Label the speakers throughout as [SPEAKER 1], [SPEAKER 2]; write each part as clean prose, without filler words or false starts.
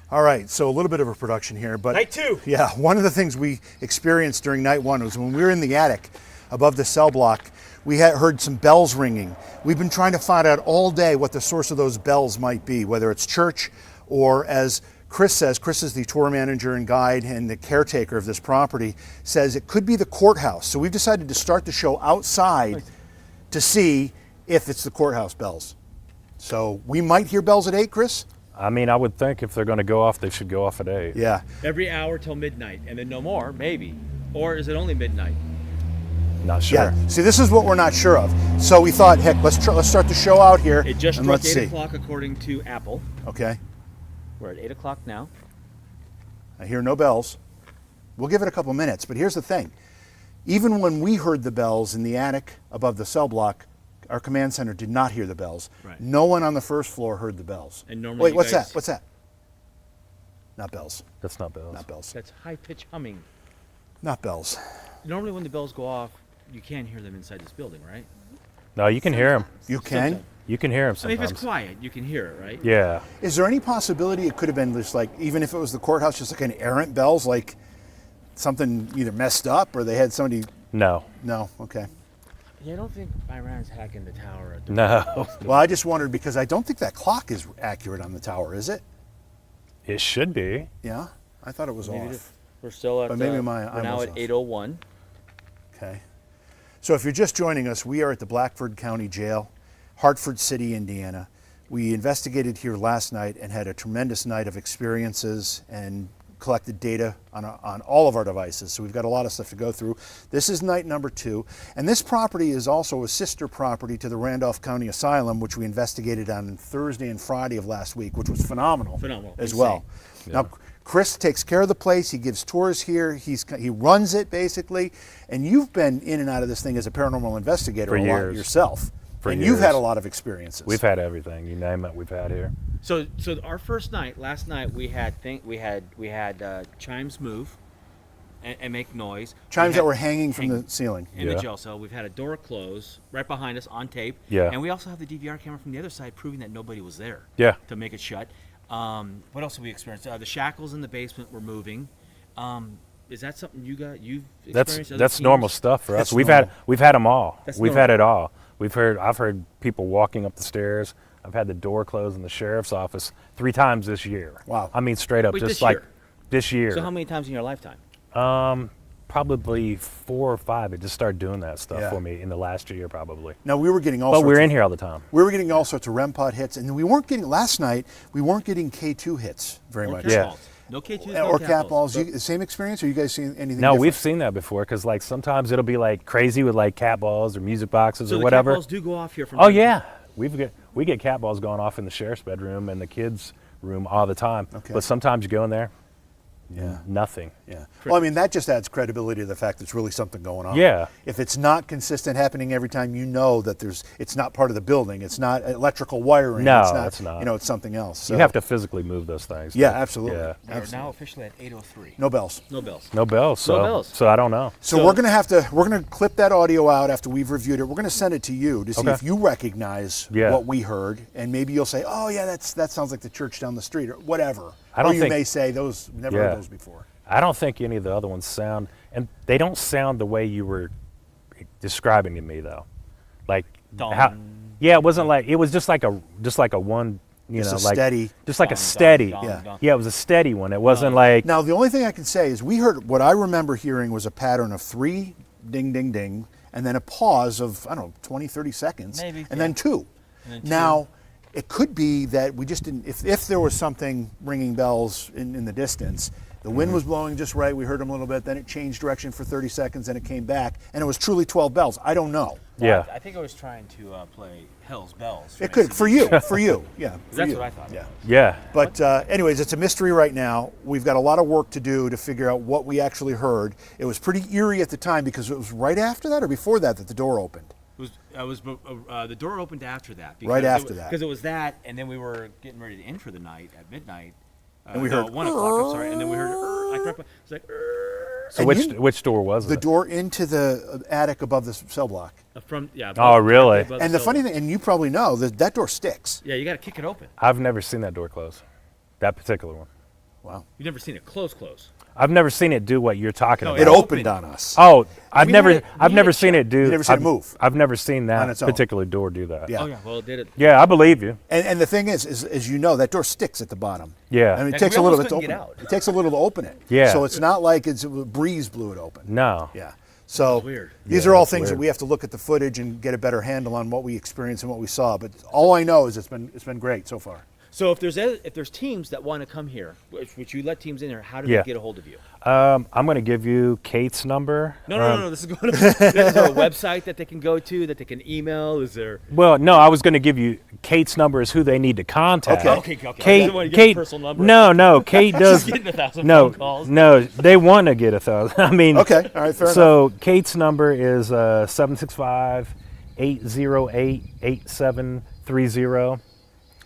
[SPEAKER 1] All right, so a little bit of a production here, but
[SPEAKER 2] Night 2.
[SPEAKER 1] Yeah, one of the things we experienced during night 1 was when we were in the attic above the cell block, we had heard some bells ringing. We've been trying to find out all day what the source of those bells might be, whether it's church or, as Chris says, Chris is the tour manager and guide and the caretaker of this property, says it could be the courthouse. So we've decided to start the show outside to see if it's the courthouse bells. So we might hear bells at 8, Chris?
[SPEAKER 3] I mean, I would think if they're going to go off, they should go off at 8.
[SPEAKER 1] Yeah.
[SPEAKER 2] Every hour till midnight, and then no more, maybe. Or is it only midnight?
[SPEAKER 3] Not sure.
[SPEAKER 1] Yeah. See, this is what we're not sure of. So we thought, heck, let's start the show out here.
[SPEAKER 2] It just
[SPEAKER 1] and
[SPEAKER 2] struck
[SPEAKER 1] let's
[SPEAKER 2] 8
[SPEAKER 1] see.
[SPEAKER 2] o'clock according to Apple.
[SPEAKER 1] Okay.
[SPEAKER 2] We're at 8 o'clock now.
[SPEAKER 1] I hear no bells. We'll give it a couple minutes, but here's the thing. Even when we heard the bells in the attic above the cell block, our command center did not hear the bells.
[SPEAKER 2] Right.
[SPEAKER 1] No one on the first floor heard the bells.
[SPEAKER 2] And normally
[SPEAKER 1] Wait, what's
[SPEAKER 2] guys-
[SPEAKER 1] that? What's that? Not bells.
[SPEAKER 3] That's not bells.
[SPEAKER 1] Not bells.
[SPEAKER 2] That's high-pitched humming.
[SPEAKER 1] Not bells.
[SPEAKER 2] Normally when the bells go off, you can't hear them inside this building, right?
[SPEAKER 3] No, you can hear them.
[SPEAKER 1] You can?
[SPEAKER 2] Sometimes.
[SPEAKER 3] You can hear them
[SPEAKER 2] I mean,
[SPEAKER 3] sometimes.
[SPEAKER 2] if it's quiet, you can hear it, right?
[SPEAKER 3] Yeah.
[SPEAKER 1] Is there any possibility it could have been just like, even if it was the courthouse, just like an errant bells, like something either messed up or they had somebody?
[SPEAKER 3] No.
[SPEAKER 1] No, okay.
[SPEAKER 2] Yeah, I don't think Iran's hacking the tower. At the
[SPEAKER 3] No.
[SPEAKER 1] Well, I just wondered because I don't think that clock is accurate on the tower, is it?
[SPEAKER 3] It should be.
[SPEAKER 1] Yeah? I thought it was
[SPEAKER 2] Maybe
[SPEAKER 1] off.
[SPEAKER 2] We're still at.
[SPEAKER 1] But maybe
[SPEAKER 2] we're
[SPEAKER 1] I
[SPEAKER 2] now
[SPEAKER 1] was
[SPEAKER 2] at
[SPEAKER 1] off.
[SPEAKER 2] 8:01.
[SPEAKER 1] Okay. So if you're just joining us, we are at the Blackford County Jail, Hartford City, Indiana. We investigated here last night and had a tremendous night of experiences and collected data on all of our devices. So we've got a lot of stuff to go through. This is night number 2. And this property is also a sister property to the Randolph County Asylum, which we investigated on Thursday and Friday of last week, which was phenomenal.
[SPEAKER 2] Phenomenal.
[SPEAKER 1] As
[SPEAKER 2] Insane.
[SPEAKER 1] well. Now, Chris takes care of the place. He gives tours here. He runs it basically. And you've been in and out of this thing as a paranormal investigator
[SPEAKER 3] For
[SPEAKER 1] a lot
[SPEAKER 3] years.
[SPEAKER 1] yourself.
[SPEAKER 3] For
[SPEAKER 1] and
[SPEAKER 3] years.
[SPEAKER 1] you've had a lot of experiences.
[SPEAKER 3] We've had everything. You name it, we've had here.
[SPEAKER 2] So our first night, last night, we had chimes move and make noise.
[SPEAKER 1] chimes
[SPEAKER 2] We
[SPEAKER 1] that
[SPEAKER 2] had
[SPEAKER 1] were hanging from the ceiling.
[SPEAKER 2] in the
[SPEAKER 3] Yeah.
[SPEAKER 2] jail cell. We've had a door close right behind us on tape.
[SPEAKER 3] Yeah.
[SPEAKER 2] And we also have the DVR camera from the other side proving that nobody was there.
[SPEAKER 3] Yeah.
[SPEAKER 2] To make it shut. What else have we experienced? The shackles in the basement were moving. Is that something you've experienced? Other
[SPEAKER 3] That's
[SPEAKER 2] teams?
[SPEAKER 3] normal stuff for us.
[SPEAKER 1] That's
[SPEAKER 3] We've
[SPEAKER 1] normal.
[SPEAKER 3] had them all.
[SPEAKER 2] That's
[SPEAKER 3] We've
[SPEAKER 2] normal.
[SPEAKER 3] had it all. I've heard people walking up the stairs. I've had the door closed in the sheriff's office 3 times this year.
[SPEAKER 1] Wow.
[SPEAKER 3] I mean, straight up,
[SPEAKER 2] Wait,
[SPEAKER 3] just
[SPEAKER 2] this
[SPEAKER 3] like
[SPEAKER 2] year?
[SPEAKER 3] this year.
[SPEAKER 2] So how many times in your lifetime?
[SPEAKER 3] Probably 4 or 5. It just started doing that stuff
[SPEAKER 1] Yeah.
[SPEAKER 3] for me in the last year, probably.
[SPEAKER 1] Now we were getting all
[SPEAKER 3] But
[SPEAKER 1] sorts
[SPEAKER 3] we're
[SPEAKER 1] of,
[SPEAKER 3] in here all the time.
[SPEAKER 1] We were getting all sorts of REM pod hits, and we weren't getting last night. We weren't getting K2 hits very
[SPEAKER 2] Or
[SPEAKER 1] much.
[SPEAKER 2] cat
[SPEAKER 3] Yeah.
[SPEAKER 2] balls. No K2s,
[SPEAKER 1] Or
[SPEAKER 2] no
[SPEAKER 1] cat balls.
[SPEAKER 2] balls.
[SPEAKER 1] The same experience? Or you guys seen anything?
[SPEAKER 3] No,
[SPEAKER 1] different?
[SPEAKER 3] we've seen that before because like sometimes it'll be like crazy with like cat balls or music boxes
[SPEAKER 2] So
[SPEAKER 3] or
[SPEAKER 2] the
[SPEAKER 3] whatever.
[SPEAKER 2] cat balls do go off here from
[SPEAKER 3] Oh
[SPEAKER 2] time to
[SPEAKER 3] yeah, we get cat balls going off in the sheriff's bedroom and the kids' room all the time.
[SPEAKER 1] Okay.
[SPEAKER 3] But sometimes you go in there,
[SPEAKER 1] Yeah.
[SPEAKER 3] nothing.
[SPEAKER 1] Yeah. Well, I mean, that just adds credibility to the fact there's really something going on.
[SPEAKER 3] Yeah.
[SPEAKER 1] If it's not consistent happening every time, you know that it's not part of the building. It's not electrical wiring.
[SPEAKER 3] No,
[SPEAKER 1] it's not,
[SPEAKER 3] it's not.
[SPEAKER 1] You know, it's something else. So.
[SPEAKER 3] You have to physically move those things.
[SPEAKER 1] Yeah, absolutely.
[SPEAKER 3] Yeah.
[SPEAKER 2] We're now officially at 8:03.
[SPEAKER 1] No bells.
[SPEAKER 2] No bells.
[SPEAKER 3] No bells. So,
[SPEAKER 2] No bells.
[SPEAKER 3] So I don't know.
[SPEAKER 1] So,
[SPEAKER 2] So-
[SPEAKER 1] we're gonna clip that audio out after we've reviewed it. We're gonna send it to you to see
[SPEAKER 3] Okay.
[SPEAKER 1] if you recognize
[SPEAKER 3] Yeah.
[SPEAKER 1] what we heard, and maybe you'll say, "Oh yeah, that sounds like the church down the street," or whatever.
[SPEAKER 3] I don't
[SPEAKER 1] or you
[SPEAKER 3] think-
[SPEAKER 1] may say, "Those never
[SPEAKER 3] Yeah.
[SPEAKER 1] heard those before."
[SPEAKER 3] I don't think any of the other ones sound, and they don't sound the way you were describing to me though. Like
[SPEAKER 2] Dong.
[SPEAKER 3] yeah, it wasn't like it was just like a one, you
[SPEAKER 1] Just
[SPEAKER 3] know,
[SPEAKER 1] a
[SPEAKER 3] like
[SPEAKER 1] steady-
[SPEAKER 3] just like
[SPEAKER 2] Dong,
[SPEAKER 3] a steady.
[SPEAKER 2] dong,
[SPEAKER 1] Yeah.
[SPEAKER 2] dong.
[SPEAKER 3] Yeah, it was a steady one. It wasn't like
[SPEAKER 1] Now, the only thing I can say is we heard what I remember hearing was a pattern of 3 ding, ding, ding, and then a pause of, I don't know, 20, 30 seconds.
[SPEAKER 2] Maybe,
[SPEAKER 1] And
[SPEAKER 2] yeah.
[SPEAKER 1] then 2.
[SPEAKER 2] And then two.
[SPEAKER 1] Now, it could be that we just didn't, if there was something ringing bells in the distance, the wind was blowing just right, we heard them a little bit, then it changed direction for 30 seconds, and it came back, and it was truly 12 bells. I don't know.
[SPEAKER 3] yeah.
[SPEAKER 2] I think I was trying to play Hell's Bells.
[SPEAKER 1] It could, for you, yeah. For
[SPEAKER 2] That's
[SPEAKER 1] you.
[SPEAKER 2] what I thought.
[SPEAKER 1] Yeah.
[SPEAKER 3] Yeah.
[SPEAKER 1] But anyways, it's a mystery right now. We've got a lot of work to do to figure out what we actually heard. It was pretty eerie at the time because it was right after that or before that the door opened.
[SPEAKER 2] The door opened after that.
[SPEAKER 1] Right after that.
[SPEAKER 2] Because it was that, and then we were getting ready to enter the night at midnight.
[SPEAKER 1] And we heard
[SPEAKER 2] 1 o'clock. I'm sorry, and then we heard like right, it's like
[SPEAKER 3] So
[SPEAKER 1] And
[SPEAKER 3] which door was
[SPEAKER 1] the
[SPEAKER 3] it?
[SPEAKER 1] door into the attic above the cell block.
[SPEAKER 2] from yeah.
[SPEAKER 3] Oh, really?
[SPEAKER 2] above
[SPEAKER 1] And the
[SPEAKER 2] cell
[SPEAKER 1] funny
[SPEAKER 2] block.
[SPEAKER 1] thing, and you probably know, that door sticks.
[SPEAKER 2] Yeah, you got to kick it open.
[SPEAKER 3] I've never seen that door close. That particular one.
[SPEAKER 1] Wow.
[SPEAKER 2] You've never seen it close.
[SPEAKER 3] I've never seen it do what you're talking
[SPEAKER 2] No,
[SPEAKER 3] about.
[SPEAKER 1] It opened on us.
[SPEAKER 3] Oh, I've
[SPEAKER 2] We
[SPEAKER 3] never
[SPEAKER 2] had it
[SPEAKER 3] seen
[SPEAKER 2] shut.
[SPEAKER 3] it do.
[SPEAKER 1] You've never seen it move?
[SPEAKER 3] I've never seen
[SPEAKER 1] On
[SPEAKER 3] that
[SPEAKER 1] its own.
[SPEAKER 3] particular door do that.
[SPEAKER 1] Yeah.
[SPEAKER 2] Oh yeah, well it did it.
[SPEAKER 3] Yeah, I believe you.
[SPEAKER 1] And the thing is, as you know, that door sticks at the bottom.
[SPEAKER 3] Yeah.
[SPEAKER 1] I mean, it
[SPEAKER 2] And
[SPEAKER 1] takes
[SPEAKER 2] we
[SPEAKER 1] a little
[SPEAKER 2] almost
[SPEAKER 1] bit to
[SPEAKER 2] couldn't
[SPEAKER 1] open
[SPEAKER 2] get
[SPEAKER 1] it.
[SPEAKER 2] out.
[SPEAKER 1] It takes a little to open it.
[SPEAKER 3] Yeah.
[SPEAKER 1] So it's not like a breeze blew it open.
[SPEAKER 3] No.
[SPEAKER 1] Yeah. So
[SPEAKER 2] That's weird.
[SPEAKER 1] these
[SPEAKER 3] Yeah,
[SPEAKER 1] are all
[SPEAKER 3] that's
[SPEAKER 1] things that
[SPEAKER 3] weird.
[SPEAKER 1] we have to look at the footage and get a better handle on what we experienced and what we saw. But all I know is it's been great so far.
[SPEAKER 2] So if there's teams that want to come here, which you let teams in here, how do
[SPEAKER 3] Yeah.
[SPEAKER 2] they get a hold of you?
[SPEAKER 3] I'm going to give you Kate's number.
[SPEAKER 2] No. This is going. Is there a website that they can go to that they can email? Is there?
[SPEAKER 3] Well, no, I was going to give you Kate's number is who they need to contact.
[SPEAKER 1] Okay.
[SPEAKER 2] Okay. I
[SPEAKER 3] Kate,
[SPEAKER 2] didn't want to give
[SPEAKER 3] Kate,
[SPEAKER 2] a personal number.
[SPEAKER 3] no, Kate does.
[SPEAKER 2] She's getting 1,000
[SPEAKER 3] no,
[SPEAKER 2] phone calls.
[SPEAKER 3] no, they want to get 1,000. I mean,
[SPEAKER 1] Okay. All right. Fair enough.
[SPEAKER 3] so Kate's number is 765-808-8730.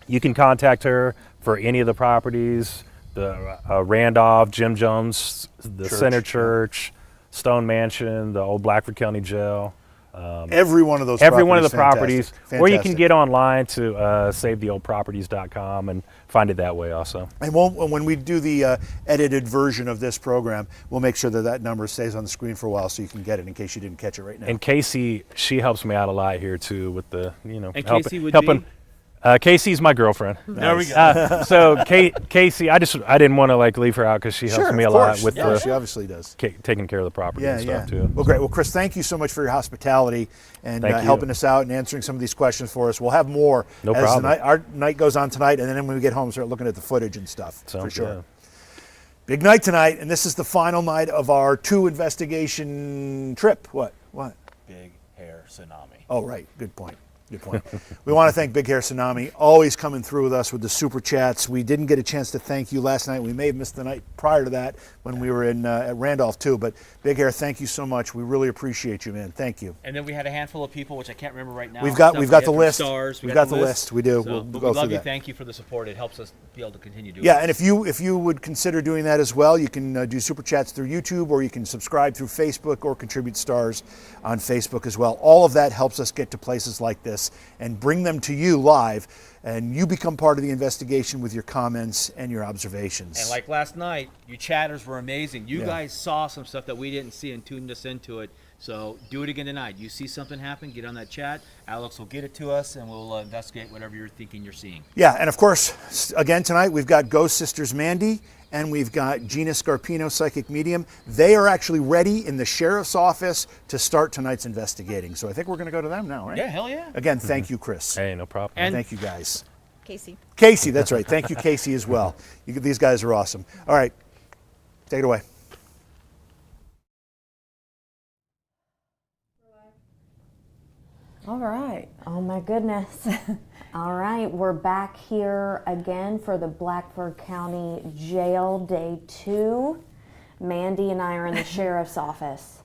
[SPEAKER 3] You can contact her for any of the properties, the Randolph, Jim Jones, the
[SPEAKER 1] Church,
[SPEAKER 3] Center
[SPEAKER 1] yeah.
[SPEAKER 3] Church, Stone Mansion, the old Blackford County Jail.
[SPEAKER 1] every one of those.
[SPEAKER 3] Every one of the
[SPEAKER 1] properties,
[SPEAKER 3] properties, or you can
[SPEAKER 1] fantastic.
[SPEAKER 3] get online to savetheoldproperties.com and find it that way also.
[SPEAKER 1] And when we do the edited version of this program, we'll make sure that number stays on the screen for a while so you can get it in case you didn't catch it right now.
[SPEAKER 3] And Casey, she helps me out a lot here too with the,
[SPEAKER 2] And
[SPEAKER 3] helping.
[SPEAKER 2] Casey would
[SPEAKER 3] helping.
[SPEAKER 2] be?
[SPEAKER 3] Casey's my girlfriend.
[SPEAKER 2] There we go.
[SPEAKER 3] So Casey, I didn't want to leave her out because she helps
[SPEAKER 1] Sure,
[SPEAKER 3] me a
[SPEAKER 1] of
[SPEAKER 3] lot
[SPEAKER 1] course.
[SPEAKER 3] with
[SPEAKER 1] Yeah, she obviously does.
[SPEAKER 3] taking care of the property and stuff too.
[SPEAKER 1] Well, great. Well, Chris, thank you so much for your hospitality and
[SPEAKER 3] Thank you.
[SPEAKER 1] helping us out and answering some of these questions for us. We'll have more
[SPEAKER 3] No
[SPEAKER 1] as
[SPEAKER 3] problem.
[SPEAKER 1] our night goes on tonight, and then when we get home, start looking at the footage and stuff. for
[SPEAKER 3] Sounds
[SPEAKER 1] sure.
[SPEAKER 3] good.
[SPEAKER 1] Big night tonight, and this is the final night of our 2 investigation trip. What?
[SPEAKER 2] Big hair tsunami.
[SPEAKER 1] Oh, right. Good point. Good point. We want to thank Big Hair Tsunami, always coming through with us with the super chats. We didn't get a chance to thank you last night. We may have missed the night prior to that when we were at Randolph too. But Big Hair, thank you so much. We really appreciate you, man. Thank you.
[SPEAKER 2] And then we had a handful of people, which I can't remember right now.
[SPEAKER 1] We've got
[SPEAKER 2] Stuff we
[SPEAKER 1] the
[SPEAKER 2] had from
[SPEAKER 1] list.
[SPEAKER 2] Stars.
[SPEAKER 1] We've got the list. We do.
[SPEAKER 2] So,
[SPEAKER 1] We'll
[SPEAKER 2] but
[SPEAKER 1] go
[SPEAKER 2] we
[SPEAKER 1] through
[SPEAKER 2] love you.
[SPEAKER 1] that.
[SPEAKER 2] Thank you for the support. It helps us be able to continue doing.
[SPEAKER 1] Yeah,
[SPEAKER 2] this.
[SPEAKER 1] and if you would consider doing that as well, you can do super chats through YouTube, or you can subscribe through Facebook, or contribute stars on Facebook as well. All of that helps us get to places like this and bring them to you live, and you become part of the investigation with your comments and your observations.
[SPEAKER 2] And like last night, you chatters were amazing. You
[SPEAKER 1] Yeah.
[SPEAKER 2] guys saw some stuff that we didn't see and tuned us into it. So do it again tonight. You see something happen, get on that chat. Alex will get it to us, and we'll investigate whatever you're thinking you're seeing.
[SPEAKER 1] Yeah, and of course, again tonight we've got Ghost Sisters Mandy and we've got Gina Scarpino, Psychic Medium. They are actually ready in the sheriff's office to start tonight's investigating. So I think we're going to go to them now, right?
[SPEAKER 2] Yeah, hell yeah.
[SPEAKER 1] Again, thank you, Chris.
[SPEAKER 3] Hey, no problem.
[SPEAKER 2] And-
[SPEAKER 1] Thank you, guys.
[SPEAKER 4] Casey.
[SPEAKER 1] Casey, that's right. Thank you, Casey, as well. These guys are awesome. All right, take it away.
[SPEAKER 5] All right.
[SPEAKER 4] Oh my goodness. All right, we're back here again for the Blackford County Jail Day 2. Mandy and I are in the sheriff's office,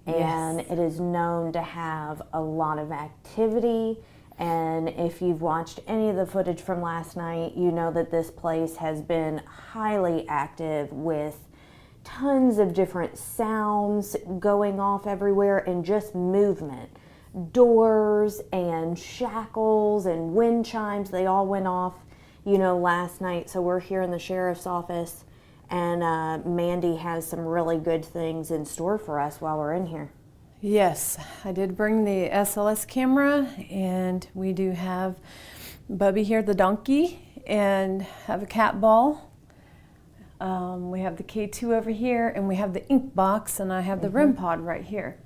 [SPEAKER 4] and
[SPEAKER 5] Yes.
[SPEAKER 4] it is known to have a lot of activity. And if you've watched any of the footage from last night, you know that this place has been highly active with tons of different sounds going off everywhere and just movement. Doors and shackles and wind chimes, they all went off, last night. So we're here in the sheriff's office, and Mandy has some really good things in store for us while we're in here.
[SPEAKER 5] Yes, I did bring the SLS camera, and we do have Bubby here, the donkey, and have a cat ball. We have the K2 over here, and we have the ink box, and I have the REM pod right here.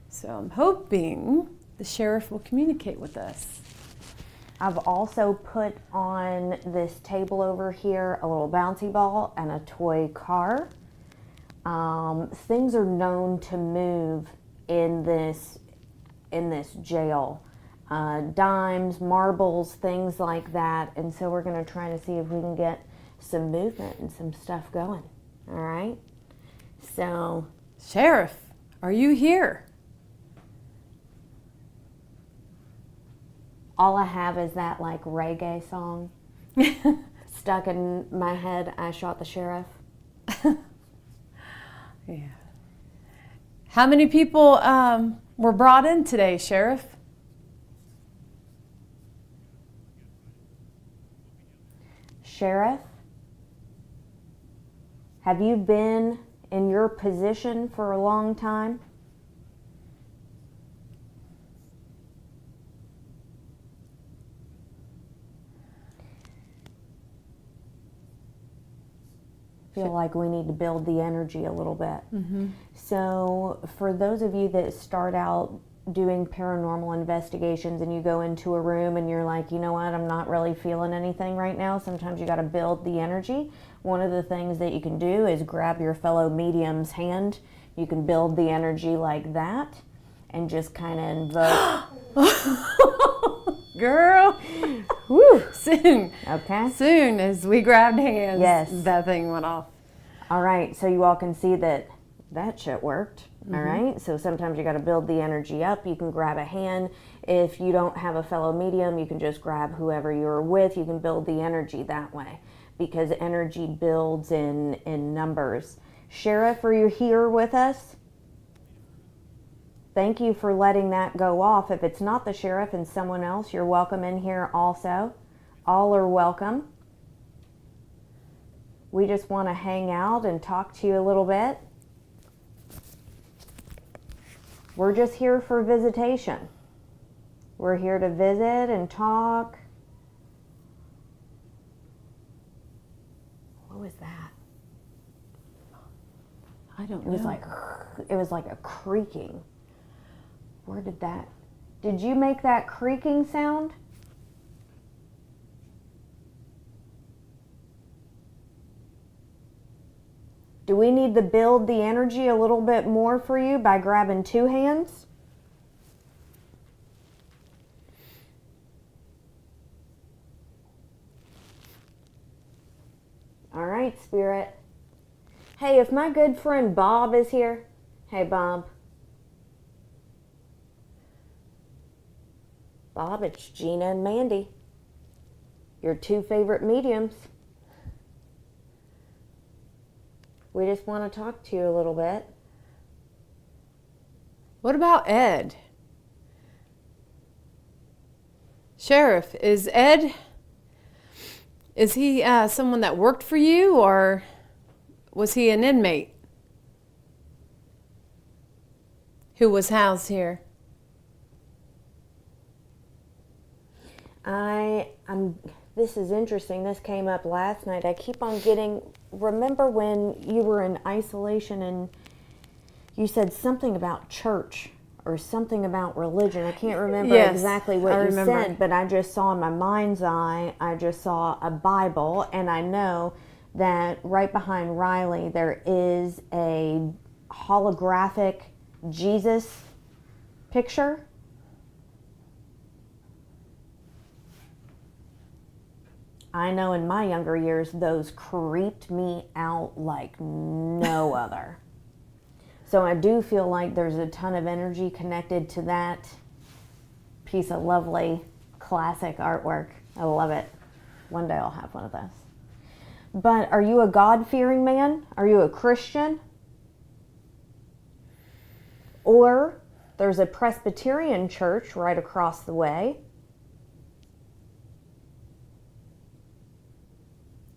[SPEAKER 5] So I'm hoping the sheriff will communicate with us.
[SPEAKER 4] I've also put on this table over here a little bouncy ball and a toy car. Things are known to move in this jail. Dimes, marbles, things like that. And so we're going to try to see if we can get some movement and some stuff going. All right? So,
[SPEAKER 5] Sheriff, are you here?
[SPEAKER 4] all I have is that like reggae song stuck in my head. I shot the sheriff.
[SPEAKER 5] Yeah. How many people were brought in today, Sheriff?
[SPEAKER 4] Sheriff? Have you been in your position for a long time? Feel like we need to build the energy a little bit. So for those of you that start out doing paranormal investigations and you go into a room and you're like, you know what, I'm not really feeling anything right now, sometimes you got to build the energy. One of the things that you can do is grab your fellow medium's hand. You can build the energy like that and just kind of invoke.
[SPEAKER 5] Girl, woo, soon.
[SPEAKER 4] Okay.
[SPEAKER 5] Soon as we grabbed hands,
[SPEAKER 4] Yes.
[SPEAKER 5] that thing went off.
[SPEAKER 4] All right, so you all can see that shit worked. All right, so sometimes you got to build the energy up. You can grab a hand. If you don't have a fellow medium, you can just grab whoever you're with. You can build the energy that way because energy builds in numbers. Sheriff, are you here with us? Thank you for letting that go off. If it's not the sheriff and someone else, you're welcome in here also. All are welcome. We just want to hang out and talk to you a little bit. We're just here for visitation. We're here to visit and talk. What was that?
[SPEAKER 5] I don't
[SPEAKER 4] It was
[SPEAKER 5] know.
[SPEAKER 4] like a creaking. Where did that? Did you make that creaking sound? Do we need to build the energy a little bit more for you by grabbing two hands? All right, Spirit. Hey, if my good friend Bob is here. Hey, Bob. Bob, it's Gina and Mandy. Your two favorite mediums. We just want to talk to you a little bit.
[SPEAKER 5] What about Ed? Sheriff, is he someone that worked for you, or was he an inmate who was housed here?
[SPEAKER 4] This is interesting. This came up last night. I keep on getting, remember when you were in isolation and you said something about church or something about religion? I can't remember
[SPEAKER 5] Yes,
[SPEAKER 4] exactly what
[SPEAKER 5] I
[SPEAKER 4] you
[SPEAKER 5] remember.
[SPEAKER 4] said, but I just saw in my mind's eye, I just saw a Bible, and I know that right behind Riley there is a holographic Jesus picture. I know in my younger years, those creeped me out like no other. So I do feel like there's a ton of energy connected to that piece of lovely classic artwork. I love it. One day I'll have one of those. But are you a God-fearing man? Are you a Christian? Or there's a Presbyterian church right across the way.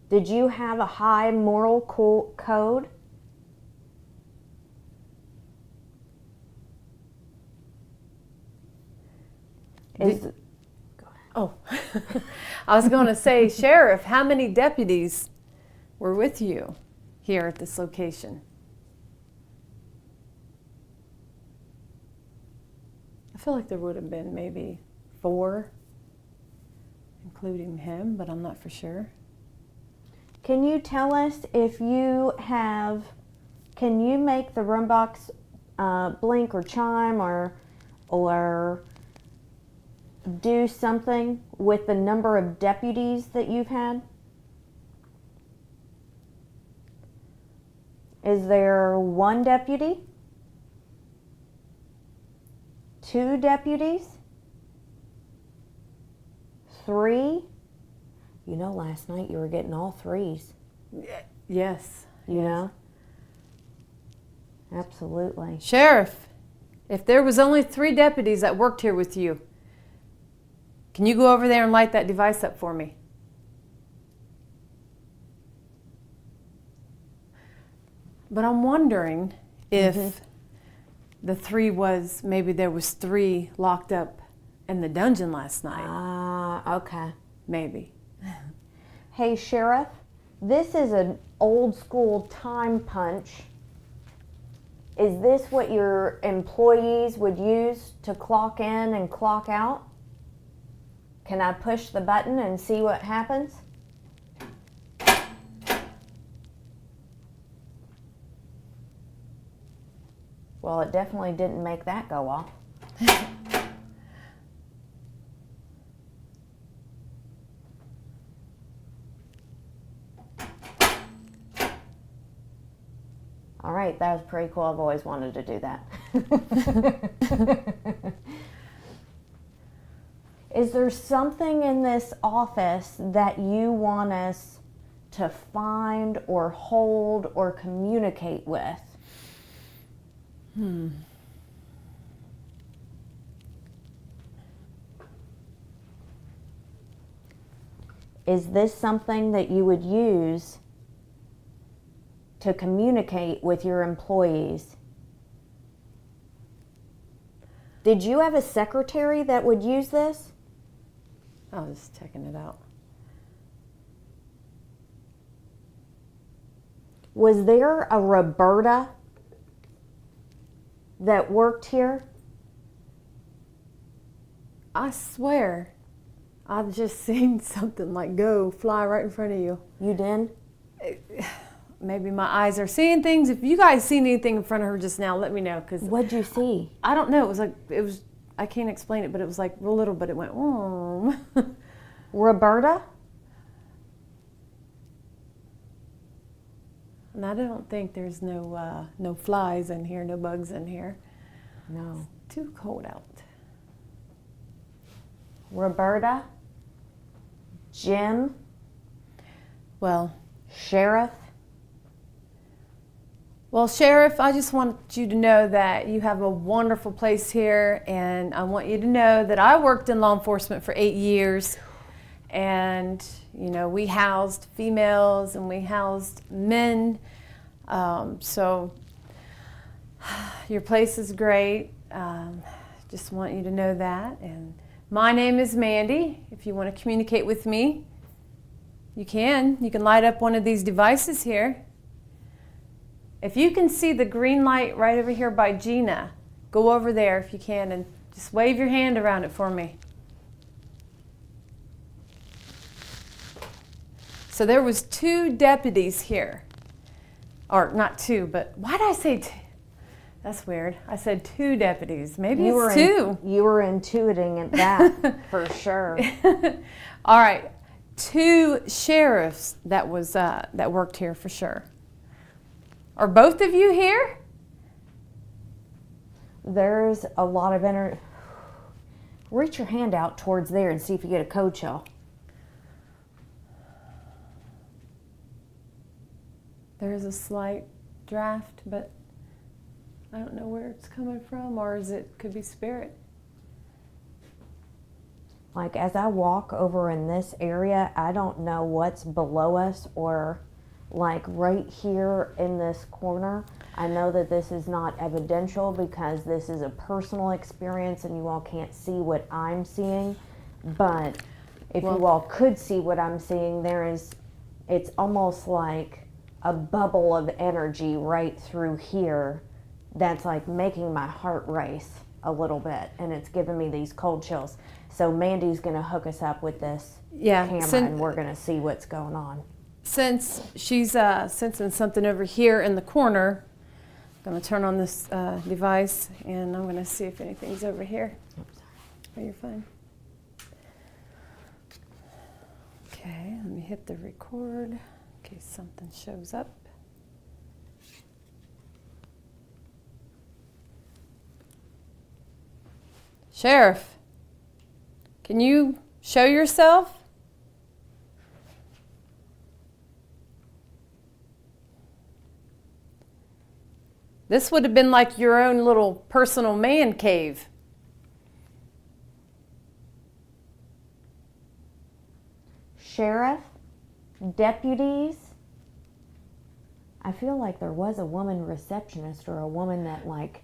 [SPEAKER 4] Did you have a high moral code?
[SPEAKER 5] Oh, I was going to say, Sheriff, how many deputies were with you here at this location? I feel like there would have been maybe 4, including him, but I'm not for sure.
[SPEAKER 4] Can you tell us if you have, can you make the room box blink or chime or do something with the number of deputies that you've had? Is there 1 deputy? 2 deputies? 3? You know, last night you were getting all 3s.
[SPEAKER 5] Yes.
[SPEAKER 4] You know? Absolutely.
[SPEAKER 5] Sheriff, if there was only 3 deputies that worked here with you, can you go over there and light that device up for me? But I'm wondering if the three was, maybe there was three locked up in the dungeon last night.
[SPEAKER 4] Ah, okay.
[SPEAKER 5] Maybe.
[SPEAKER 4] Hey, Sheriff, this is an old school time punch. Is this what your employees would use to clock in and clock out? Can I push the button and see what happens? Well, it definitely didn't make that go off. All right, that was pretty cool. I've always wanted to do that. Is there something in this office that you want us to find or hold or communicate with? Is this something that you would use to communicate with your employees? Did you have a secretary that would use this?
[SPEAKER 5] I was just checking it out.
[SPEAKER 4] Was there a Roberta that worked here?
[SPEAKER 5] I swear, I've just seen something like go fly right in front of you.
[SPEAKER 4] You did?
[SPEAKER 5] Maybe my eyes are seeing things. If you guys seen anything in front of her just now, let me know. Cause
[SPEAKER 4] What'd you see?
[SPEAKER 5] I don't know. It was. I can't explain it, but it was like real little. But it went.
[SPEAKER 4] Roberta?
[SPEAKER 5] And I don't think there's no flies in here, no bugs in here.
[SPEAKER 4] No.
[SPEAKER 5] It's too cold out.
[SPEAKER 4] Roberta? Jim?
[SPEAKER 5] Well,
[SPEAKER 4] Sheriff?
[SPEAKER 5] Sheriff, I just want you to know that you have a wonderful place here, and I want you to know that I worked in law enforcement for 8 years, and we housed females and we housed men. So your place is great. Just want you to know that. And my name is Mandy. If you want to communicate with me, you can. You can light up one of these devices here. If you can see the green light right over here by Gina, go over there if you can and just wave your hand around it for me. So there was 2 deputies here. Or not 2, but why did I say 2? That's weird. I said 2 deputies. Maybe it's 2.
[SPEAKER 4] You were intuiting that for sure.
[SPEAKER 5] All right. 2 sheriffs that worked here for sure. Are both of you here?
[SPEAKER 4] There's a lot of energy. Reach your hand out towards there and see if you get a cold chill.
[SPEAKER 5] There is a slight draft, but I don't know where it's coming from, or could be spirit.
[SPEAKER 4] Like as I walk over in this area, I don't know what's below us or like right here in this corner. I know that this is not evidential because this is a personal experience and you all can't see what I'm seeing. But if you all could see what I'm seeing, it's almost like a bubble of energy right through here that's like making my heart race a little bit, and it's giving me these cold chills. So Mandy's gonna hook us up with this camera and we're gonna see what's going on.
[SPEAKER 5] Since she's sensing something over here in the corner, I'm going to turn on this device and I'm going to see if anything's over here. Oh, you're fine. Okay, let me hit the record in case something shows up. Sheriff, can you show yourself? This would have been like your own little personal man cave.
[SPEAKER 4] Sheriff, deputies, I feel like there was a woman receptionist or a woman that like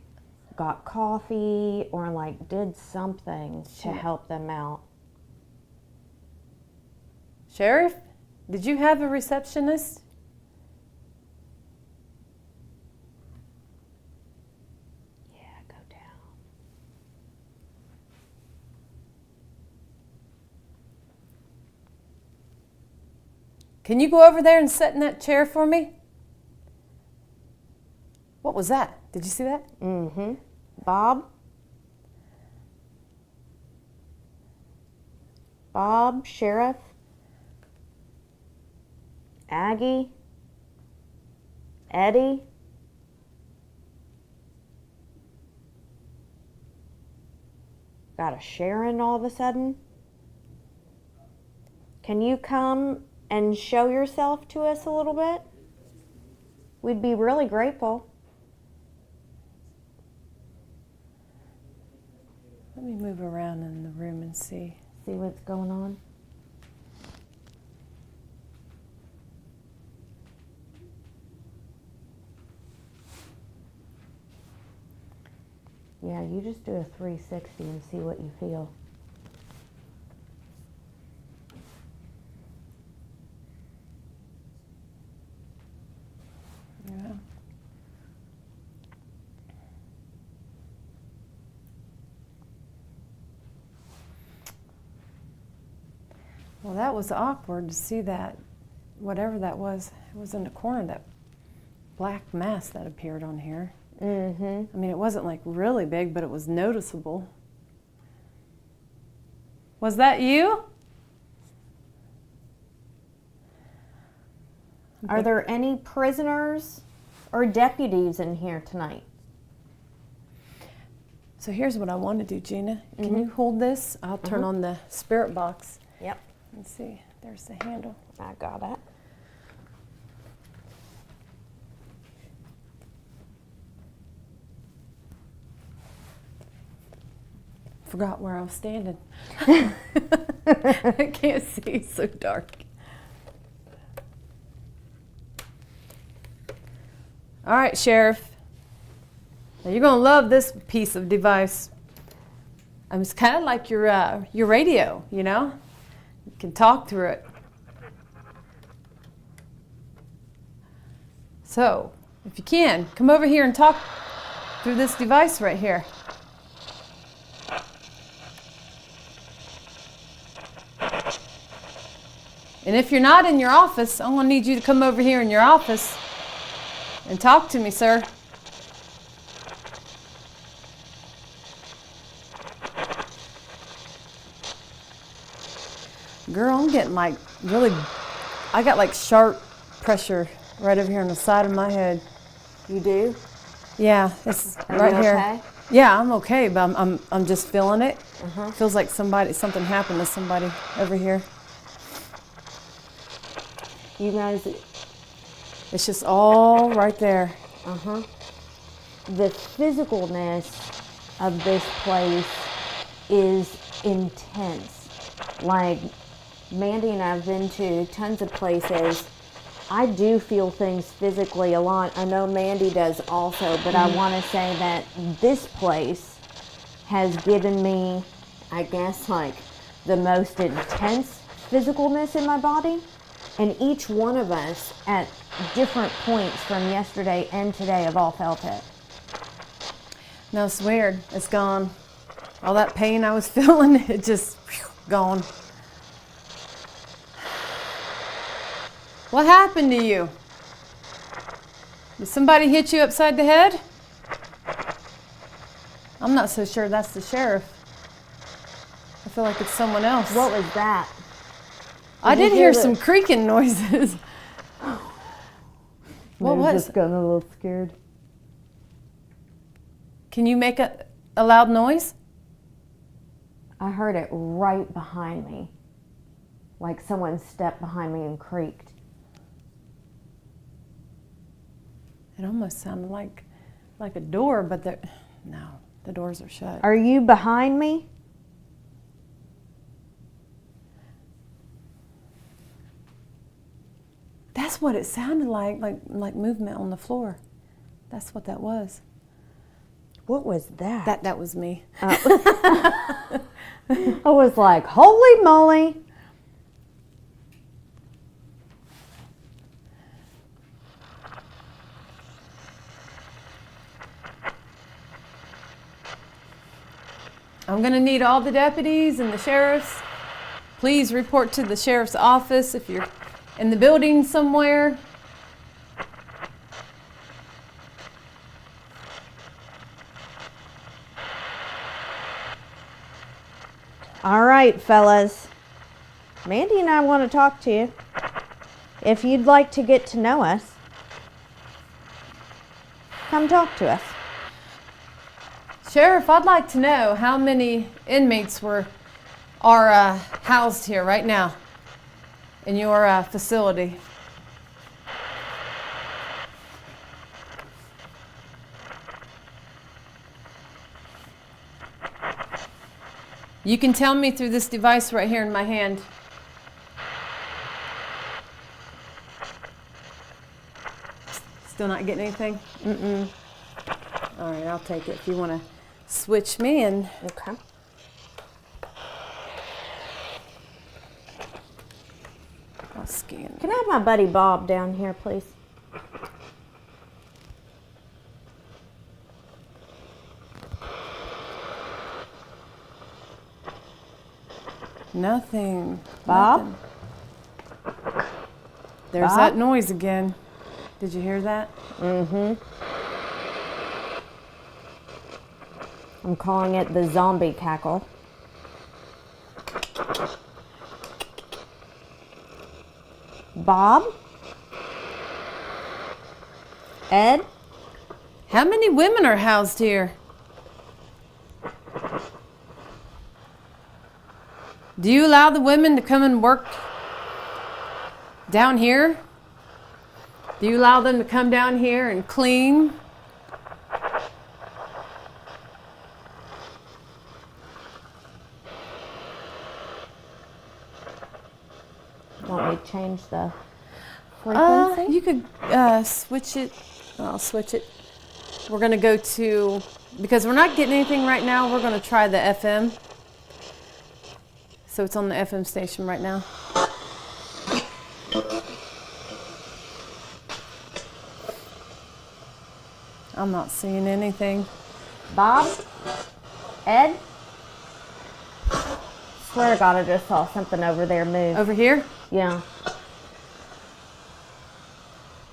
[SPEAKER 4] got coffee or like did something to help them out.
[SPEAKER 5] Sheriff, did you have a receptionist?
[SPEAKER 4] Yeah, go down.
[SPEAKER 5] Can you go over there and sit in that chair for me? What was that? Did you see that?
[SPEAKER 4] Mm-hmm. Bob? Bob, Sheriff? Aggie? Eddie? Got a Sharon all of a sudden? Can you come and show yourself to us a little bit? We'd be really grateful.
[SPEAKER 5] Let me move around in the room and see.
[SPEAKER 4] See what's going on? Yeah, you just do a 360 and see what you feel.
[SPEAKER 5] Yeah. Well, that was awkward to see that, whatever that was. It was in the corner, that black mass that appeared on here.
[SPEAKER 4] Mm-hmm.
[SPEAKER 5] I mean, it wasn't like really big, but it was noticeable. Was that you?
[SPEAKER 4] Are there any prisoners or deputies in here tonight?
[SPEAKER 5] So here's what I want to do, Gina. Can you hold this? I'll turn on the spirit box.
[SPEAKER 4] Yep.
[SPEAKER 5] Let's see. There's the handle.
[SPEAKER 4] I got it.
[SPEAKER 5] Forgot where I was standing. I can't see, it's so dark. All right, Sheriff. Now you're gonna love this piece of device. It's kind of like your radio, you know? You can talk through it. So, if you can, come over here and talk through this device right here. And if you're not in your office, I'm gonna need you to come over here in your office and talk to me, sir. Girl, I'm getting like I got like sharp pressure right over here on the side of my head.
[SPEAKER 4] You do?
[SPEAKER 5] Yeah, it's
[SPEAKER 4] Are
[SPEAKER 5] right
[SPEAKER 4] you
[SPEAKER 5] here.
[SPEAKER 4] okay?
[SPEAKER 5] Yeah, I'm okay, but I'm just feeling it. Feels like something happened to somebody over here.
[SPEAKER 4] You guys,
[SPEAKER 5] It's just all right there.
[SPEAKER 4] the physicalness of this place is intense. Like, Mandy and I have been to tons of places. I do feel things physically a lot. I know Mandy does also, but I want to say that this place has given me, I guess, like the most intense physicalness in my body. And each one of us at different points from yesterday and today have all felt it.
[SPEAKER 5] No, it's weird. It's gone. All that pain I was feeling, it just gone. What happened to you? Did somebody hit you upside the head? I'm not so sure that's the sheriff. I feel like it's someone else.
[SPEAKER 4] What was that?
[SPEAKER 5] I
[SPEAKER 4] Did you
[SPEAKER 5] did
[SPEAKER 4] hear
[SPEAKER 5] hear
[SPEAKER 4] the-
[SPEAKER 5] some creaking noises. What was?
[SPEAKER 4] Just gotten a little scared.
[SPEAKER 5] Can you make a loud noise?
[SPEAKER 4] I heard it right behind me. Like someone stepped behind me and creaked.
[SPEAKER 5] It almost sounded like a door, but no, the doors are shut.
[SPEAKER 4] Are you behind me?
[SPEAKER 5] That's what it sounded like movement on the floor. That's what that was.
[SPEAKER 4] What was that?
[SPEAKER 5] That was me.
[SPEAKER 4] I was like, holy moly.
[SPEAKER 5] I'm going to need all the deputies and the sheriffs. Please report to the sheriff's office if you're in the building somewhere.
[SPEAKER 4] All right, fellas. Mandy and I want to talk to you. If you'd like to get to know us, come talk to us.
[SPEAKER 5] Sheriff, I'd like to know how many inmates are housed here right now in your facility. You can tell me through this device right here in my hand. Still not getting anything?
[SPEAKER 4] Mm-mm.
[SPEAKER 5] All right, I'll take it if you want to switch me in.
[SPEAKER 4] Okay.
[SPEAKER 5] I'll scan.
[SPEAKER 4] Can I have my buddy Bob down here, please?
[SPEAKER 5] Nothing.
[SPEAKER 4] Bob?
[SPEAKER 5] Nothing. There's
[SPEAKER 4] Bob?
[SPEAKER 5] that noise again. Did you hear that?
[SPEAKER 4] Mm-hmm. I'm calling it the zombie cackle. Bob? Ed?
[SPEAKER 5] How many women are housed here? Do you allow the women to come and work down here? Do you allow them to come down here and clean?
[SPEAKER 4] Want me to change the frequency?
[SPEAKER 5] You could switch it. I'll switch it. We're going to go to, because we're not getting anything right now, we're going to try the FM. So it's on the FM station right now. I'm not seeing anything.
[SPEAKER 4] Bob? Ed? Swear to God, I just saw something over there move.
[SPEAKER 5] Over here?
[SPEAKER 4] Yeah,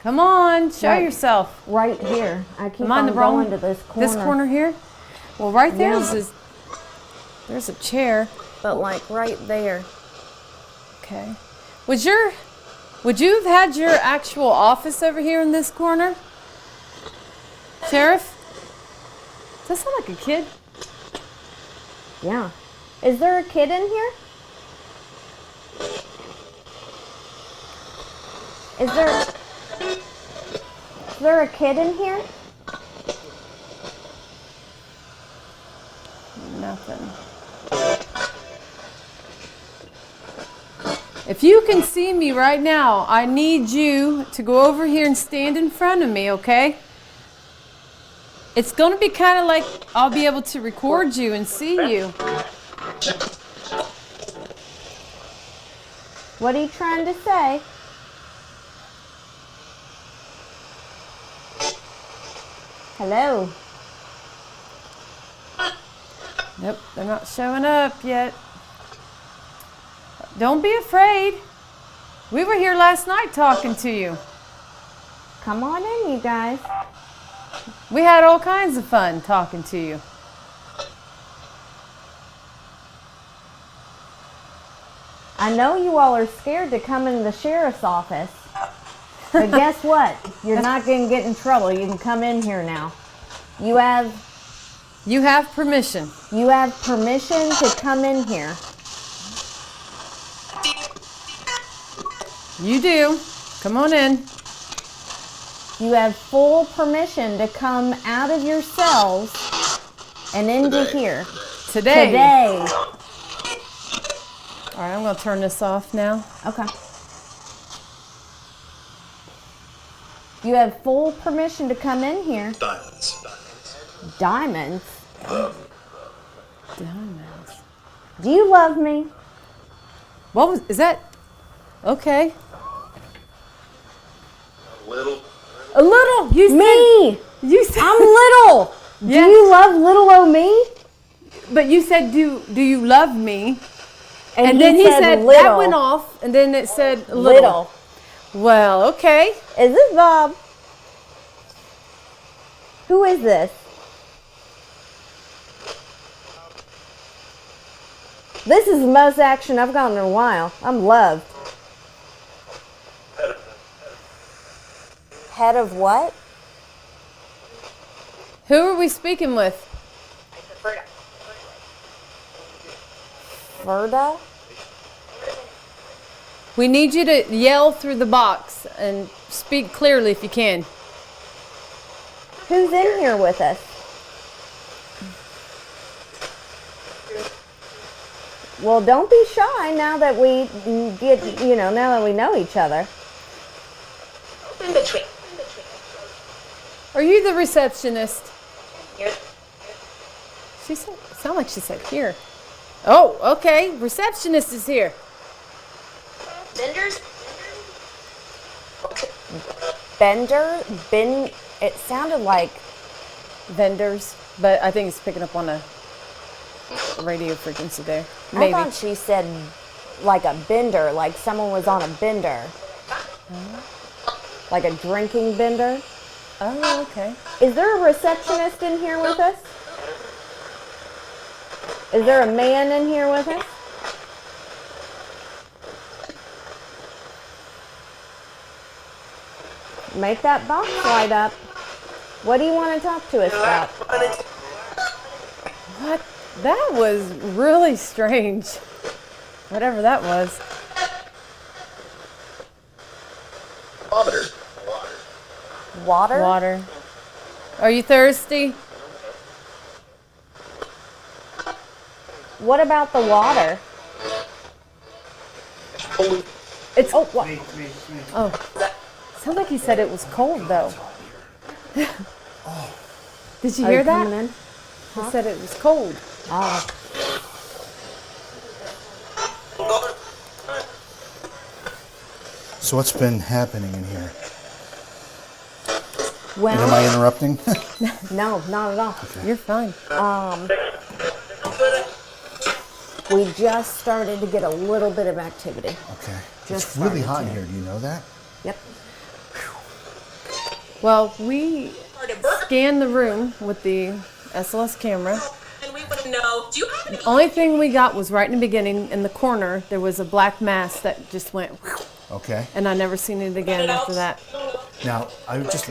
[SPEAKER 5] Come on, show
[SPEAKER 4] Right.
[SPEAKER 5] yourself.
[SPEAKER 4] right here. I keep
[SPEAKER 5] Am I in
[SPEAKER 4] on
[SPEAKER 5] the wrong-
[SPEAKER 4] going to this corner.
[SPEAKER 5] This corner here? Well, right there
[SPEAKER 4] Yeah.
[SPEAKER 5] there's a chair.
[SPEAKER 4] But like right there.
[SPEAKER 5] Okay. Would you have had your actual office over here in this corner? Sheriff? Does that sound like a kid?
[SPEAKER 4] Yeah. Is there a kid in here? Is there a kid in here?
[SPEAKER 5] Nothing. If you can see me right now, I need you to go over here and stand in front of me, okay? It's going to be kind of like I'll be able to record you and see you.
[SPEAKER 4] What are you trying to say? Hello?
[SPEAKER 5] Nope, they're not showing up yet. Don't be afraid. We were here last night talking to you.
[SPEAKER 4] Come on in, you guys.
[SPEAKER 5] We had all kinds of fun talking to you.
[SPEAKER 4] I know you all are scared to come in the sheriff's office. But guess what? You're not going to get in trouble. You can come in here now. You have
[SPEAKER 5] permission.
[SPEAKER 4] You have permission to come in here.
[SPEAKER 5] You do. Come on in.
[SPEAKER 4] You have full permission to come out of your cells and into here.
[SPEAKER 5] Today.
[SPEAKER 4] Today.
[SPEAKER 5] All right, I'm going to turn this off now.
[SPEAKER 4] Okay. You have full permission to come in here.
[SPEAKER 6] Diamonds.
[SPEAKER 4] Diamonds?
[SPEAKER 5] Diamonds.
[SPEAKER 4] Do you love me?
[SPEAKER 5] What was, is that? Okay.
[SPEAKER 6] Little.
[SPEAKER 5] A little. You said.
[SPEAKER 4] Me!
[SPEAKER 5] You said.
[SPEAKER 4] I'm little!
[SPEAKER 5] Yes.
[SPEAKER 4] Do you love little old me?
[SPEAKER 5] But you said, do you love me? And
[SPEAKER 4] he
[SPEAKER 5] then he said that
[SPEAKER 4] little.
[SPEAKER 5] went off, and then it said little.
[SPEAKER 4] Little.
[SPEAKER 5] Well, okay.
[SPEAKER 4] Is this Bob? Who is this? This is the most action I've gotten in a while. I'm loved. Head of what?
[SPEAKER 5] Who are we speaking with?
[SPEAKER 4] Verda?
[SPEAKER 5] We need you to yell through the box and speak clearly if you can.
[SPEAKER 4] Who's in here with us? Well, don't be shy now that we now that we know each other.
[SPEAKER 7] In between.
[SPEAKER 5] Are you the receptionist?
[SPEAKER 7] Here.
[SPEAKER 5] She said, sound like she said here. Oh, okay. Receptionist is here.
[SPEAKER 7] Vendors?
[SPEAKER 4] It sounded like
[SPEAKER 5] Vendors, but I think it's picking up on a radio frequency there. Maybe.
[SPEAKER 4] I thought she said like a bender, like someone was on a bender. Like a drinking bender.
[SPEAKER 5] Oh, okay.
[SPEAKER 4] Is there a receptionist in here with us? Is there a man in here with us? Make that box light up. What do you want to talk to us about?
[SPEAKER 5] What? That was really strange. Whatever that was.
[SPEAKER 6] Water.
[SPEAKER 4] Water?
[SPEAKER 5] Water. Are you thirsty?
[SPEAKER 4] What about the water?
[SPEAKER 5] It's
[SPEAKER 4] Oh, what?
[SPEAKER 5] oh. Sounds like he said it was cold though. Did you
[SPEAKER 4] Are
[SPEAKER 5] hear
[SPEAKER 4] you
[SPEAKER 5] that?
[SPEAKER 4] coming in?
[SPEAKER 5] He said it was cold.
[SPEAKER 4] Oh.
[SPEAKER 1] So what's been happening in here? And
[SPEAKER 4] Well,
[SPEAKER 1] am I interrupting?
[SPEAKER 4] no, not at all.
[SPEAKER 5] You're fine.
[SPEAKER 4] We just started to get a little bit of activity.
[SPEAKER 1] Okay.
[SPEAKER 4] Just
[SPEAKER 1] It's really
[SPEAKER 4] started
[SPEAKER 1] hot in
[SPEAKER 4] to.
[SPEAKER 1] here. Do you know that?
[SPEAKER 4] Yep.
[SPEAKER 5] Well, we scanned the room with the SLS camera.
[SPEAKER 7] And we want to know, do you have any?
[SPEAKER 5] The only thing we got was right in the beginning, in the corner, there was a black mass that just went,
[SPEAKER 1] Okay.
[SPEAKER 5] and I never seen it again after that.
[SPEAKER 1] Now,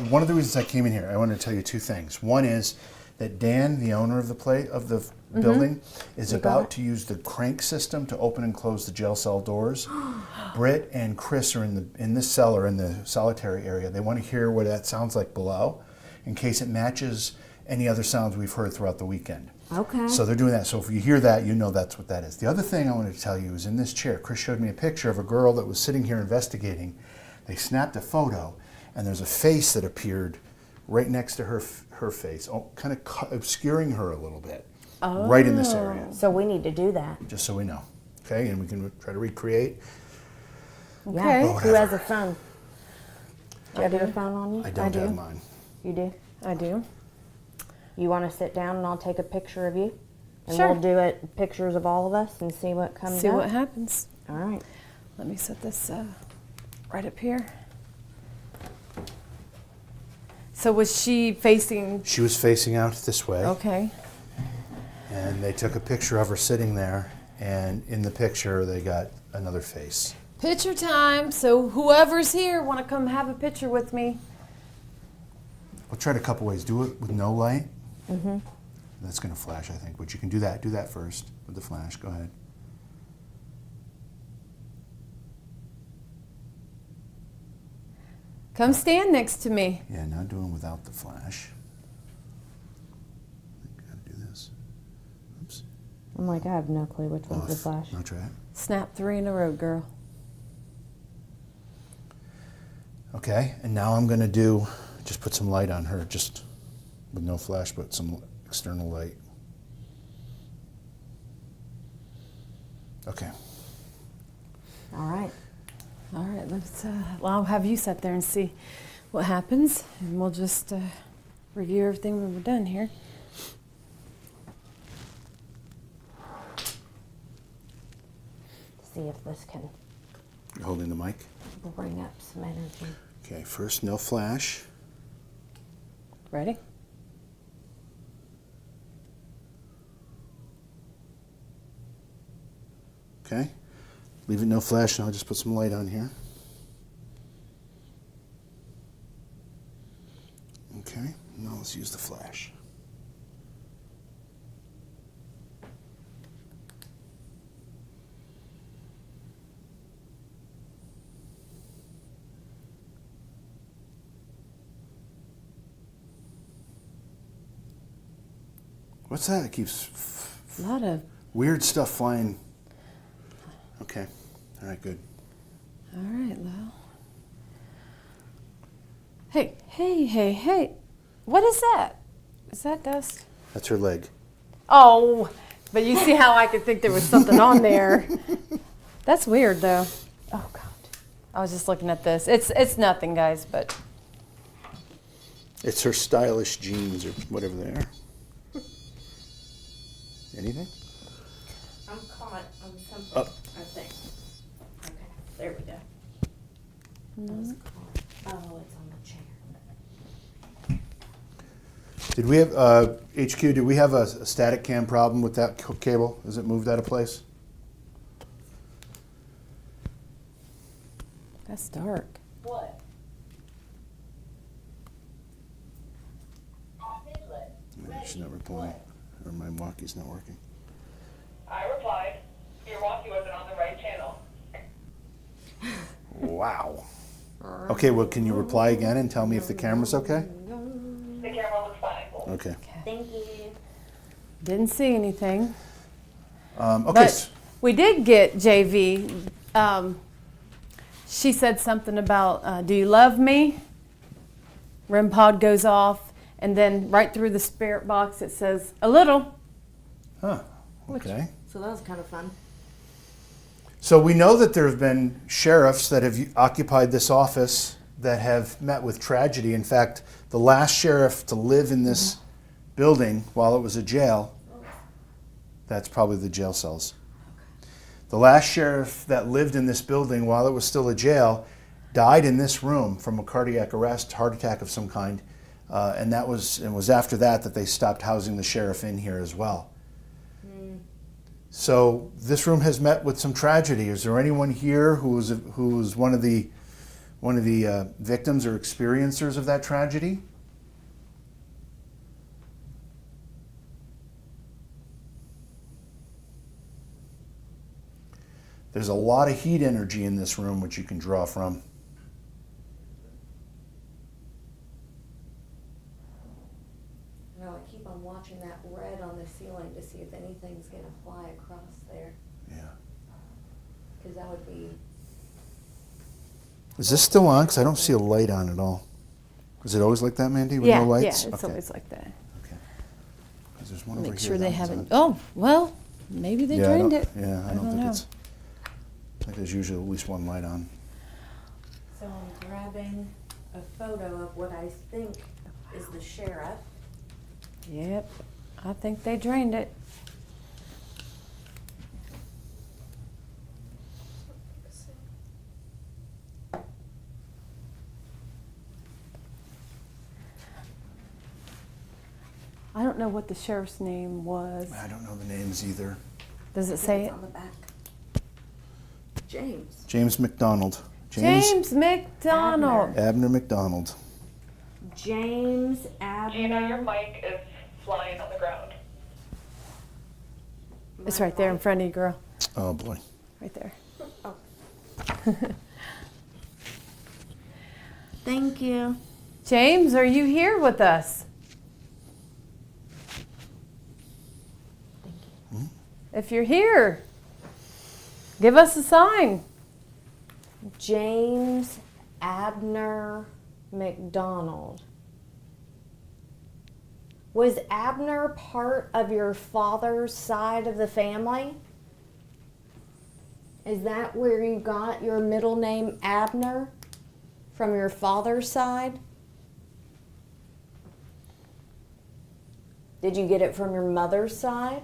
[SPEAKER 1] one of the reasons I came in here, I want to tell you two things. One is that Dan, the owner of the building, is about to use the crank system to open and close the jail cell doors. Britt and Chris are in the cellar in the solitary area. They want to hear what that sounds like below, in case it matches any other sounds we've heard throughout the weekend.
[SPEAKER 4] Okay.
[SPEAKER 1] So they're doing that. So if you hear that, you know that's what that is. The other thing I wanted to tell you is in this chair, Chris showed me a picture of a girl that was sitting here investigating. They snapped a photo, and there's a face that appeared right next to her face, kind of obscuring her a little bit, right in this area,
[SPEAKER 4] So we need to do that.
[SPEAKER 1] just so we know. Okay, and we can try to recreate.
[SPEAKER 5] Okay.
[SPEAKER 4] Yeah. Who has a phone? Do you have your phone on you?
[SPEAKER 1] I don't
[SPEAKER 5] do.
[SPEAKER 1] have mine.
[SPEAKER 4] You do?
[SPEAKER 5] I do.
[SPEAKER 4] You want to sit down and I'll take a picture of you? And
[SPEAKER 5] Sure.
[SPEAKER 4] we'll do it, pictures of all of us and see what comes
[SPEAKER 5] See
[SPEAKER 4] up?
[SPEAKER 5] what happens.
[SPEAKER 4] All right.
[SPEAKER 5] Let me set this right up here. So was she facing?
[SPEAKER 1] She was facing out this way,
[SPEAKER 5] Okay.
[SPEAKER 1] and they took a picture of her sitting there, and in the picture they got another face.
[SPEAKER 5] Picture time. So whoever's here want to come have a picture with me?
[SPEAKER 1] We'll try it a couple ways. Do it with no light. Mm-hmm. That's going to flash, I think. But you can do that. Do that first with the flash. Go ahead.
[SPEAKER 5] Come stand next to me.
[SPEAKER 1] Yeah, now doing without the flash. Got to do this. Oops.
[SPEAKER 4] I'm like, I have no clue which one's the flash.
[SPEAKER 1] Now try it.
[SPEAKER 5] Snap 3 in a row, girl.
[SPEAKER 1] Okay, and now I'm gonna just put some light on her, just with no flash, but some external light. Okay.
[SPEAKER 4] All right.
[SPEAKER 5] All right, well, I'll have you sit there and see what happens, and we'll just review everything when we're done here.
[SPEAKER 4] See if this can
[SPEAKER 1] You're holding the mic?
[SPEAKER 4] bring up some energy.
[SPEAKER 1] Okay, first no flash.
[SPEAKER 5] Ready?
[SPEAKER 1] Okay. Leave it no flash, and I'll just put some light on here. Okay, now let's use the flash. What's that? It keeps
[SPEAKER 5] A lot of.
[SPEAKER 1] weird stuff flying. Okay. All right, good.
[SPEAKER 5] All right, Lil. Hey, hey, hey, hey. What is that? Is that dust?
[SPEAKER 1] That's her leg.
[SPEAKER 5] Oh, but you see how I could think there was something on there. That's weird, though. Oh, God. I was just looking at this. It's nothing, guys, but
[SPEAKER 1] It's her stylish jeans or whatever they are. Anything?
[SPEAKER 4] I'm caught on something,
[SPEAKER 1] Oh.
[SPEAKER 4] I think. Okay, there we go. I was caught. Oh, it's on the chair.
[SPEAKER 1] Did we have, HQ, did we have a static cam problem with that cable? Is it moved out of place?
[SPEAKER 5] that's dark.
[SPEAKER 7] What?
[SPEAKER 1] She's not replying. Or my walkie's not working.
[SPEAKER 8] I replied, your walkie wasn't on the right channel.
[SPEAKER 1] Wow. Okay, well, can you reply again and tell me if the camera's okay?
[SPEAKER 8] The camera looks fine.
[SPEAKER 1] Okay.
[SPEAKER 4] Thank you.
[SPEAKER 5] Didn't see anything.
[SPEAKER 1] Okay.
[SPEAKER 5] But we did get JV. She said something about, do you love me? REM pod goes off, and then right through the spirit box it says, a little.
[SPEAKER 1] Huh. Okay.
[SPEAKER 4] So that was kind of fun.
[SPEAKER 1] So we know that there have been sheriffs that have occupied this office that have met with tragedy. In fact, the last sheriff to live in this building while it was a jail, that's probably the jail cells. The last sheriff that lived in this building while it was still a jail died in this room from a cardiac arrest, heart attack of some kind, and it was after that that they stopped housing the sheriff in here as well. So this room has met with some tragedy. Is there anyone here who was one of the victims or experiencers of that tragedy? There's a lot of heat energy in this room which you can draw from.
[SPEAKER 4] No, I keep on watching that red on the ceiling to see if anything's gonna fly across there,
[SPEAKER 1] Yeah.
[SPEAKER 4] because that would be.
[SPEAKER 1] Is this still on? Because I don't see a light on at all. Is it always like that, Mandy, with no lights?
[SPEAKER 5] Yeah, it's
[SPEAKER 1] Okay.
[SPEAKER 5] always like that.
[SPEAKER 1] Okay. 'Cause there's one over
[SPEAKER 5] Make
[SPEAKER 1] here
[SPEAKER 5] sure
[SPEAKER 1] that
[SPEAKER 5] they
[SPEAKER 1] one's
[SPEAKER 5] haven't.
[SPEAKER 1] on.
[SPEAKER 5] Oh, well, maybe they
[SPEAKER 1] Yeah,
[SPEAKER 5] drained it.
[SPEAKER 1] Yeah, I don't think
[SPEAKER 5] know.
[SPEAKER 1] it's. I think there's usually at least one light on.
[SPEAKER 4] So I'm grabbing a photo of what I think is the sheriff.
[SPEAKER 5] Yep, I think they drained it. I don't know what the sheriff's name was.
[SPEAKER 1] I don't know the names either.
[SPEAKER 5] Does it say
[SPEAKER 4] It's
[SPEAKER 5] it?
[SPEAKER 4] on the back. James.
[SPEAKER 1] James McDonald.
[SPEAKER 5] James McDonald.
[SPEAKER 1] Abner McDonald.
[SPEAKER 4] James
[SPEAKER 8] Gina, your
[SPEAKER 4] Abner.
[SPEAKER 8] mic is flying on the ground.
[SPEAKER 5] It's right there in front of you, girl.
[SPEAKER 1] Oh boy.
[SPEAKER 5] Right there.
[SPEAKER 4] Oh. Thank you.
[SPEAKER 5] James, are you here with us? If you're here, give us a sign.
[SPEAKER 4] James Abner McDonald. Was Abner part of your father's side of the family? Is that where you got your middle name Abner? From your father's side? Did you get it from your mother's side?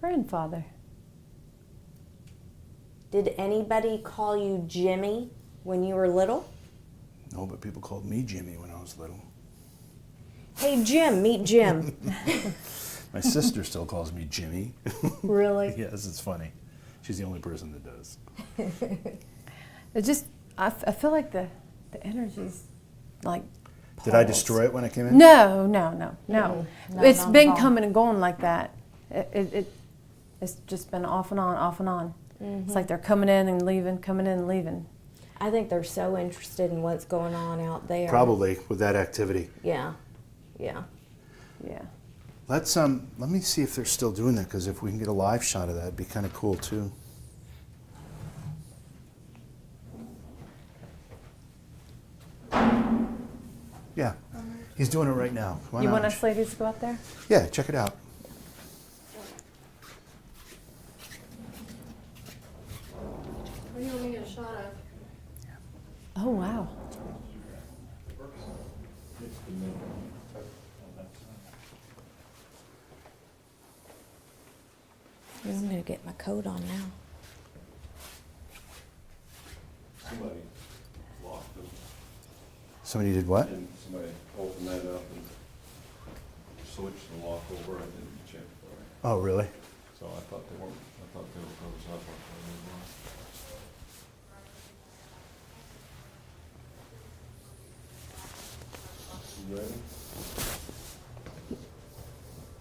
[SPEAKER 5] Grandfather.
[SPEAKER 4] Did anybody call you Jimmy when you were little?
[SPEAKER 1] No, but people called me Jimmy when I was little.
[SPEAKER 4] Hey, Jim, meet Jim.
[SPEAKER 1] My sister still calls me Jimmy.
[SPEAKER 4] Really?
[SPEAKER 1] Yes, it's funny. She's the only person that does.
[SPEAKER 5] It just, I feel like the energy's like.
[SPEAKER 1] Did I
[SPEAKER 5] pulsed.
[SPEAKER 1] destroy it when I came in?
[SPEAKER 5] No.
[SPEAKER 4] No,
[SPEAKER 5] It's
[SPEAKER 4] not
[SPEAKER 5] been
[SPEAKER 4] at all.
[SPEAKER 5] coming and going like that. It's just been off and on, off and on. It's like they're coming in and leaving, coming in and leaving.
[SPEAKER 4] I think they're so interested in what's going on out there.
[SPEAKER 1] Probably with that activity.
[SPEAKER 4] Yeah.
[SPEAKER 5] Yeah.
[SPEAKER 1] Let me see if they're still doing that, because if we can get a live shot of that, it'd be kind of cool too. Yeah, he's doing it right now. Why
[SPEAKER 5] You
[SPEAKER 1] not?
[SPEAKER 5] want us ladies to go out there?
[SPEAKER 1] Yeah, check it out.
[SPEAKER 8] What do you want me to get a shot of?
[SPEAKER 5] Oh, wow.
[SPEAKER 4] I'm going to get my coat on now.
[SPEAKER 9] Somebody locked them,
[SPEAKER 1] Somebody did what?
[SPEAKER 9] and somebody opened that up and switched the lock over. I didn't check for it.
[SPEAKER 1] Oh, really?
[SPEAKER 9] So I thought they were closed up. You ready?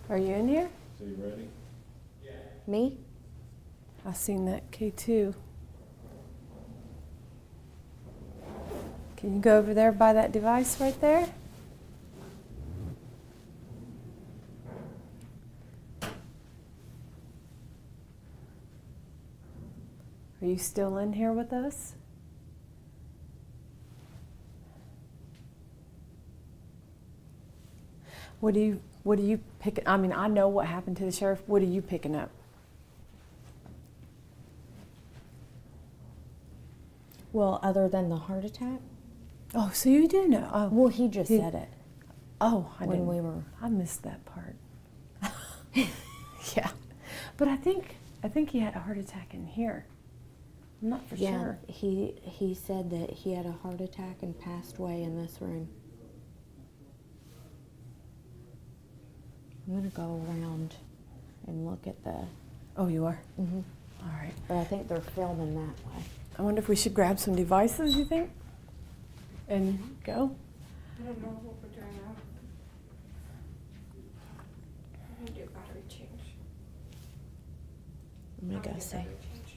[SPEAKER 5] Are you in here?
[SPEAKER 9] So you ready?
[SPEAKER 4] Me?
[SPEAKER 5] I seen that K2. Can you go over there by that device right there? Are you still in here with us? What are you picking? I mean, I know what happened to the sheriff. What are you picking up?
[SPEAKER 4] Well, other than the heart attack?
[SPEAKER 5] Oh, so you do know. Oh,
[SPEAKER 4] Well, he just said it.
[SPEAKER 5] oh, I
[SPEAKER 4] when
[SPEAKER 5] didn't.
[SPEAKER 4] we were-
[SPEAKER 5] I missed that part. Yeah, but I think he had a heart attack in here. I'm not for
[SPEAKER 4] Yeah,
[SPEAKER 5] sure.
[SPEAKER 4] he said that he had a heart attack and passed away in this room. I'm going to go around and look at the...
[SPEAKER 5] Oh, you are?
[SPEAKER 4] Mm-hmm.
[SPEAKER 5] All right.
[SPEAKER 4] But I think they're filming that way.
[SPEAKER 5] I wonder if we should grab some devices, you think? And go?
[SPEAKER 8] I don't know what we're doing now. I'm gonna do battery change.
[SPEAKER 4] I'm going to go see.
[SPEAKER 8] Battery change.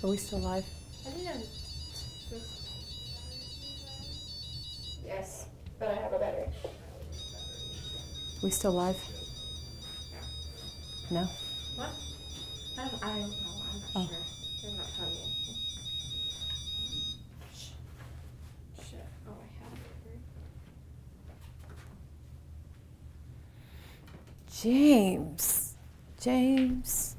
[SPEAKER 5] Are we still live?
[SPEAKER 8] I didn't. Yes, but I have a battery.
[SPEAKER 5] We still live? No?
[SPEAKER 8] What? I don't know. I'm not
[SPEAKER 5] Oh.
[SPEAKER 8] sure. They're not telling me anything. Shit. Oh, I have it.
[SPEAKER 5] James.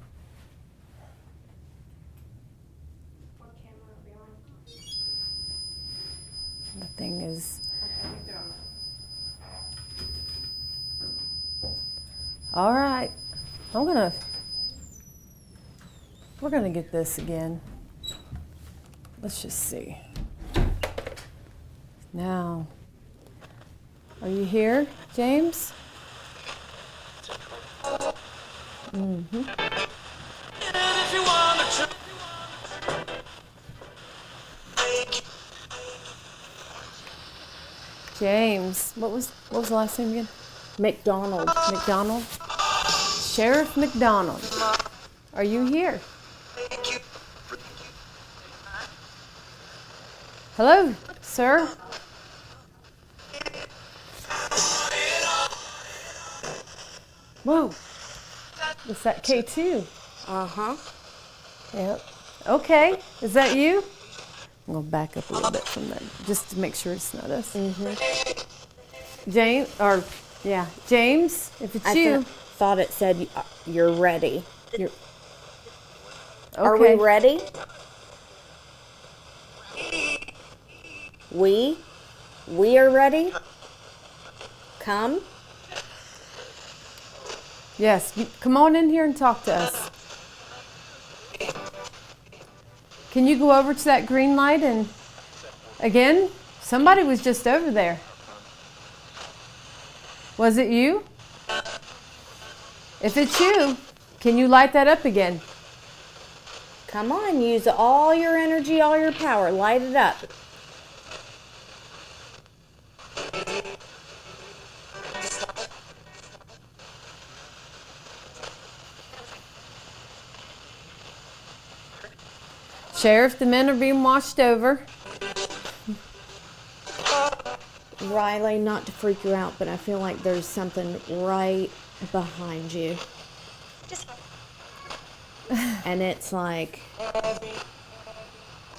[SPEAKER 8] What camera are we on?
[SPEAKER 5] The thing is.
[SPEAKER 8] Okay, I think they're on.
[SPEAKER 5] All right. We're gonna get this again. Let's just see. Now, are you here, James? Mm-hmm. James, what was the last name again?
[SPEAKER 4] McDonald.
[SPEAKER 5] McDonald? Sheriff McDonald. Are you here? Hello, sir. Whoa. It's that K2. Yep. Okay, is that you? I'm gonna back up a little bit from that, just to make sure it's not us. James, James, if it's you.
[SPEAKER 4] Thought it said you're ready.
[SPEAKER 5] You're,
[SPEAKER 4] Are we
[SPEAKER 5] okay.
[SPEAKER 4] ready? We are ready. Come.
[SPEAKER 5] Yes, come on in here and talk to us. Can you go over to that green light and, again, somebody was just over there. Was it you? If it's you, can you light that up again?
[SPEAKER 4] Come on, use all your energy, all your power. Light it up.
[SPEAKER 5] Sheriff, the men are being washed over.
[SPEAKER 4] Riley, not to freak you out, but I feel like there's something right behind you. And it's like,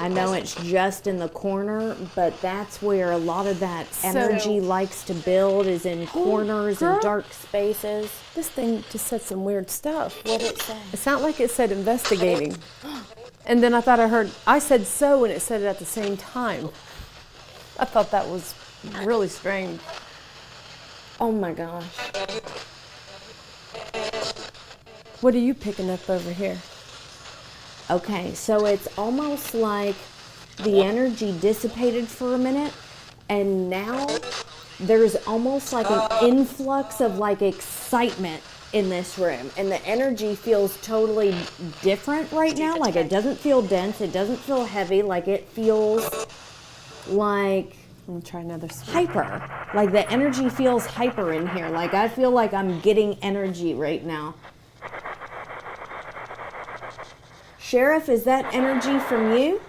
[SPEAKER 4] I know it's just in the corner, but that's where a lot of that energy likes to build, is in corners and dark spaces.
[SPEAKER 5] This thing just said some weird stuff.
[SPEAKER 4] What did it say?
[SPEAKER 5] It sounded like it said investigating. And then I thought I said so, and it said it at the same time. I thought that was really strange.
[SPEAKER 4] Oh my gosh.
[SPEAKER 5] What are you picking up over here?
[SPEAKER 4] Okay, so it's almost like the energy dissipated for a minute, and now there's almost like an influx of like excitement in this room, and the energy feels totally different right now. Like, it doesn't feel dense, it doesn't feel heavy, like it feels like
[SPEAKER 5] I'm gonna try another spoon.
[SPEAKER 4] hyper. Like the energy feels hyper in here. Like I feel like I'm getting energy right now. Sheriff, is that energy from you?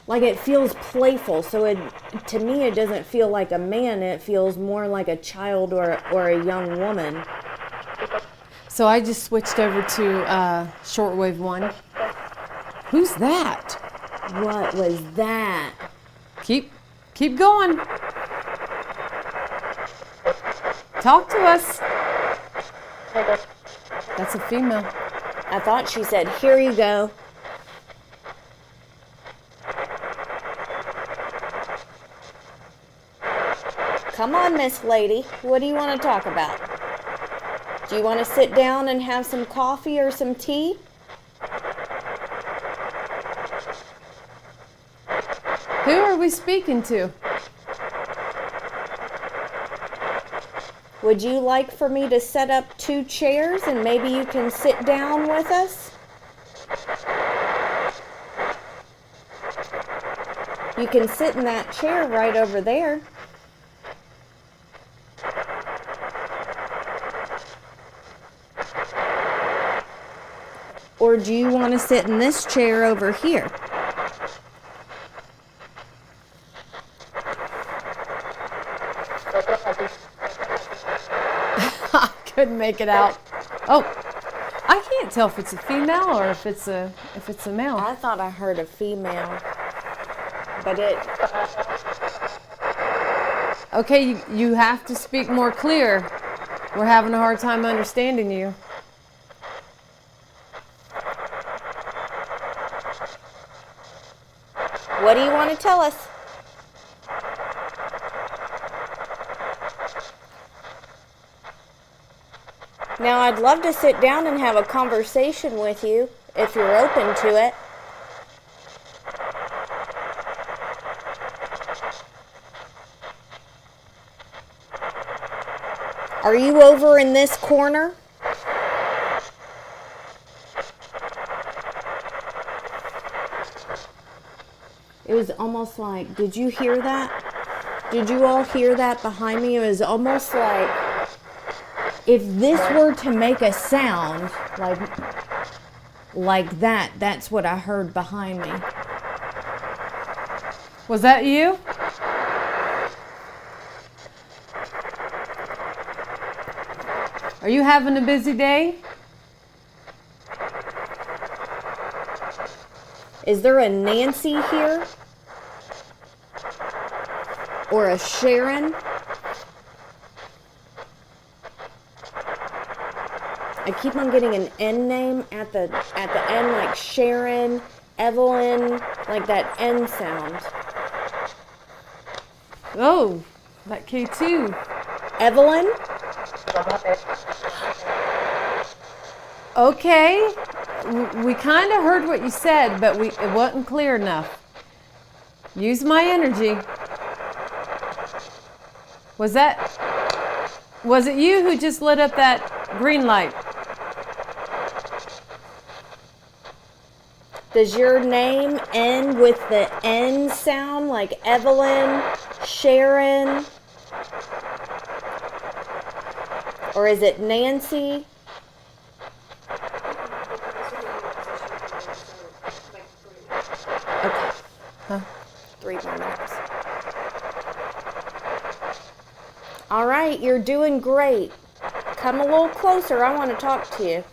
[SPEAKER 4] Like, it feels playful, so to me it doesn't feel like a man, it feels more like a child or a young woman.
[SPEAKER 5] So I just switched over to shortwave 1. Who's that?
[SPEAKER 4] What was that?
[SPEAKER 5] Keep going. Talk to us. That's a female.
[SPEAKER 4] I thought she said, here you go. Come on, Miss Lady. What do you want to talk about? Do you want to sit down and have some coffee or some tea?
[SPEAKER 5] Who are we speaking to?
[SPEAKER 4] Would you like for me to set up 2 chairs and maybe you can sit down with us? You can sit in that chair right over there. Or do you want to sit in this chair over here?
[SPEAKER 5] I couldn't make it out. Oh, I can't tell if it's a female or if it's a male.
[SPEAKER 4] I thought I heard a female, but it...
[SPEAKER 5] Okay, you have to speak more clear. We're having a hard time understanding you.
[SPEAKER 4] What do you want to tell us? Now, I'd love to sit down and have a conversation with you, if you're open to it. Are you over in this corner? It was almost like, did you hear that? Did you all hear that behind me? It was almost like, if this were to make a sound, like that, that's what I heard behind me.
[SPEAKER 5] Was that you? Are you having a busy day?
[SPEAKER 4] Is there a Nancy here? Or a Sharon? I keep on getting an N name at the end, like Sharon, Evelyn, like that N sound.
[SPEAKER 5] Oh, that K2.
[SPEAKER 4] Evelyn?
[SPEAKER 5] Okay, we kind of heard what you said, but it wasn't clear enough. Use my energy. Was it you who just lit up that green light?
[SPEAKER 4] Does your name end with the N sound, like Evelyn, Sharon? Or is it Nancy? Okay.
[SPEAKER 5] Huh?
[SPEAKER 4] 3 more minutes. All right, you're doing great. Come a little closer. I want to talk to you.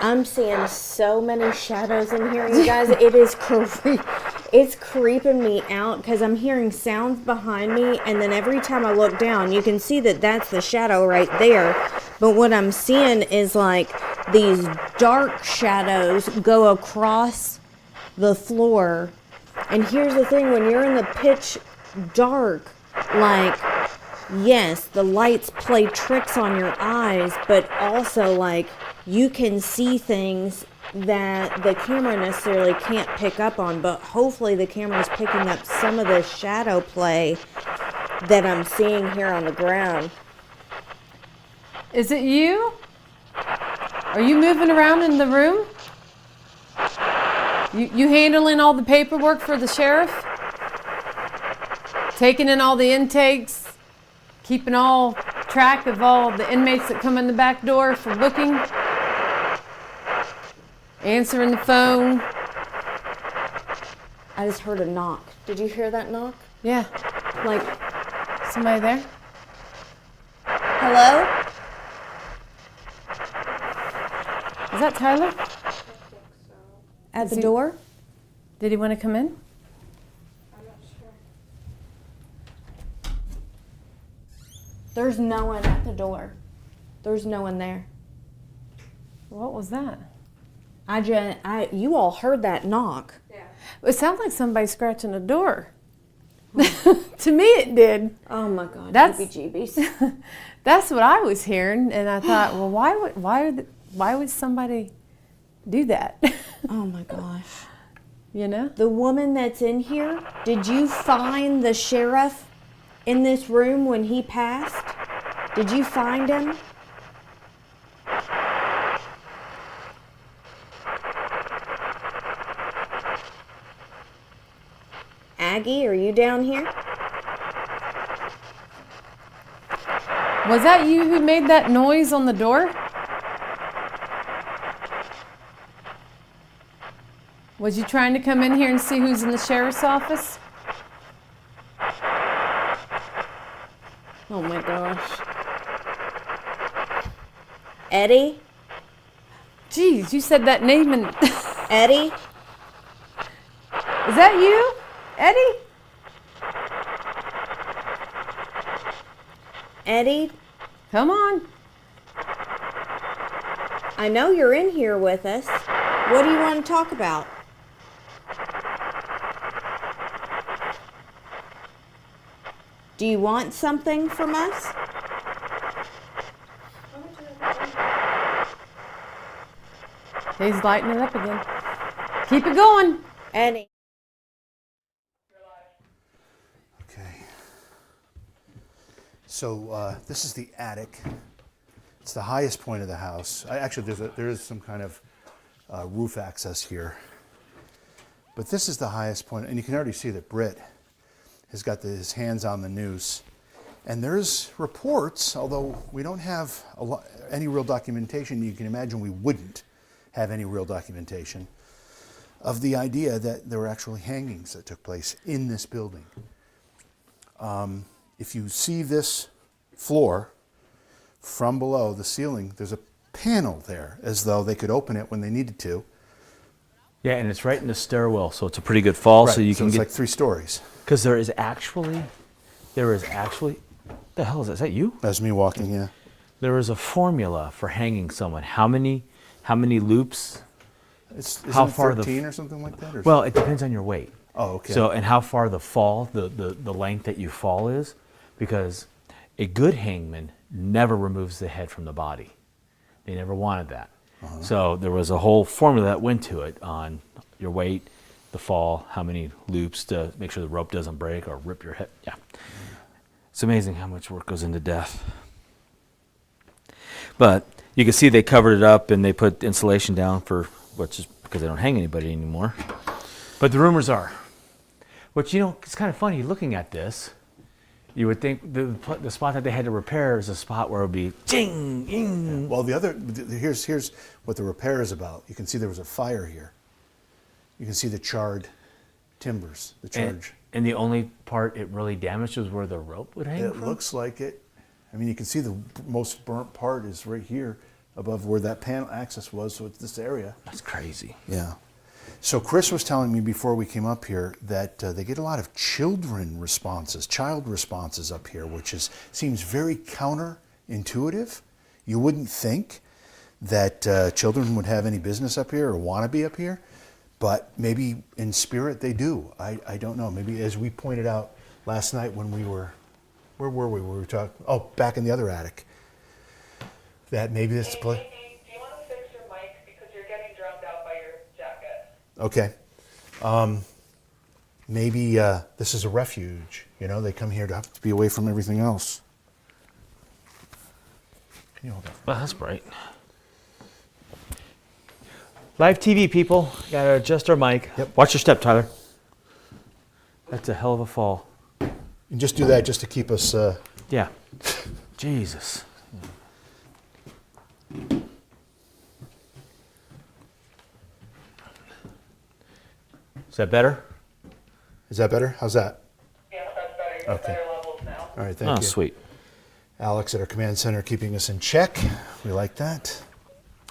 [SPEAKER 4] I'm seeing so many shadows in here, you guys. It is it's creeping me out because I'm hearing sounds behind me, and then every time I look down, you can see that that's the shadow right there. But what I'm seeing is like these dark shadows go across the floor. And here's the thing, when you're in the pitch dark, like, yes, the lights play tricks on your eyes, but also like you can see things that the camera necessarily can't pick up on, but hopefully the camera's picking up some of the shadow play that I'm seeing here on the ground.
[SPEAKER 5] Is it you? Are you moving around in the room? You handling all the paperwork for the sheriff? Taking in all the intakes? Keeping all track of all the inmates that come in the back door for booking? Answering the phone?
[SPEAKER 4] I just heard a knock. Did you hear that knock?
[SPEAKER 5] Yeah.
[SPEAKER 4] Like,
[SPEAKER 5] Somebody there?
[SPEAKER 4] hello?
[SPEAKER 5] Is that Tyler?
[SPEAKER 4] At the door?
[SPEAKER 5] Did he want to come in?
[SPEAKER 4] There's no one at the door. There's no one there.
[SPEAKER 5] What was that?
[SPEAKER 4] You all heard that knock.
[SPEAKER 5] It sounds like somebody scratching a door. To me, it did.
[SPEAKER 4] Oh my God,
[SPEAKER 5] That's-
[SPEAKER 4] heebie-jeebies.
[SPEAKER 5] That's what I was hearing, and I thought, well, why would somebody do that?
[SPEAKER 4] Oh my gosh.
[SPEAKER 5] You know?
[SPEAKER 4] The woman that's in here, did you find the sheriff in this room when he passed? Did you find him? Aggie, are you down here?
[SPEAKER 5] Was that you who made that noise on the door? Was you trying to come in here and see who's in the sheriff's office?
[SPEAKER 4] Oh my gosh. Eddie?
[SPEAKER 5] Geez, you said that name and...
[SPEAKER 4] Eddie?
[SPEAKER 5] Is that you, Eddie?
[SPEAKER 4] Eddie?
[SPEAKER 5] Come on.
[SPEAKER 4] I know you're in here with us. What do you want to talk about? Do you want something from us?
[SPEAKER 5] He's lighting it up again. Keep it going.
[SPEAKER 4] Eddie.
[SPEAKER 1] Okay. So this is the attic. It's the highest point of the house. Actually, there is some kind of roof access here. But this is the highest point, and you can already see that Britt has got his hands on the noose. And there's reports, although we don't have any real documentation, you can imagine we wouldn't have any real documentation, of the idea that there were actually hangings that took place in this building. If you see this floor from below the ceiling, there's a panel there, as though they could open it when they needed to.
[SPEAKER 2] Yeah, and it's right in the stairwell, so it's a pretty good fall.
[SPEAKER 1] Right,
[SPEAKER 2] So you
[SPEAKER 1] so
[SPEAKER 2] can
[SPEAKER 1] it's
[SPEAKER 2] get
[SPEAKER 1] like 3 stories.
[SPEAKER 2] because there is actually, the hell is that? Is that you?
[SPEAKER 1] That's me walking, yeah.
[SPEAKER 2] There is a formula for hanging someone. How many loops?
[SPEAKER 1] Isn't
[SPEAKER 2] How
[SPEAKER 1] it
[SPEAKER 2] far
[SPEAKER 1] 13 or something like that? Or
[SPEAKER 2] Well, it depends on your weight.
[SPEAKER 1] oh, okay.
[SPEAKER 2] So, and how far the fall, the length that you fall is, because a good hangman never removes the head from the body. They never wanted that. So there was a whole formula that went to it on your weight, the fall, how many loops to make sure the rope doesn't break or rip your head. Yeah. It's amazing how much work goes into death. But you can see they covered it up and they put insulation down for, which is because they don't hang anybody anymore. But the rumors are, which, you know, it's kind of funny looking at this. You would think the spot that they had to repair is a spot where it would be ching, ying.
[SPEAKER 1] Well, here's what the repair is about. You can see there was a fire here. You can see the charred timbers, the charge.
[SPEAKER 2] And the only part it really damaged was where the rope would hang
[SPEAKER 1] It
[SPEAKER 2] from?
[SPEAKER 1] looks like it. I mean, you can see the most burnt part is right here above where that panel access was, so it's this area.
[SPEAKER 2] That's crazy.
[SPEAKER 1] Yeah. So Chris was telling me before we came up here that they get a lot of child responses up here, which seems very counterintuitive. You wouldn't think that children would have any business up here or want to be up here, but maybe in spirit they do. I don't know. Maybe as we pointed out last night when we were, where were we? We were talking, back in the other attic. That maybe this place.
[SPEAKER 8] Hey, do you want to fix your mic because you're getting drowned out by your jacket?
[SPEAKER 1] Okay. Maybe this is a refuge. You know, they come here to be away from everything else. Can you hold that?
[SPEAKER 2] Well, that's bright. Live TV, people. Gotta adjust our mic.
[SPEAKER 1] Yep.
[SPEAKER 2] Watch your step, Tyler. That's a hell of a fall.
[SPEAKER 1] And just do that just to keep us.
[SPEAKER 2] Yeah. Jesus. Is that better?
[SPEAKER 1] Is that better? How's that?
[SPEAKER 8] Yeah, that's better. You got
[SPEAKER 1] Okay.
[SPEAKER 8] better levels now.
[SPEAKER 1] All right, thank
[SPEAKER 2] Oh,
[SPEAKER 1] you.
[SPEAKER 2] sweet.
[SPEAKER 1] Alex at our command center keeping us in check. We like that.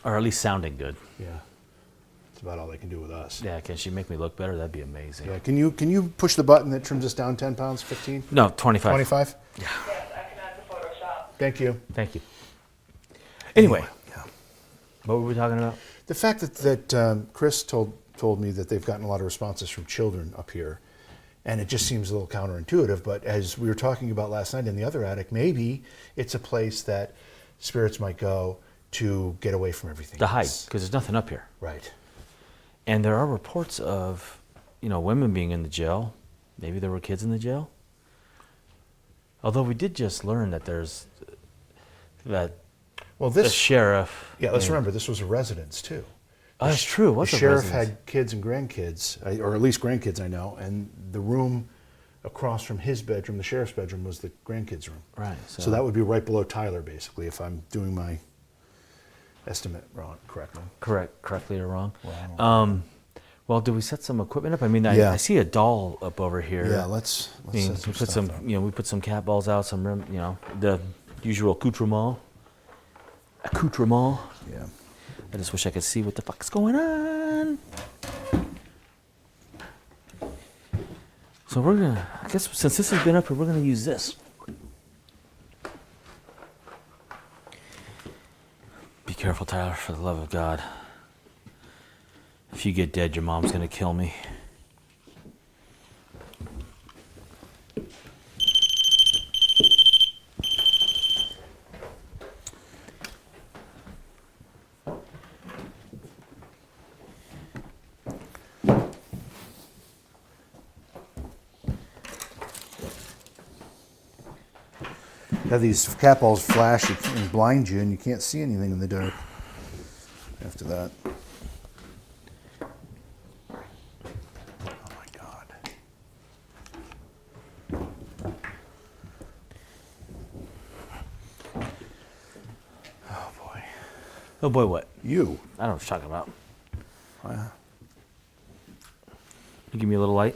[SPEAKER 2] Or at least sounding good.
[SPEAKER 1] Yeah. That's about all they can do with us.
[SPEAKER 2] Yeah, can she make me look better? That'd be amazing.
[SPEAKER 1] Yeah. Can you push the button that trims us down 10 pounds, 15?
[SPEAKER 2] No, 25.
[SPEAKER 1] 25?
[SPEAKER 8] Yes, I can add to Photoshop.
[SPEAKER 1] Thank you.
[SPEAKER 2] Thank you. Anyway,
[SPEAKER 1] Yeah.
[SPEAKER 2] what were we talking about?
[SPEAKER 1] The fact that Chris told me that they've gotten a lot of responses from children up here, and it just seems a little counterintuitive, but as we were talking about last night in the other attic, maybe it's a place that spirits might go to get away from everything
[SPEAKER 2] To hide,
[SPEAKER 1] else.
[SPEAKER 2] because there's nothing up here.
[SPEAKER 1] Right.
[SPEAKER 2] And there are reports of, women being in the jail. Maybe there were kids in the jail. Although we did just learn that there's that
[SPEAKER 1] Well,
[SPEAKER 2] the
[SPEAKER 1] this
[SPEAKER 2] sheriff.
[SPEAKER 1] yeah. Let's remember this was a residence too.
[SPEAKER 2] Oh, that's true.
[SPEAKER 1] The
[SPEAKER 2] What's a
[SPEAKER 1] sheriff
[SPEAKER 2] residence?
[SPEAKER 1] had kids and grandkids, or at least grandkids I know, and the room across from his bedroom, the sheriff's bedroom, was the grandkids' room.
[SPEAKER 2] Right.
[SPEAKER 1] So that would be right below Tyler, basically, if I'm doing my estimate correctly.
[SPEAKER 2] correctly or wrong.
[SPEAKER 1] Wow.
[SPEAKER 2] Well, do we set some equipment up? I mean,
[SPEAKER 1] Yeah.
[SPEAKER 2] I see a doll up over here.
[SPEAKER 1] Yeah, let's
[SPEAKER 2] I mean,
[SPEAKER 1] set
[SPEAKER 2] we put
[SPEAKER 1] stuff
[SPEAKER 2] some,
[SPEAKER 1] up.
[SPEAKER 2] we put some cat balls out, some rim, the usual accoutrement.
[SPEAKER 1] Yeah.
[SPEAKER 2] I just wish I could see what the fuck's going on. So I guess since this has been up here, we're gonna use this. Be careful, Tyler, for the love of God. If you get dead, your mom's gonna kill me.
[SPEAKER 1] Have these cat balls flash and blind you, and you can't see anything in the dark. After that. Oh my God. Oh boy.
[SPEAKER 2] Oh boy, what?
[SPEAKER 1] You.
[SPEAKER 2] I don't know what you're talking about.
[SPEAKER 1] Wow.
[SPEAKER 2] You give me a little light.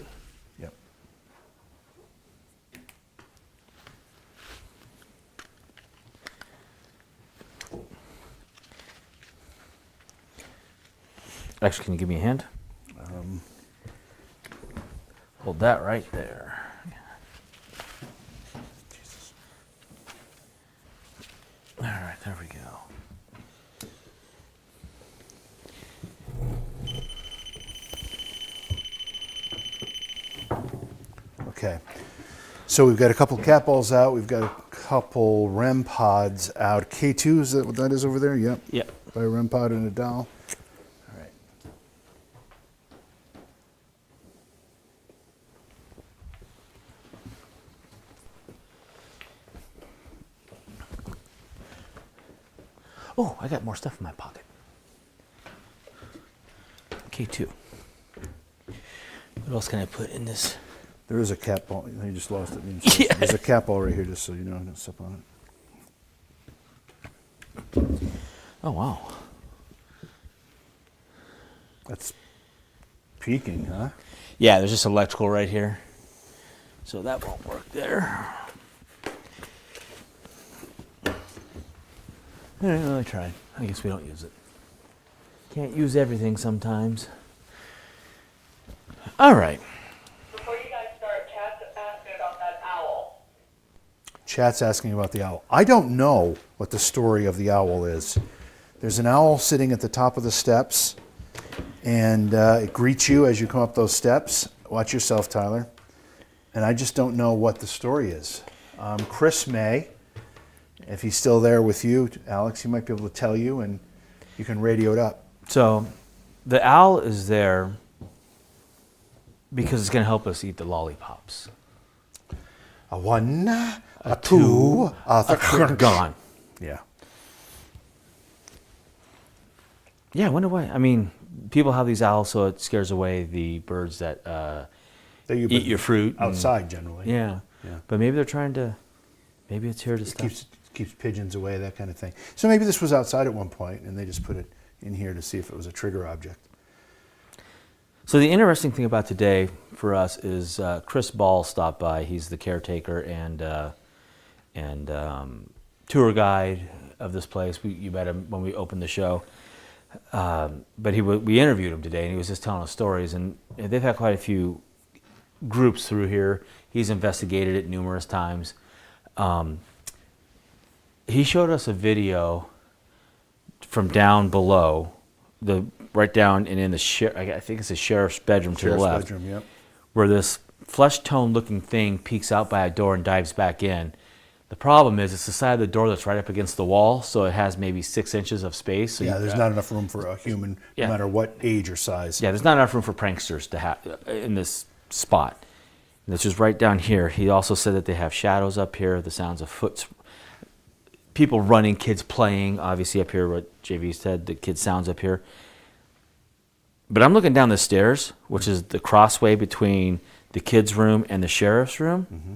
[SPEAKER 1] Yep.
[SPEAKER 2] Actually, can you give me a hand? Hold that right there. All right, there we go.
[SPEAKER 1] Okay. So we've got a couple cat balls out. We've got a couple REM pods out. K2, is that what that is over there? Yep.
[SPEAKER 2] Yep.
[SPEAKER 1] By a REM pod and a doll. All right.
[SPEAKER 2] Oh, I got more stuff in my pocket. K2. What else can I put in this?
[SPEAKER 1] There is a cat ball. You just lost it.
[SPEAKER 2] Yeah.
[SPEAKER 1] There's a cat ball right here, just so you know. I'm going to step on it.
[SPEAKER 2] Oh, wow.
[SPEAKER 1] That's peaking, huh?
[SPEAKER 2] Yeah, there's just electrical right here. So that won't work there. I tried. I guess we don't use it. Can't use everything sometimes. All right.
[SPEAKER 8] Before you guys start, Chad's asking about that owl.
[SPEAKER 1] Chat's asking about the owl. I don't know what the story of the owl is. There's an owl sitting at the top of the steps, and it greets you as you come up those steps. Watch yourself, Tyler. And I just don't know what the story is. Chris may, if he's still there with you, Alex, he might be able to tell you, and you can radio it up.
[SPEAKER 2] So the owl is there because it's going to help us eat the lollipops.
[SPEAKER 1] A one, a two, a three.
[SPEAKER 2] Gone.
[SPEAKER 1] Yeah.
[SPEAKER 2] Yeah, I wonder why. I mean, people have these owls so it scares away the birds that eat your fruit.
[SPEAKER 1] Outside, generally.
[SPEAKER 2] Yeah.
[SPEAKER 1] Yeah.
[SPEAKER 2] But maybe they're trying to, maybe it's here to stay.
[SPEAKER 1] Keeps pigeons away, that kind of thing. So maybe this was outside at one point, and they just put it in here to see if it was a trigger object.
[SPEAKER 2] So the interesting thing about today for us is Chris Ball stopped by. He's the caretaker and tour guide of this place. You met him when we opened the show. But we interviewed him today, and he was just telling us stories. And they've had quite a few groups through here. He's investigated it numerous times. He showed us a video from down below, right down and in the I think it's a sheriff's bedroom to the left,
[SPEAKER 1] Bedroom, yep.
[SPEAKER 2] where this flesh tone looking thing peeks out by a door and dives back in. The problem is it's the side of the door that's right up against the wall, so it has maybe 6 inches of space. So
[SPEAKER 1] There's not enough room for a human, no matter what age or size.
[SPEAKER 2] Yeah, there's not enough room for pranksters to have in this spot. And it's just right down here. He also said that they have shadows up here, the sounds of people running, kids playing. Obviously up here, what JV said, the kids' sounds up here. But I'm looking down the stairs, which is the crossway between the kids' room and the sheriff's room. Mm-hmm.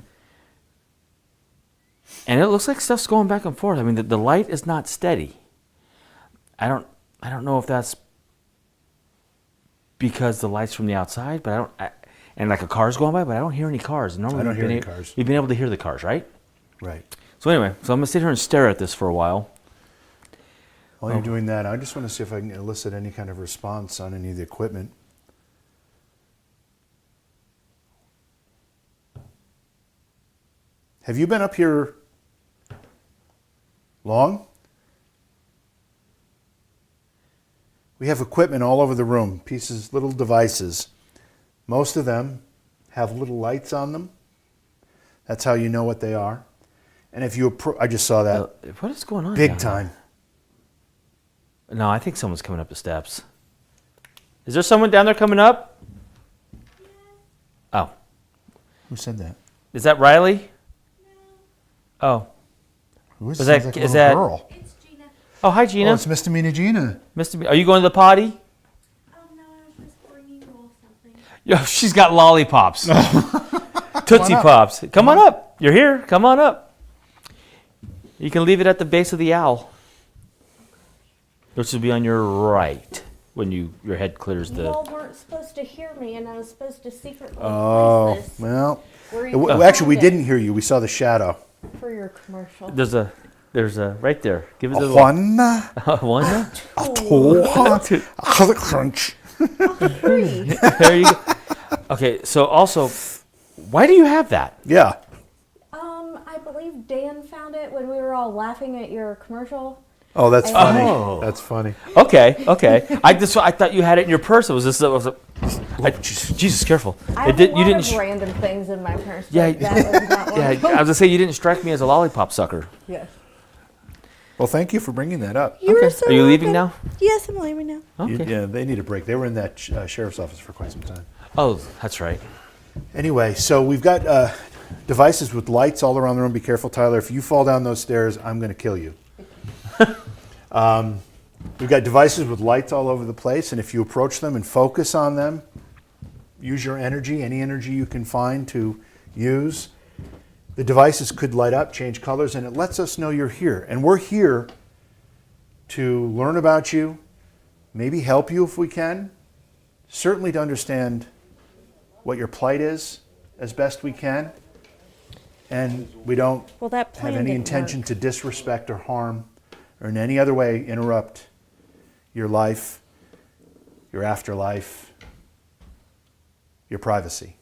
[SPEAKER 2] And it looks like stuff's going back and forth. I mean, the light is not steady. I don't know if that's because the light's from the outside, but and like a car's going by, but I don't hear any cars. Normally
[SPEAKER 1] I don't hear any cars.
[SPEAKER 2] You've been able to hear the cars, right?
[SPEAKER 1] Right.
[SPEAKER 2] So anyway, I'm going to sit here and stare at this for a while.
[SPEAKER 1] While you're doing that, I just want to see if I can elicit any kind of response on any of the equipment. Have you been up here long? We have equipment all over the room, pieces, little devices. Most of them have little lights on them. That's how you know what they are. And if you I just saw that.
[SPEAKER 2] What is going on?
[SPEAKER 1] Big time.
[SPEAKER 2] No, I think someone's coming up the steps. Is there someone down there coming up? Oh.
[SPEAKER 1] Who said that?
[SPEAKER 2] Is that Riley? No. Oh.
[SPEAKER 1] Who is
[SPEAKER 2] that?
[SPEAKER 1] Like a
[SPEAKER 2] is
[SPEAKER 1] little
[SPEAKER 2] that?
[SPEAKER 1] Girl.
[SPEAKER 7] It's Gina.
[SPEAKER 2] Oh, hi, Gina.
[SPEAKER 1] Oh, it's Misdemeanor Gina.
[SPEAKER 2] Are you going to the potty?
[SPEAKER 7] Oh no, I was just bringing you all something.
[SPEAKER 2] Yo, she's got lollipops. Tootsie Pops. Come on up. You're here. Come on up. You can leave it at the base of the owl, which will be on your right when your head clears the.
[SPEAKER 4] You all weren't supposed to hear me, and I was supposed to secretly
[SPEAKER 1] Oh,
[SPEAKER 4] place this
[SPEAKER 1] well.
[SPEAKER 4] where you
[SPEAKER 1] Actually, we
[SPEAKER 4] found it
[SPEAKER 1] didn't hear you. We saw the shadow.
[SPEAKER 4] for your commercial.
[SPEAKER 2] There's a right there. Give it
[SPEAKER 1] A
[SPEAKER 2] a
[SPEAKER 1] one,
[SPEAKER 2] one.
[SPEAKER 1] a two, a crunch.
[SPEAKER 4] Three.
[SPEAKER 2] There you go. Okay, so also, why do you have that?
[SPEAKER 1] Yeah.
[SPEAKER 4] I believe Dan found it when we were all laughing at your commercial.
[SPEAKER 1] Oh, that's funny.
[SPEAKER 2] Oh.
[SPEAKER 1] That's funny.
[SPEAKER 2] Okay. I thought you had it in your purse. Jesus, careful.
[SPEAKER 4] I have a lot of random things in my purse.
[SPEAKER 2] Yeah,
[SPEAKER 4] But that was not one
[SPEAKER 2] yeah. I
[SPEAKER 4] of
[SPEAKER 2] was
[SPEAKER 4] them.
[SPEAKER 2] gonna say you didn't strike me as a lollipop sucker.
[SPEAKER 4] Yes.
[SPEAKER 1] Well, thank you for bringing that up.
[SPEAKER 7] You were
[SPEAKER 2] Okay.
[SPEAKER 7] so
[SPEAKER 2] Are you leaving
[SPEAKER 7] welcome.
[SPEAKER 2] now?
[SPEAKER 7] Yes, I'm leaving now.
[SPEAKER 2] Okay.
[SPEAKER 1] Yeah, they need a break. They were in that sheriff's office for quite some time.
[SPEAKER 2] Oh, that's right.
[SPEAKER 1] Anyway, so we've got devices with lights all around the room. Be careful, Tyler. If you fall down those stairs, I'm going to kill you. We've got devices with lights all over the place, and if you approach them and focus on them, use your energy, any energy you can find to use, the devices could light up, change colors, and it lets us know you're here. And we're here to learn about you, maybe help you if we can, certainly to understand what your plight is as best we can. And we don't
[SPEAKER 7] Well, that plan
[SPEAKER 1] have any
[SPEAKER 7] didn't
[SPEAKER 1] intention
[SPEAKER 7] work.
[SPEAKER 1] to disrespect or harm or in any other way interrupt your life, your afterlife, your privacy.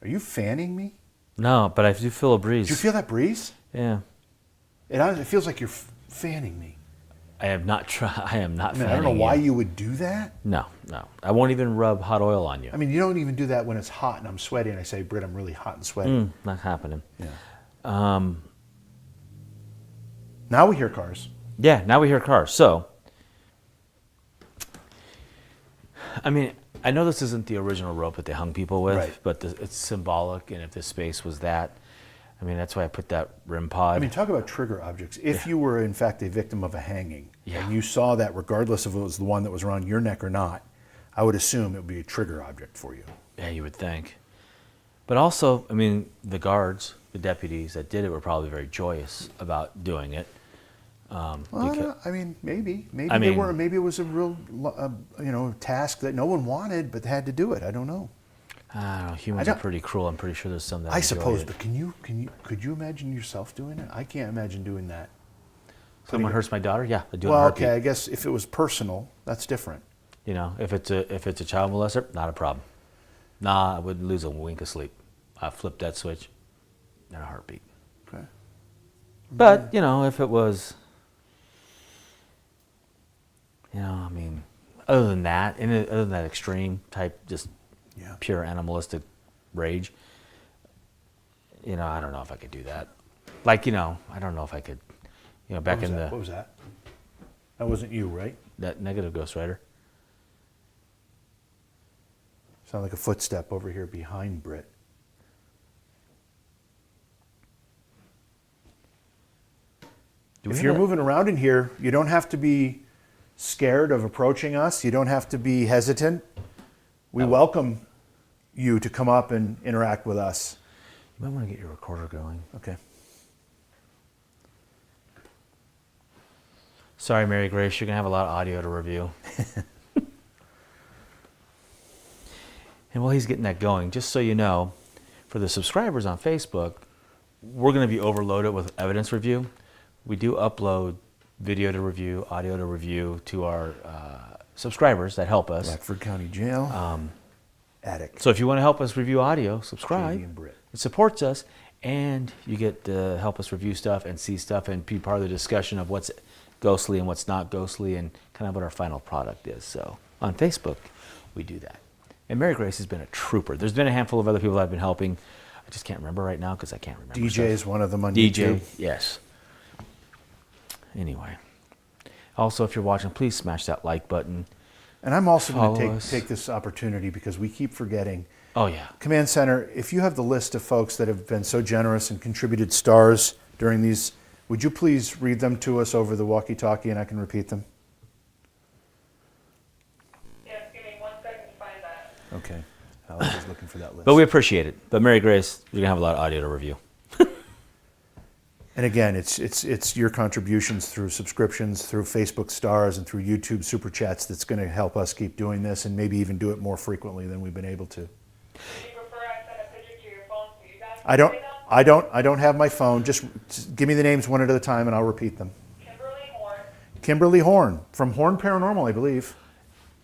[SPEAKER 1] Are you fanning me?
[SPEAKER 2] No, but I do feel a breeze.
[SPEAKER 1] Did you feel that breeze?
[SPEAKER 2] Yeah.
[SPEAKER 1] It feels like you're fanning me.
[SPEAKER 2] I am not. I am not.
[SPEAKER 1] I mean, I don't know
[SPEAKER 2] fanning
[SPEAKER 1] why
[SPEAKER 2] you.
[SPEAKER 1] you would do that.
[SPEAKER 2] No. I won't even rub hot oil on you.
[SPEAKER 1] I mean, you don't even do that when it's hot and I'm sweaty and I say, Britt, I'm really hot and sweaty.
[SPEAKER 2] Not happening.
[SPEAKER 1] Yeah. Now we hear cars.
[SPEAKER 2] Yeah. Now we hear cars. So, I mean, I know this isn't the original rope that they hung people with,
[SPEAKER 1] Right.
[SPEAKER 2] but it's symbolic. And if this space was that, I mean, that's why I put that rim pod.
[SPEAKER 1] I mean, talk about trigger objects. If you were, in fact, a victim of a hanging,
[SPEAKER 2] Yeah.
[SPEAKER 1] and you saw that regardless if it was the one that was around your neck or not, I would assume it would be a trigger object for you.
[SPEAKER 2] Yeah, you would think. But also, I mean, the guards, the deputies that did it were probably very joyous about doing it.
[SPEAKER 1] Well,
[SPEAKER 2] Because-
[SPEAKER 1] I mean, maybe
[SPEAKER 2] I
[SPEAKER 1] they
[SPEAKER 2] mean-
[SPEAKER 1] were. Maybe it was a real, task that no one wanted, but they had to do it. I don't know.
[SPEAKER 2] I don't know, humans
[SPEAKER 1] I
[SPEAKER 2] are
[SPEAKER 1] don't-
[SPEAKER 2] pretty cruel. I'm pretty sure there's some that
[SPEAKER 1] I
[SPEAKER 2] enjoy
[SPEAKER 1] suppose,
[SPEAKER 2] it.
[SPEAKER 1] but could you imagine yourself doing it? I can't imagine doing that.
[SPEAKER 2] Someone hurts my daughter, yeah, I do it in a
[SPEAKER 1] Well,
[SPEAKER 2] heartbeat.
[SPEAKER 1] okay, I guess if it was personal, that's different.
[SPEAKER 2] You know, if it's a child molester, not a problem. Nah, I wouldn't lose a wink of sleep. I flip that switch in a heartbeat.
[SPEAKER 1] Okay.
[SPEAKER 2] But you know, if it was, you know, I mean, other than that, other than that extreme type, just
[SPEAKER 1] Yeah.
[SPEAKER 2] pure animalistic rage, you know, I don't know if I could do that. Like, you know, I don't know if I could, you know, back
[SPEAKER 1] What was
[SPEAKER 2] in
[SPEAKER 1] that? What was that? That wasn't you, right?
[SPEAKER 2] that negative Ghost Rider.
[SPEAKER 1] Sound like a footstep over here behind Britt. If you're moving around in here, you don't have to be scared of approaching us. You don't have to be hesitant. We welcome you to come up and interact with us.
[SPEAKER 2] You might want to get your recorder going.
[SPEAKER 1] Okay.
[SPEAKER 2] Sorry, Mary Grace, you're going to have a lot of audio to review. And while he's getting that going, just so you know, for the subscribers on Facebook, we're going to be overloaded with evidence review. We do upload video to review, audio to review to our subscribers that help us.
[SPEAKER 1] Blackford County Jail. Attic.
[SPEAKER 2] So if you want to help us review audio, subscribe.
[SPEAKER 1] Katie and Britt.
[SPEAKER 2] It supports us, and you get to help us review stuff and see stuff and be part of the discussion of what's ghostly and what's not ghostly and kind of what our final product is. So on Facebook, we do that. And Mary Grace has been a trooper. There's been a handful of other people I've been helping. I just can't remember right now because I can't remember.
[SPEAKER 1] DJ
[SPEAKER 2] stuff.
[SPEAKER 1] is one of them on
[SPEAKER 2] DJ,
[SPEAKER 1] YouTube.
[SPEAKER 2] yes. Anyway. Also, if you're watching, please smash that like button.
[SPEAKER 1] And I'm also going
[SPEAKER 2] Follow
[SPEAKER 1] to
[SPEAKER 2] us.
[SPEAKER 1] take this opportunity because we keep forgetting.
[SPEAKER 2] Oh, yeah.
[SPEAKER 1] Command Center, if you have the list of folks that have been so generous and contributed stars during these, would you please read them to us over the walkie-talkie and I can repeat them?
[SPEAKER 8] Yes, give me 1 second to find that.
[SPEAKER 1] Okay. I was just looking for that list.
[SPEAKER 2] But we appreciate it. But Mary Grace, you're going to have a lot of audio to review.
[SPEAKER 1] And again, it's your contributions through subscriptions, through Facebook stars, and through YouTube super chats that's going to help us keep doing this and maybe even do it more frequently than we've been able to.
[SPEAKER 8] Do you prefer I send a picture to your phone so you guys can see them?
[SPEAKER 1] I don't have my phone. Just give me the names one at a time and I'll repeat them.
[SPEAKER 8] Kimberly Moore,
[SPEAKER 1] Kimberly Horn from Horn Paranormal, I believe.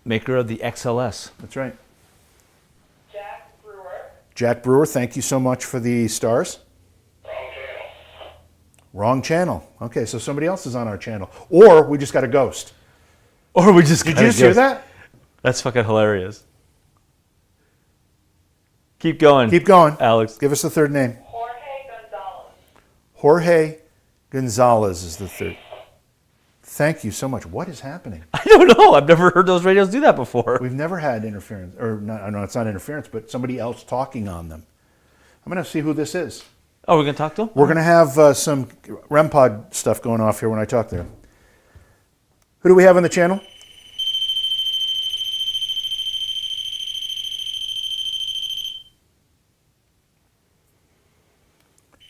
[SPEAKER 2] Maker of the XLS.
[SPEAKER 1] That's right.
[SPEAKER 8] Jack Brewer.
[SPEAKER 1] Jack Brewer, thank you so much for the stars.
[SPEAKER 8] Wrong channel.
[SPEAKER 1] Wrong channel. Okay, so somebody else is on our channel. Or we just got a ghost.
[SPEAKER 2] Or we just
[SPEAKER 1] Did you just hear that?
[SPEAKER 2] That's fucking hilarious. Keep going.
[SPEAKER 1] Keep going.
[SPEAKER 2] Alex.
[SPEAKER 1] Give us the third name.
[SPEAKER 8] Jorge Gonzalez.
[SPEAKER 1] Jorge Gonzalez is the third. Thank you so much. What is happening?
[SPEAKER 2] I don't know. I've never heard those radios do that before.
[SPEAKER 1] We've never had interference, or not, I know it's not interference, but somebody else talking on them. I'm going to see who this is.
[SPEAKER 2] Oh, we're going to talk to him?
[SPEAKER 1] We're going to have some REM pod stuff going off here when I talk to him. Who do we have on the channel?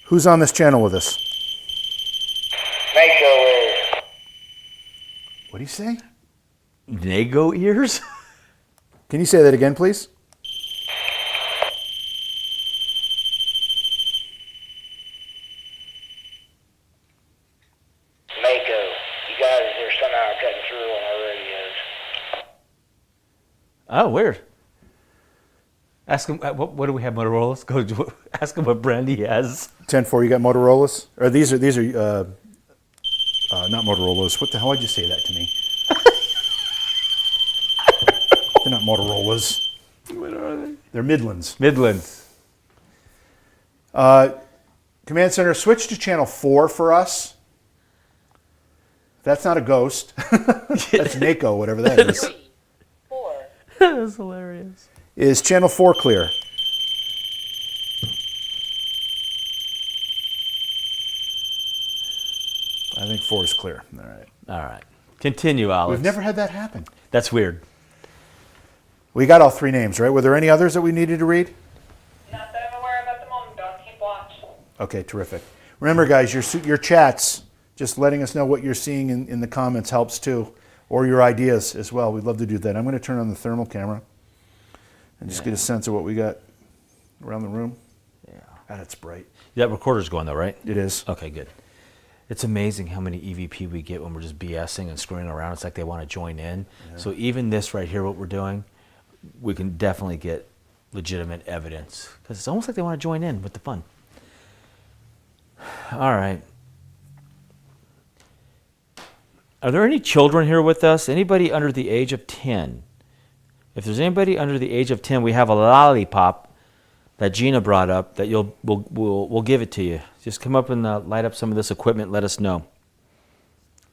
[SPEAKER 1] Who's on this channel with us? What do you say?
[SPEAKER 2] Nago ears?
[SPEAKER 1] Can you say that again, please?
[SPEAKER 10] Mako, you guys are somehow cutting through on our radios.
[SPEAKER 2] Oh, weird. Ask him, what do we have, Motorola's? Go ask him what brand he has.
[SPEAKER 1] 10-4, you got Motorola's? Or these are not Motorola's. What the hell? Why'd you say that to me? They're not Motorola's.
[SPEAKER 2] What are they?
[SPEAKER 1] They're Midlands.
[SPEAKER 2] Midlands.
[SPEAKER 1] Command Center, switch to channel 4 for us. That's not a ghost. That's Mako, whatever that is.
[SPEAKER 10] 4.
[SPEAKER 2] That's hilarious.
[SPEAKER 1] Is channel 4 clear? I think 4 is clear. All right.
[SPEAKER 2] All right. Continue, Alex.
[SPEAKER 1] We've never had that happen.
[SPEAKER 2] That's weird.
[SPEAKER 1] We got all 3 names, right? Were there any others that we needed to read?
[SPEAKER 8] Not that I'm aware of at the moment. Don't keep watch.
[SPEAKER 1] Okay, terrific. Remember, guys, your chats, just letting us know what you're seeing in the comments helps too, or your ideas as well. We'd love to do that. I'm going to turn on the thermal camera and just get a sense of what we got around the room.
[SPEAKER 2] Yeah.
[SPEAKER 1] God, it's bright.
[SPEAKER 2] That recorder's going though, right?
[SPEAKER 1] It is.
[SPEAKER 2] Okay, good. It's amazing how many EVP we get when we're just BSing and screwing around. It's like they want to join in. Yeah. So even this right here, what we're doing, we can definitely get legitimate evidence because it's almost like they want to join in with the fun. All right. Are there any children here with us? Anybody under the age of 10? If there's anybody under the age of 10, we have a lollipop that Gina brought up that we'll give it to you. Just come up and light up some of this equipment. Let us know.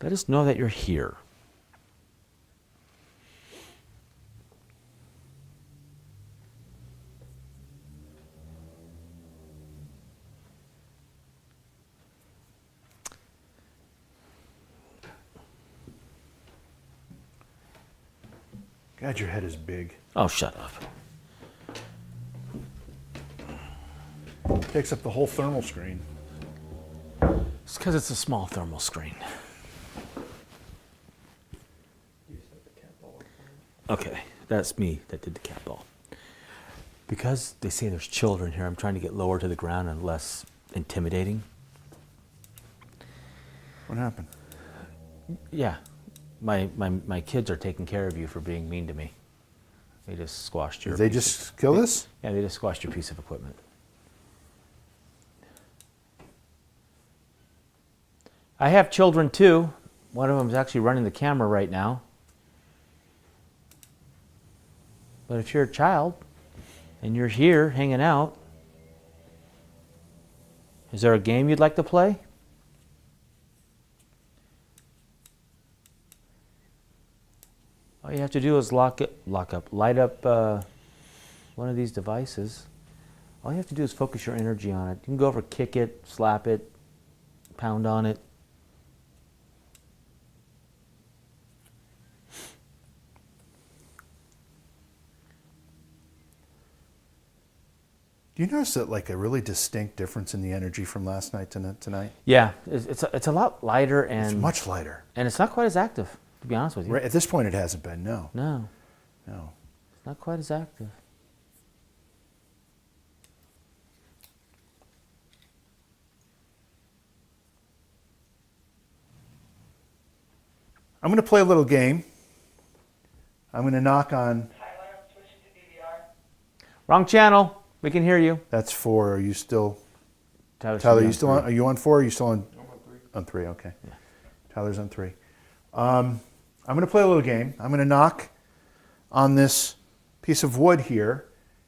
[SPEAKER 2] Let us know that you're here.
[SPEAKER 1] God, your head is big.
[SPEAKER 2] Oh, shut up.
[SPEAKER 1] Takes up the whole thermal screen.
[SPEAKER 2] It's because it's a small thermal screen. Okay, that's me that did the cat ball. Because they say there's children here, I'm trying to get lower to the ground and less intimidating.
[SPEAKER 1] What happened?
[SPEAKER 2] Yeah, my kids are taking care of you for being mean to me. They just squashed your...
[SPEAKER 1] Did they just kill this?
[SPEAKER 2] Yeah, they just squashed your piece of equipment. I have children too. One of them is actually running the camera right now. But if you're a child and you're here hanging out, is there a game you'd like to play? All you have to do is light up one of these devices. All you have to do is focus your energy on it. You can go over, kick it, slap it, pound on it.
[SPEAKER 1] Do you notice that like a really distinct difference in the energy from last night to tonight?
[SPEAKER 2] Yeah, it's a lot lighter and
[SPEAKER 1] it's much lighter,
[SPEAKER 2] and it's not quite as active. To be honest with you,
[SPEAKER 1] right, at this point it hasn't been. No,
[SPEAKER 2] it's not quite as active.
[SPEAKER 1] I'm going to play a little game. I'm going to knock on.
[SPEAKER 8] Tyler, I'm switching to DVR.
[SPEAKER 2] Wrong channel. We can hear you.
[SPEAKER 1] That's 4. Are you still?
[SPEAKER 2] Tyler,
[SPEAKER 1] Tyler, you still on? Are you on 4? Or are you still on? On 3. Okay. Yeah. Tyler's on 3. I'm going to play a little game. I'm going to knock on this piece of wood here,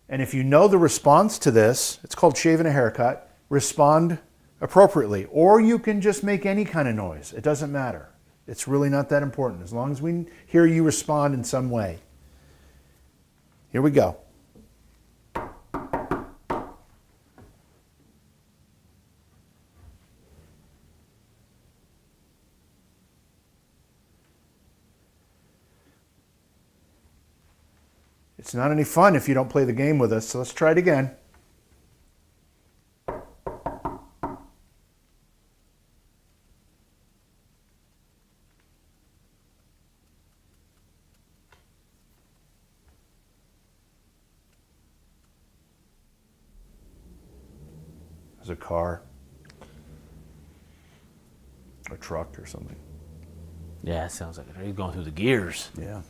[SPEAKER 1] and if you know the response to this, it's called shaving a haircut. Respond appropriately, or you can just make any kind of noise. It doesn't matter. It's really not that important as long as we hear you respond in some way. Here we go. It's not any fun if you don't play the game with us, so let's try it again. There's a car, a truck or something.
[SPEAKER 2] Yeah, it sounds like it. He's going through the gears.
[SPEAKER 1] Yeah.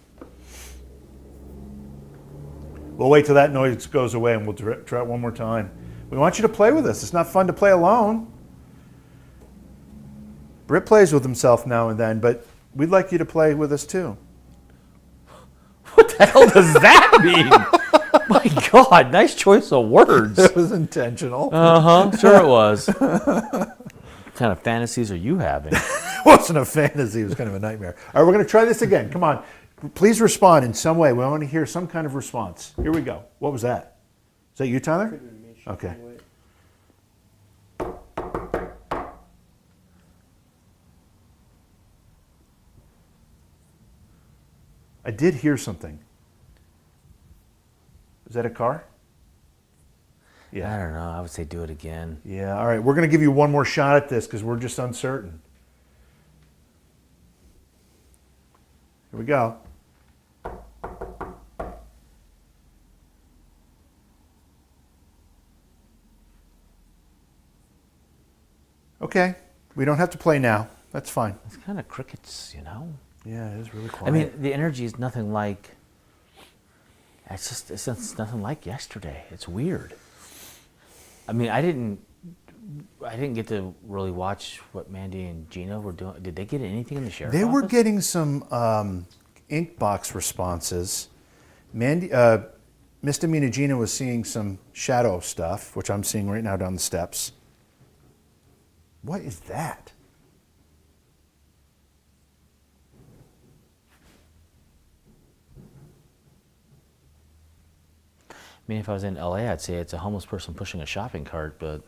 [SPEAKER 1] We'll wait till that noise goes away and we'll try it one more time. We want you to play with us. It's not fun to play alone. Britt plays with himself now and then, but we'd like you to play with us too.
[SPEAKER 2] What the hell does that mean? My God, nice choice of words.
[SPEAKER 1] It was intentional.
[SPEAKER 2] Sure it was. What kind of fantasies are you having?
[SPEAKER 1] It wasn't a fantasy. It was kind of a nightmare. All right, we're going to try this again. Come on. Please respond in some way. We want to hear some kind of response. Here we go. What was that? Is that you, Tyler? Okay. I did hear something. Is that a car?
[SPEAKER 2] I don't know. I would say do it again.
[SPEAKER 1] Yeah, all right. We're going to give you one more shot at this because we're just uncertain. Here we go. Okay. We don't have to play now. That's fine.
[SPEAKER 2] It's kind of crickets, you know?
[SPEAKER 1] Yeah, it is really quiet.
[SPEAKER 2] I mean, the energy is nothing like... It's nothing like yesterday. It's weird. I mean, I didn't get to really watch what Mandy and Gina were doing. Did they get anything in the sheriff's office?
[SPEAKER 1] They were getting some ink box responses. Misdemeanor Gina was seeing some shadow stuff, which I'm seeing right now down the steps. What is that?
[SPEAKER 2] I mean, if I was in LA, I'd say it's a homeless person pushing a shopping cart, but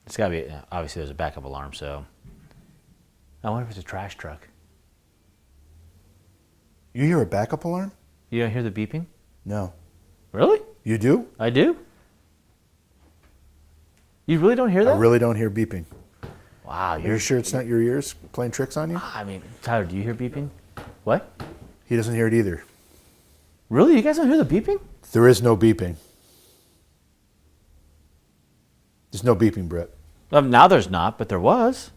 [SPEAKER 2] it's got to be, obviously there's a backup alarm, so I wonder if it's a trash truck.
[SPEAKER 1] You hear a backup alarm?
[SPEAKER 2] You don't hear the beeping?
[SPEAKER 1] No.
[SPEAKER 2] Really?
[SPEAKER 1] You do?
[SPEAKER 2] I do. You really don't hear that?
[SPEAKER 1] I really don't hear beeping.
[SPEAKER 2] Wow.
[SPEAKER 1] Are you sure it's not your ears playing tricks on you?
[SPEAKER 2] I mean, Tyler, do you hear beeping? What?
[SPEAKER 1] He doesn't hear it either.
[SPEAKER 2] Really? You guys don't hear the beeping?
[SPEAKER 1] There is no beeping. There's no beeping, Brett.
[SPEAKER 2] Now there's not, but there was.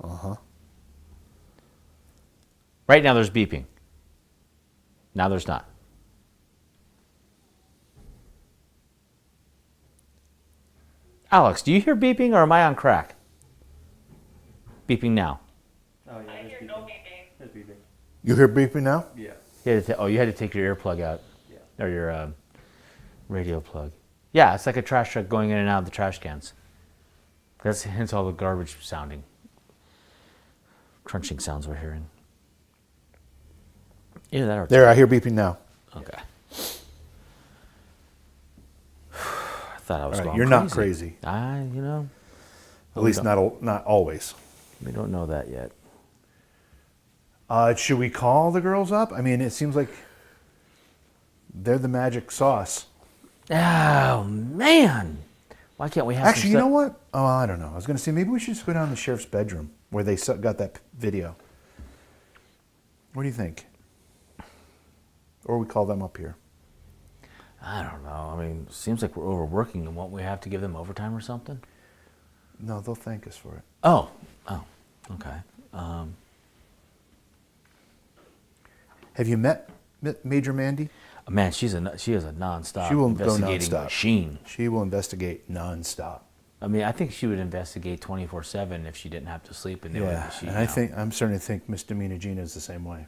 [SPEAKER 1] Uh-huh.
[SPEAKER 2] Right now there's beeping. Now there's not. Alex, do you hear beeping or am I on crack? Beeping now.
[SPEAKER 8] Oh, yeah, I hear no beeping.
[SPEAKER 9] There's beeping.
[SPEAKER 1] You hear beeping now?
[SPEAKER 9] Yeah.
[SPEAKER 2] You had to take your earplug out. Yeah. Or your radio plug. Yeah, it's like a trash truck going in and out of the trash cans. That's hence all the garbage sounding. Crunching sounds we're hearing. Either that or
[SPEAKER 1] There, I hear beeping now.
[SPEAKER 2] okay. I thought I was
[SPEAKER 1] All right,
[SPEAKER 2] going
[SPEAKER 1] you're
[SPEAKER 2] crazy.
[SPEAKER 1] not crazy.
[SPEAKER 2] You know.
[SPEAKER 1] At least not always.
[SPEAKER 2] We don't know that yet.
[SPEAKER 1] Should we call the girls up? I mean, it seems like they're the magic sauce.
[SPEAKER 2] Oh, man. Why can't we have
[SPEAKER 1] Actually, you know what? Oh, I don't know. I was going to say maybe we should just go down to the sheriff's bedroom where they got that video. What do you think? Or we call them up here.
[SPEAKER 2] I don't know. I mean, it seems like we're overworking them. Won't we have to give them overtime or something?
[SPEAKER 1] No, they'll thank us for it.
[SPEAKER 2] Oh, okay.
[SPEAKER 1] Have you met Major Mandy?
[SPEAKER 2] Man, she is a nonstop
[SPEAKER 1] She will go
[SPEAKER 2] investigating
[SPEAKER 1] nonstop.
[SPEAKER 2] machine.
[SPEAKER 1] She will investigate nonstop.
[SPEAKER 2] I mean, I think she would investigate 24/7 if she didn't have to sleep. And
[SPEAKER 1] Yeah, and I'm starting to think Misdemeanor Gina is the same way.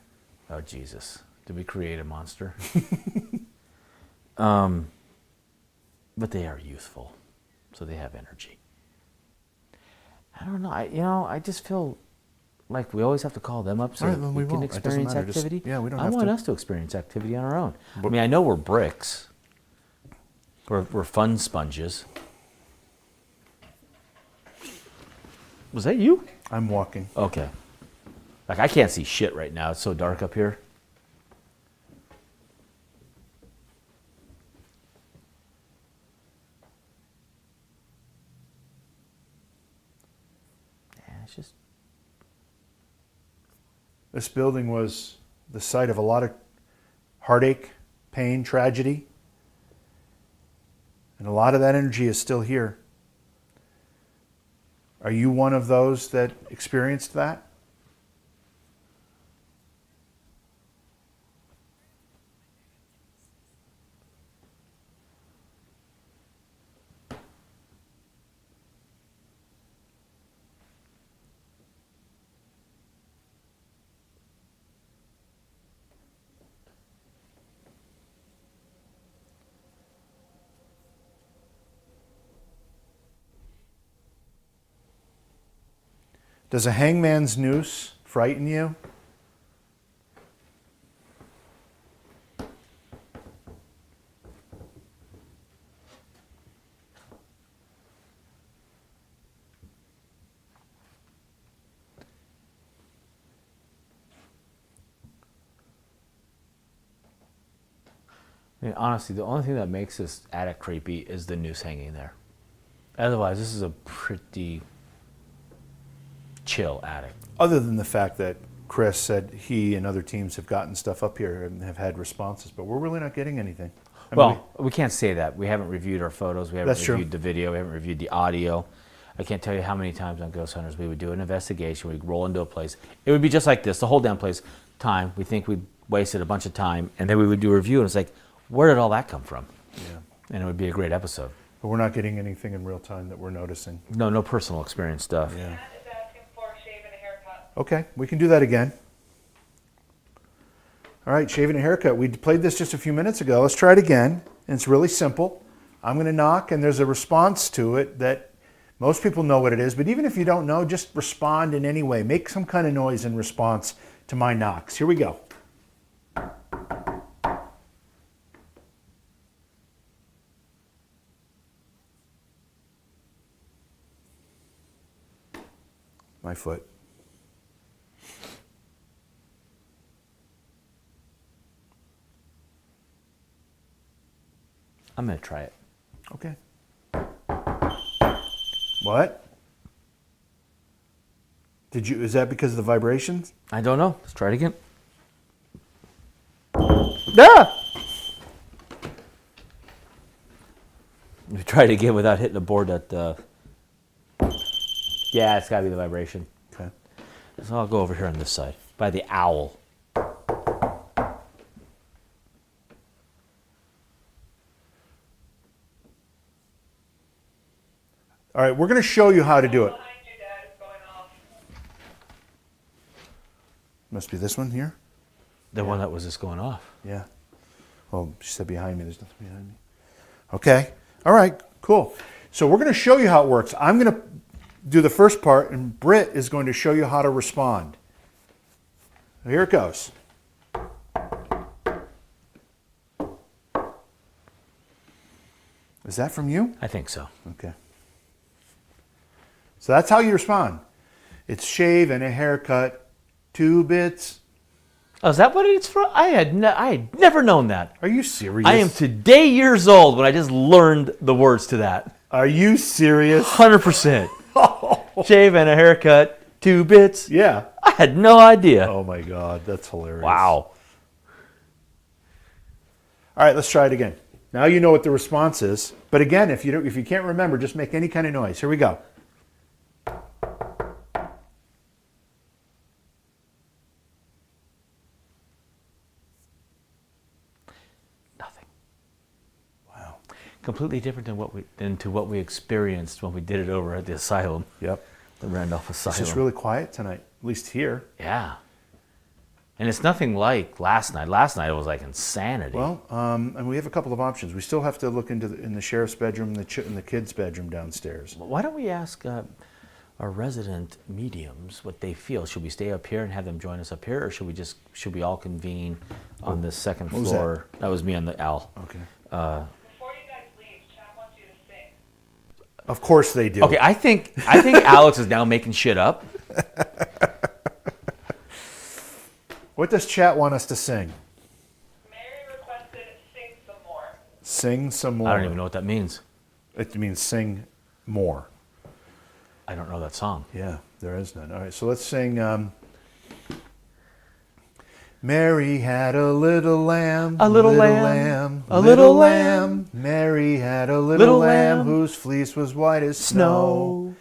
[SPEAKER 2] Oh Jesus! Did we create a monster? But they are youthful, so they have energy. I don't know. I just feel like we always have to call them up so
[SPEAKER 1] All right, then
[SPEAKER 2] we
[SPEAKER 1] we
[SPEAKER 2] can
[SPEAKER 1] won't. It doesn't
[SPEAKER 2] experience
[SPEAKER 1] matter. Just-
[SPEAKER 2] activity.
[SPEAKER 1] yeah, we don't
[SPEAKER 2] I
[SPEAKER 1] have
[SPEAKER 2] want
[SPEAKER 1] to.
[SPEAKER 2] us to experience activity on our own. I mean, I know we're bricks. We're fun sponges. Was that you?
[SPEAKER 1] I'm walking.
[SPEAKER 2] Okay. Like, I can't see shit right now. It's so dark up here. Yeah, it's just...
[SPEAKER 1] This building was the site of a lot of heartache, pain, tragedy. And a lot of that energy is still here. Are you one of those that experienced that? Does a hangman's noose frighten you?
[SPEAKER 2] I mean, honestly, the only thing that makes this attic creepy is the noose hanging there. Otherwise, this is a pretty chill attic.
[SPEAKER 1] Other than the fact that Chris said he and other teams have gotten stuff up here and have had responses, but we're really not getting anything. I mean,
[SPEAKER 2] Well, we can't say that. We haven't reviewed our photos. We haven't
[SPEAKER 1] That's true.
[SPEAKER 2] reviewed the video. We haven't reviewed the audio. I can't tell you how many times on Ghost Hunters we would do an investigation. We'd roll into a place. It would be just like this, the whole damn place. Time. We think we wasted a bunch of time, and then we would do a review, and it's like, where did all that come from?
[SPEAKER 1] yeah.
[SPEAKER 2] And it would be a great episode.
[SPEAKER 1] But we're not getting anything in real time that we're noticing.
[SPEAKER 2] No personal experience stuff.
[SPEAKER 1] Yeah.
[SPEAKER 8] Matt is asking for a shave and a haircut.
[SPEAKER 1] Okay, we can do that again. All right, shaving a haircut. We played this just a few minutes ago. Let's try it again. And it's really simple. I'm going to knock, and there's a response to it that most people know what it is. But even if you don't know, just respond in any way. Make some kind of noise in response to my knocks. Here we go. My foot.
[SPEAKER 2] I'm going to try it.
[SPEAKER 1] Okay. What? Is that because of the vibrations?
[SPEAKER 2] I don't know. Let's try it again.
[SPEAKER 1] Yeah.
[SPEAKER 2] We try it again without hitting a board that... Yeah, it's got to be the vibration.
[SPEAKER 1] Okay.
[SPEAKER 2] So I'll go over here on this side, by the owl.
[SPEAKER 1] All right, we're going to show you how to do it.
[SPEAKER 8] Behind you, Dad, is going off.
[SPEAKER 1] Must be this one here.
[SPEAKER 2] The one that was just going off.
[SPEAKER 1] Yeah. Oh, she said behind me. There's nothing behind me. Okay. All right. Cool. So we're going to show you how it works. I'm going to do the first part, and Britt is going to show you how to respond. Here it goes. Is that from you?
[SPEAKER 2] I think so.
[SPEAKER 1] Okay. So that's how you respond. It's shave and a haircut, 2 bits.
[SPEAKER 2] Oh, is that what it's from? I had never known that.
[SPEAKER 1] Are you serious?
[SPEAKER 2] I am today years old when I just learned the words to that.
[SPEAKER 1] Are you serious?
[SPEAKER 2] 100%. Shave and a haircut, 2 bits.
[SPEAKER 1] Yeah.
[SPEAKER 2] I had no idea.
[SPEAKER 1] Oh my God, that's hilarious.
[SPEAKER 2] Wow.
[SPEAKER 1] All right, let's try it again. Now you know what the response is. But again, if you can't remember, just make any kind of noise. Here we go.
[SPEAKER 2] completely different than what we experienced when we did it over at the asylum,
[SPEAKER 1] Yep.
[SPEAKER 2] the Randolph
[SPEAKER 1] It's
[SPEAKER 2] Asylum.
[SPEAKER 1] just really quiet tonight, at least here.
[SPEAKER 2] Yeah. And it's nothing like last night. Last night it was like insanity.
[SPEAKER 1] Well, and we have a couple of options. We still have to look into in the sheriff's bedroom, in the kids' bedroom downstairs.
[SPEAKER 2] Why don't we ask our resident mediums what they feel? Should we stay up here and have them join us up here, or should we all convene on the second
[SPEAKER 1] What was
[SPEAKER 2] floor? That was me on the L.
[SPEAKER 1] Okay.
[SPEAKER 8] Before you guys leave, chat wants you to sing.
[SPEAKER 1] Of course they do.
[SPEAKER 2] Okay, I think Alex is now making shit up.
[SPEAKER 1] What does chat want us to sing?
[SPEAKER 8] Mary requested sing some more.
[SPEAKER 1] Sing some more.
[SPEAKER 2] I don't even know what that means.
[SPEAKER 1] It means sing more.
[SPEAKER 2] I don't know that song.
[SPEAKER 1] Yeah, there is none. All right, so let's sing. Mary had a little lamb,
[SPEAKER 2] A little lamb, a little lamb.
[SPEAKER 1] Mary had a little,
[SPEAKER 2] Little
[SPEAKER 1] lamb,
[SPEAKER 2] lamb.
[SPEAKER 1] whose fleece was white as snow.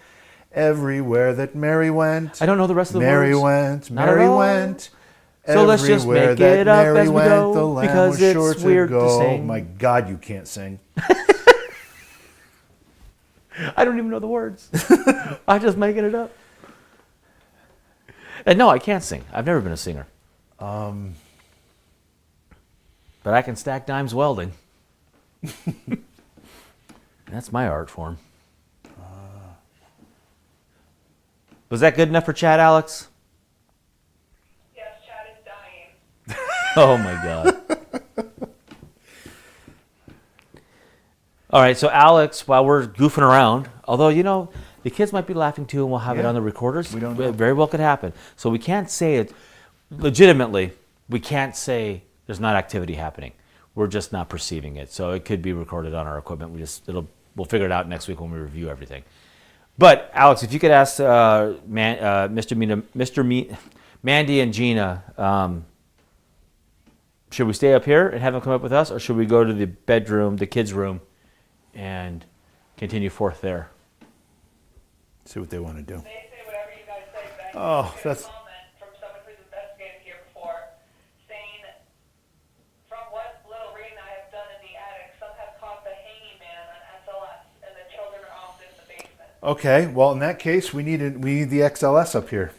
[SPEAKER 1] Everywhere that Mary went,
[SPEAKER 2] I don't know the rest of the
[SPEAKER 1] Mary
[SPEAKER 2] words.
[SPEAKER 1] went,
[SPEAKER 2] Not at
[SPEAKER 1] Mary
[SPEAKER 2] all.
[SPEAKER 1] went.
[SPEAKER 2] So let's just
[SPEAKER 1] Everywhere
[SPEAKER 2] make
[SPEAKER 1] that
[SPEAKER 2] it up
[SPEAKER 1] Mary
[SPEAKER 2] as we
[SPEAKER 1] went,
[SPEAKER 2] go,
[SPEAKER 1] the lamb
[SPEAKER 2] because
[SPEAKER 1] was
[SPEAKER 2] it's
[SPEAKER 1] sure
[SPEAKER 2] weird to
[SPEAKER 1] go.
[SPEAKER 2] sing.
[SPEAKER 1] My God, you can't sing.
[SPEAKER 2] I don't even know the words. I'm just making it up. And no, I can't sing. I've never been a singer. But I can stack dimes welding. That's my art form. Was that good enough for Chad, Alex?
[SPEAKER 8] Yes, chat is dying.
[SPEAKER 2] Oh my God. All right, so Alex, while we're goofing around, although, the kids might be laughing too and we'll have it
[SPEAKER 1] Yeah,
[SPEAKER 2] on the recorders.
[SPEAKER 1] we don't know.
[SPEAKER 2] It very well could happen. So we can't say it, legitimately, we can't say there's not activity happening. We're just not perceiving it. So it could be recorded on our equipment. We'll figure it out next week when we review everything. But Alex, if you could ask Mandy and Gina, should we stay up here and have them come up with us, or should we go to the bedroom, the kids' room, and continue forth there?
[SPEAKER 1] See what they want to do.
[SPEAKER 8] They say whatever you guys say, but I
[SPEAKER 1] Oh,
[SPEAKER 8] here's
[SPEAKER 1] that's-
[SPEAKER 8] a comment from someone who's investigated here before, saying, from what little reading I have done in the attic, some have caught the hanging man on SLS, and the children are often in the basement.
[SPEAKER 1] Okay, well, in that case, we need the XLS up here.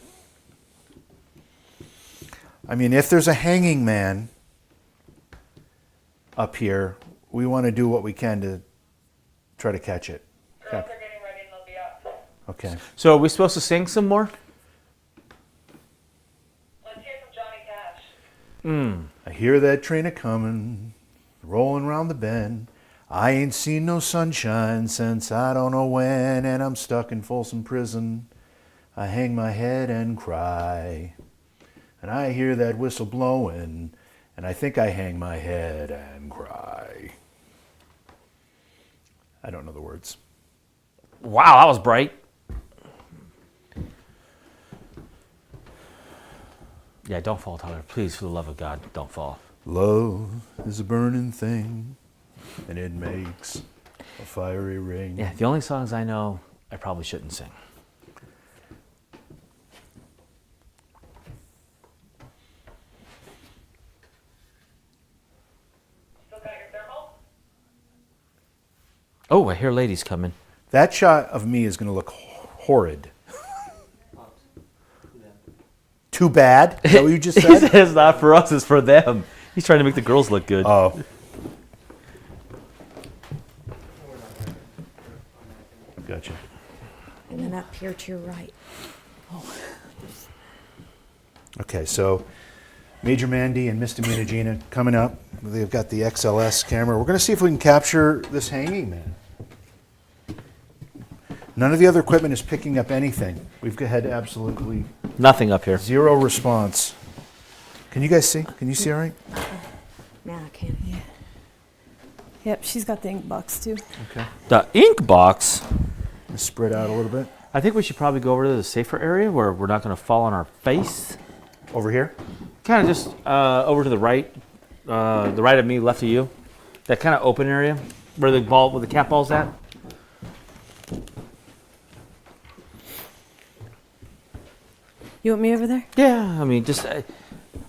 [SPEAKER 1] I mean, if there's a hanging man up here, we want to do what we can to try to catch it.
[SPEAKER 8] Girls are getting ready and they'll be up.
[SPEAKER 1] Okay.
[SPEAKER 2] So are we supposed to sing some more?
[SPEAKER 8] Let's hear from Johnny Cash.
[SPEAKER 1] I hear that train a coming, rolling round the bend. I ain't seen no sunshine since I don't know when, and I'm stuck in Folsom Prison. I hang my head and cry, and I hear that whistle blowing, and I think I hang my head and cry. I don't know the words.
[SPEAKER 2] Wow, that was bright. Yeah, don't fall, Tyler. Please, for the love of God, don't fall.
[SPEAKER 1] Love is a burning thing, and it makes a fiery ring.
[SPEAKER 2] Yeah, the only songs I know, I probably shouldn't sing.
[SPEAKER 8] Still got your thermal?
[SPEAKER 2] Oh, I hear ladies coming.
[SPEAKER 1] That shot of me is going to look horrid. Too bad? Is that what you just
[SPEAKER 2] He
[SPEAKER 1] said?
[SPEAKER 2] says not for us, it's for them. He's trying to make the girls look good.
[SPEAKER 1] Oh. Gotcha.
[SPEAKER 4] And then up here to your right.
[SPEAKER 1] Okay, so Major Mandy and Misdemeanor Gina coming up. They've got the XLS camera. We're going to see if we can capture this hanging man. None of the other equipment is picking up anything. We've had absolutely
[SPEAKER 2] Nothing up here.
[SPEAKER 1] zero response. Can you guys see? Can you see all right?
[SPEAKER 4] Now I can.
[SPEAKER 5] Yeah. Yep, she's got the ink box too.
[SPEAKER 1] Okay.
[SPEAKER 2] The ink box.
[SPEAKER 1] Let's spread out a little bit.
[SPEAKER 2] I think we should probably go over to the safer area where we're not going to fall on our face.
[SPEAKER 1] Over here?
[SPEAKER 2] Kind of just over to the right of me, left of you. That kind of open area where the cat ball's at.
[SPEAKER 5] You want me over there?
[SPEAKER 2] Yeah, I mean,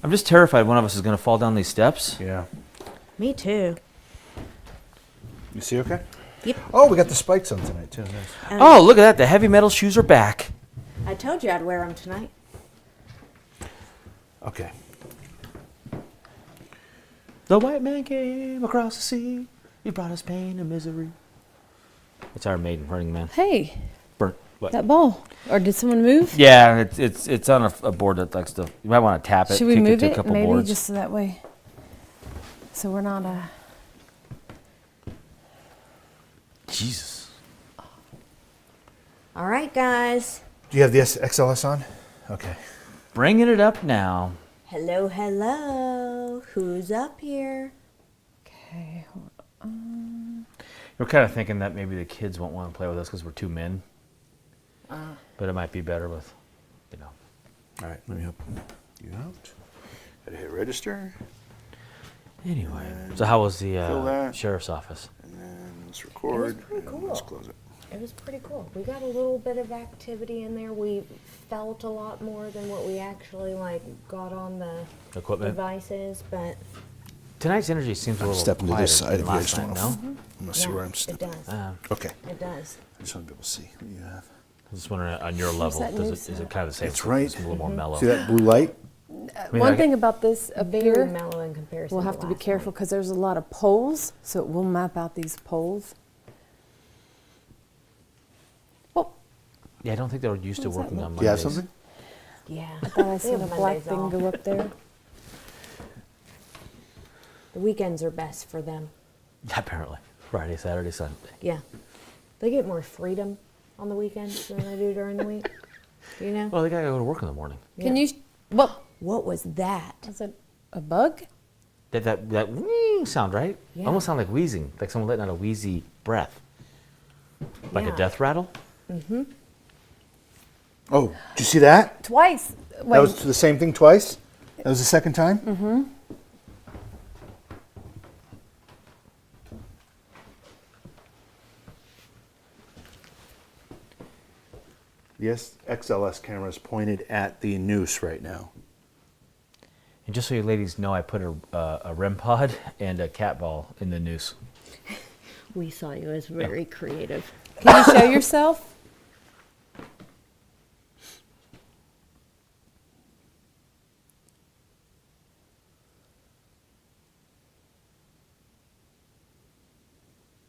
[SPEAKER 2] I'm just terrified one of us is going to fall down these steps.
[SPEAKER 1] Yeah.
[SPEAKER 4] Me too.
[SPEAKER 1] You see okay?
[SPEAKER 4] Yep.
[SPEAKER 1] Oh, we got the spikes on tonight, too. Nice.
[SPEAKER 2] Oh, look at that. The heavy metal shoes are back.
[SPEAKER 4] I told you I'd wear them tonight.
[SPEAKER 1] Okay.
[SPEAKER 2] The white man came across the sea. He brought us pain and misery. It's Iron Maiden, Running Man.
[SPEAKER 5] Hey,
[SPEAKER 2] Burnt. What?
[SPEAKER 5] that ball. Or did someone move?
[SPEAKER 2] Yeah, it's on a board that likes to. You might want to tap it.
[SPEAKER 5] Should we
[SPEAKER 2] kick
[SPEAKER 5] move
[SPEAKER 2] to a
[SPEAKER 5] it?
[SPEAKER 2] couple
[SPEAKER 5] Maybe
[SPEAKER 2] boards.
[SPEAKER 5] just so that way. So we're not
[SPEAKER 2] Jesus.
[SPEAKER 4] All right, guys.
[SPEAKER 1] Do you have the XLS on? Okay.
[SPEAKER 2] Bringing it up now.
[SPEAKER 4] Hello, hello. Who's up here?
[SPEAKER 5] Okay.
[SPEAKER 2] We're kind of thinking that maybe the kids won't want to play with us because we're two men. But it might be better with, you know.
[SPEAKER 1] All right, let me help you out. Gotta hit register.
[SPEAKER 2] Anyway, so how was
[SPEAKER 1] Fill
[SPEAKER 2] the
[SPEAKER 1] that.
[SPEAKER 2] sheriff's office?
[SPEAKER 1] And then let's record.
[SPEAKER 4] pretty
[SPEAKER 1] and Let's
[SPEAKER 4] cool.
[SPEAKER 1] close it.
[SPEAKER 4] It was pretty cool. We got a little bit of activity in there. We felt a lot more than what we actually got on the
[SPEAKER 2] Equipment?
[SPEAKER 4] devices, but
[SPEAKER 2] Tonight's energy seems a little
[SPEAKER 1] Stepping to
[SPEAKER 2] quieter
[SPEAKER 1] this side
[SPEAKER 2] than
[SPEAKER 1] if you
[SPEAKER 2] last
[SPEAKER 1] guys
[SPEAKER 2] night,
[SPEAKER 1] want
[SPEAKER 2] no?
[SPEAKER 1] to. I'm gonna see where I'm
[SPEAKER 4] it
[SPEAKER 1] stepping.
[SPEAKER 4] does.
[SPEAKER 1] Okay.
[SPEAKER 4] It does.
[SPEAKER 1] I just want to be able to see what you have.
[SPEAKER 2] I was just wondering, on your level,
[SPEAKER 5] that new
[SPEAKER 2] is it kind of the same?
[SPEAKER 1] That's right.
[SPEAKER 2] It's a little more mellow.
[SPEAKER 1] See that blue light?
[SPEAKER 2] mean,
[SPEAKER 5] One
[SPEAKER 2] like-
[SPEAKER 5] thing about this up
[SPEAKER 4] Very
[SPEAKER 5] here,
[SPEAKER 4] mellow in comparison.
[SPEAKER 5] we'll have to be
[SPEAKER 4] last
[SPEAKER 5] careful
[SPEAKER 4] night.
[SPEAKER 5] because there's a lot of poles, so it will map out these poles. Oh,
[SPEAKER 2] Yeah, I don't think they were used to
[SPEAKER 5] What does that
[SPEAKER 2] working
[SPEAKER 5] look
[SPEAKER 2] on
[SPEAKER 1] Do you have
[SPEAKER 2] Mondays.
[SPEAKER 1] something?
[SPEAKER 4] Yeah.
[SPEAKER 5] I thought I
[SPEAKER 4] We
[SPEAKER 5] seen
[SPEAKER 4] have
[SPEAKER 5] a black
[SPEAKER 4] Mondays
[SPEAKER 5] thing
[SPEAKER 4] off.
[SPEAKER 5] go up there.
[SPEAKER 4] The weekends are best for them.
[SPEAKER 2] Yeah, apparently. Friday, Saturday, Sunday.
[SPEAKER 4] Yeah. They get more freedom on the weekends than they do during the week. You know?
[SPEAKER 2] Well, they gotta go to work in the morning.
[SPEAKER 5] Can you? What
[SPEAKER 4] What was that?
[SPEAKER 5] was it? A bug?
[SPEAKER 2] That wheezing sound, right?
[SPEAKER 4] Yeah.
[SPEAKER 2] Almost sound like wheezing, like someone letting out a wheezy breath. Like
[SPEAKER 4] Yeah.
[SPEAKER 2] a death rattle?
[SPEAKER 1] Oh, did you see that?
[SPEAKER 5] Twice.
[SPEAKER 1] That
[SPEAKER 5] Wait,
[SPEAKER 1] was the same thing twice? That was the second time? Mm-hmm. Yes, XLS camera is pointed at the noose right now.
[SPEAKER 2] And just so you ladies know, I put a REM pod and a cat ball in the noose.
[SPEAKER 4] We saw you as very creative.
[SPEAKER 5] can you show yourself?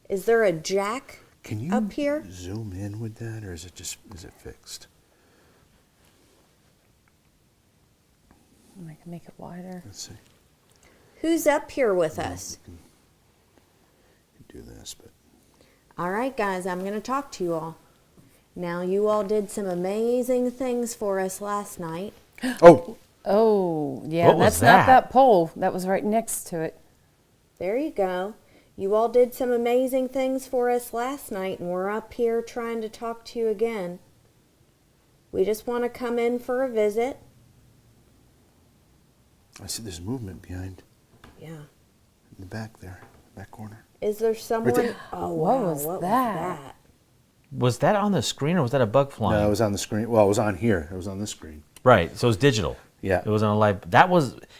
[SPEAKER 4] Is there a jack
[SPEAKER 1] Can you
[SPEAKER 4] up here?
[SPEAKER 1] zoom in with that, or is it fixed?
[SPEAKER 5] I can make it wider.
[SPEAKER 1] Let's see.
[SPEAKER 4] Who's up here with us?
[SPEAKER 1] Do this, but
[SPEAKER 4] All right, guys, I'm going to talk to you all. Now, you all did some amazing things for us last night.
[SPEAKER 1] oh,
[SPEAKER 5] Oh, yeah,
[SPEAKER 2] What was
[SPEAKER 5] that's not
[SPEAKER 2] that?
[SPEAKER 5] that pole. That was right next to it.
[SPEAKER 4] There you go. You all did some amazing things for us last night, and we're up here trying to talk to you again. We just want to come in for a visit.
[SPEAKER 1] I see there's movement behind
[SPEAKER 4] Yeah.
[SPEAKER 1] in the back there, back corner.
[SPEAKER 4] Is there someone?
[SPEAKER 1] there.
[SPEAKER 4] Oh,
[SPEAKER 5] What
[SPEAKER 4] wow.
[SPEAKER 5] was
[SPEAKER 4] what
[SPEAKER 5] that?
[SPEAKER 4] was that?
[SPEAKER 2] Was that on the screen or was that a bug flying?
[SPEAKER 1] No, it was on the screen. Well, it was on here. It was on this screen.
[SPEAKER 2] Right, so it's digital.
[SPEAKER 1] Yeah.
[SPEAKER 2] It wasn't a live.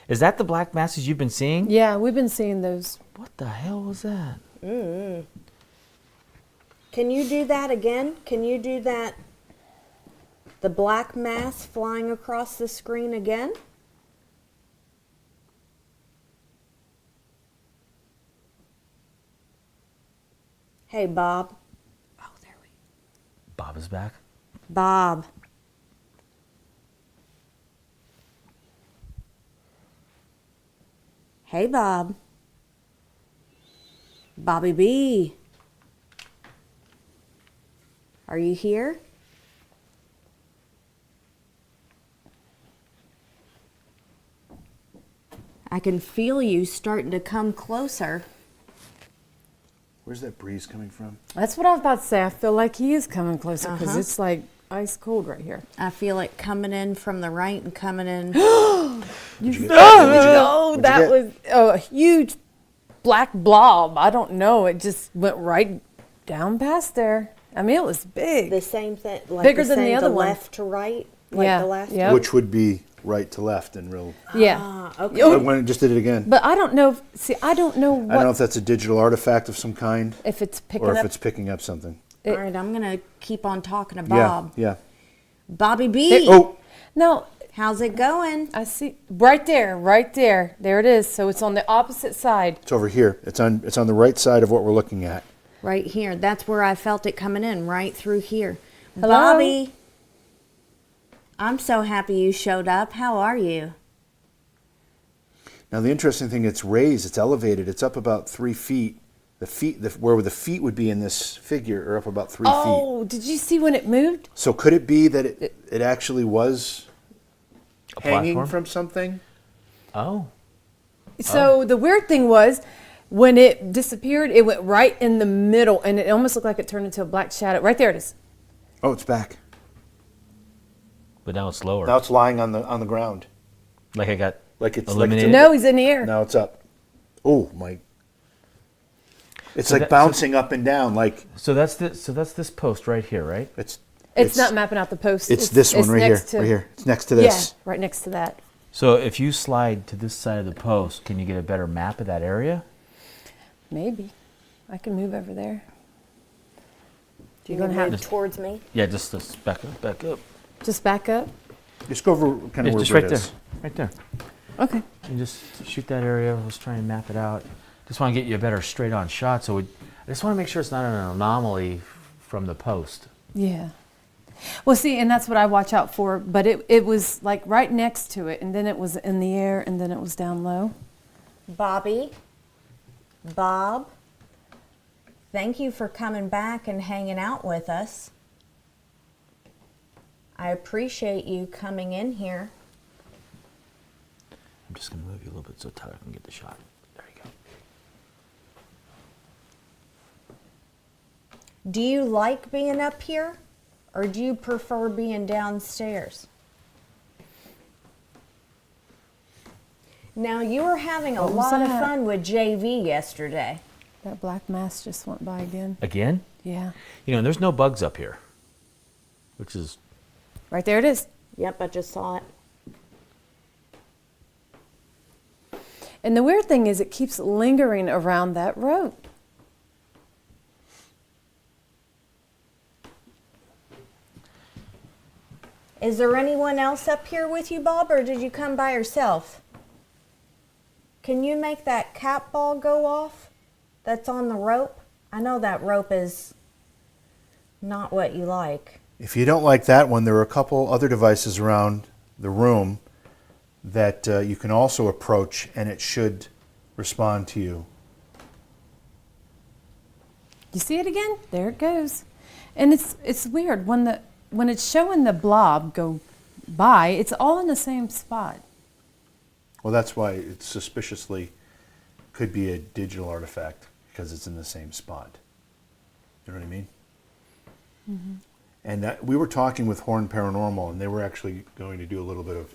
[SPEAKER 2] Is that the black masses you've been seeing?
[SPEAKER 5] Yeah, we've been seeing those.
[SPEAKER 2] What the hell was that?
[SPEAKER 4] Can you do that again? Can you do that? The black mass flying across the screen again? Hey, Bob. Oh, there we
[SPEAKER 2] Bob is back.
[SPEAKER 4] Bob. Hey, Bob. Bobby B. Are you here? I can feel you starting to come closer.
[SPEAKER 1] Where's that breeze coming from?
[SPEAKER 5] That's what I was about to say. I feel like he is coming closer because it's like ice cold right here.
[SPEAKER 4] I feel it coming in from the right and coming in.
[SPEAKER 5] Oh,
[SPEAKER 1] What'd you
[SPEAKER 5] that
[SPEAKER 1] get?
[SPEAKER 5] was a huge black blob. I don't know. It just went right down past there. I mean, it was big.
[SPEAKER 4] The same thing, like
[SPEAKER 5] Bigger than the other one.
[SPEAKER 4] left to right, like
[SPEAKER 5] Yeah,
[SPEAKER 4] the last
[SPEAKER 5] yeah.
[SPEAKER 4] one.
[SPEAKER 1] Which would be right to left and real.
[SPEAKER 5] Yeah.
[SPEAKER 4] Okay.
[SPEAKER 1] I went and just did it again.
[SPEAKER 5] But I don't know. See, I don't know what
[SPEAKER 1] I don't know if that's a digital artifact of some kind,
[SPEAKER 5] if it's picking
[SPEAKER 1] or if
[SPEAKER 5] up.
[SPEAKER 1] it's picking up something.
[SPEAKER 4] All right, I'm going to keep on talking to Bob.
[SPEAKER 1] Yeah.
[SPEAKER 4] Bobby B.
[SPEAKER 1] Oh,
[SPEAKER 5] No,
[SPEAKER 4] How's it going?
[SPEAKER 5] I see right there, right there. There it is. So it's on the opposite side.
[SPEAKER 1] it's over here. It's on the right side of what we're looking at.
[SPEAKER 4] Right here. That's where I felt it coming in, right through here.
[SPEAKER 5] Hello?
[SPEAKER 4] Bobby, I'm so happy you showed up. How are you?
[SPEAKER 1] Now the interesting thing, it's raised, it's elevated, it's up about 3 feet. Where the feet would be in this figure are up about 3 feet.
[SPEAKER 5] Oh, did you see when it moved?
[SPEAKER 1] So could it be that it actually was
[SPEAKER 2] A
[SPEAKER 1] hanging
[SPEAKER 2] platform?
[SPEAKER 1] from something?
[SPEAKER 2] Oh.
[SPEAKER 5] So the weird thing was, when it disappeared, it went right in the middle, and it almost looked like it turned into a black shadow. Right there it is.
[SPEAKER 1] Oh, it's back.
[SPEAKER 2] But now it's lower.
[SPEAKER 1] Now it's lying on the ground.
[SPEAKER 2] Like I got
[SPEAKER 1] Like it's
[SPEAKER 2] eliminated.
[SPEAKER 5] No, he's in the air.
[SPEAKER 1] Now it's up. Oh my! It's
[SPEAKER 2] So
[SPEAKER 1] like
[SPEAKER 2] that-
[SPEAKER 1] bouncing up and down. Like
[SPEAKER 2] So that's this post right here, right?
[SPEAKER 5] It's not mapping out the post.
[SPEAKER 1] It's this one right here.
[SPEAKER 5] next to-
[SPEAKER 1] Right here. It's next to this.
[SPEAKER 5] Yeah, right next to that.
[SPEAKER 2] So if you slide to this side of the post, can you get a better map of that area?
[SPEAKER 5] Maybe. I can move over there.
[SPEAKER 4] You're
[SPEAKER 5] gonna
[SPEAKER 4] going to
[SPEAKER 5] have-
[SPEAKER 4] move towards me?
[SPEAKER 2] Yeah, just let's back up, back up.
[SPEAKER 5] Just back up.
[SPEAKER 1] Just go over kind of where
[SPEAKER 2] Just
[SPEAKER 1] Britt
[SPEAKER 2] right there,
[SPEAKER 1] is.
[SPEAKER 2] right there.
[SPEAKER 5] Okay.
[SPEAKER 2] And just shoot that area. Let's try and map it out. Just want to get you a better straight-on shot. So I just want to make sure it's not an anomaly from the post.
[SPEAKER 5] Yeah. Well, see, and that's what I watch out for. But it was like right next to it, and then it was in the air, and then it was down low.
[SPEAKER 4] Bobby? Bob? Thank you for coming back and hanging out with us. I appreciate you coming in here.
[SPEAKER 2] I'm just going to move you a little bit so Tyler can get the shot. There you go.
[SPEAKER 4] Do you like being up here, or do you prefer being downstairs? Now, you were having a
[SPEAKER 5] What was
[SPEAKER 4] lot of
[SPEAKER 5] that?
[SPEAKER 4] fun with JV yesterday.
[SPEAKER 5] That black mass just went by again.
[SPEAKER 2] Again?
[SPEAKER 5] Yeah.
[SPEAKER 2] You know, there's no bugs up here, which is
[SPEAKER 5] Right there it is.
[SPEAKER 4] Yep, I just saw it.
[SPEAKER 5] And the weird thing is it keeps lingering around that rope.
[SPEAKER 4] Is there anyone else up here with you, Bob, or did you come by yourself? Can you make that cat ball go off that's on the rope? I know that rope is not what you like.
[SPEAKER 1] If you don't like that one, there are a couple other devices around the room that you can also approach, and it should respond to you.
[SPEAKER 5] You see it again? There it goes. And it's weird when it's showing the blob go by, it's all in the same spot.
[SPEAKER 1] Well, that's why it suspiciously could be a digital artifact, because it's in the same spot. You know what I mean?
[SPEAKER 5] Mm-hmm.
[SPEAKER 1] And we were talking with Horn Paranormal, and they were actually going to do a little bit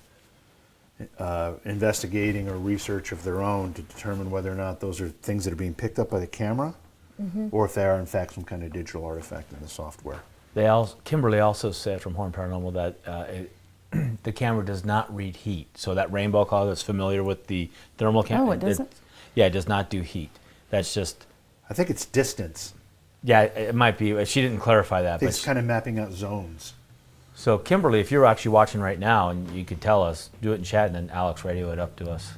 [SPEAKER 1] of investigating or research of their own to determine whether or not those are things that are being picked up by the camera, or if they are in fact some kind of digital artifact in the software.
[SPEAKER 2] Kimberly also said from Horn Paranormal that the camera does not read heat. So that rainbow color that's familiar with the thermal camera.
[SPEAKER 5] Oh, it doesn't?
[SPEAKER 2] Yeah, it does not do heat. That's just,
[SPEAKER 1] I think it's distance.
[SPEAKER 2] yeah, it might be. She didn't clarify that.
[SPEAKER 1] I think
[SPEAKER 2] But
[SPEAKER 1] it's kind of mapping out zones.
[SPEAKER 2] so Kimberly, if you're actually watching right now and you could tell us, do it in chat and then Alex radio it up to us.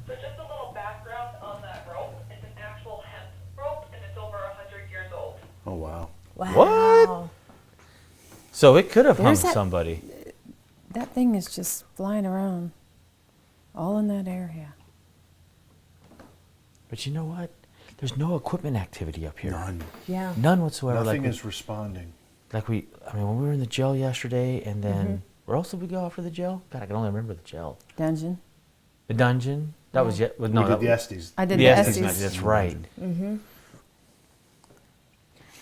[SPEAKER 8] So just a little background on that rope. It's an actual hemp rope, and it's over 100 years old.
[SPEAKER 1] Oh, wow.
[SPEAKER 4] Wow.
[SPEAKER 2] So it could have hung
[SPEAKER 5] Where's that-
[SPEAKER 2] somebody.
[SPEAKER 5] That thing is just flying around all in that area.
[SPEAKER 2] But you know what? There's no equipment activity up here.
[SPEAKER 1] None.
[SPEAKER 4] Yeah.
[SPEAKER 2] None whatsoever.
[SPEAKER 1] Nothing
[SPEAKER 2] like
[SPEAKER 1] is responding.
[SPEAKER 2] when we were in the jail yesterday, and then where else did we go after the jail? God, I can only remember the jail.
[SPEAKER 5] Dungeon.
[SPEAKER 2] The dungeon. That was yet.
[SPEAKER 1] We did the Estes.
[SPEAKER 5] I did
[SPEAKER 2] The
[SPEAKER 5] the
[SPEAKER 2] Estes
[SPEAKER 5] Estes.
[SPEAKER 2] night, that's right.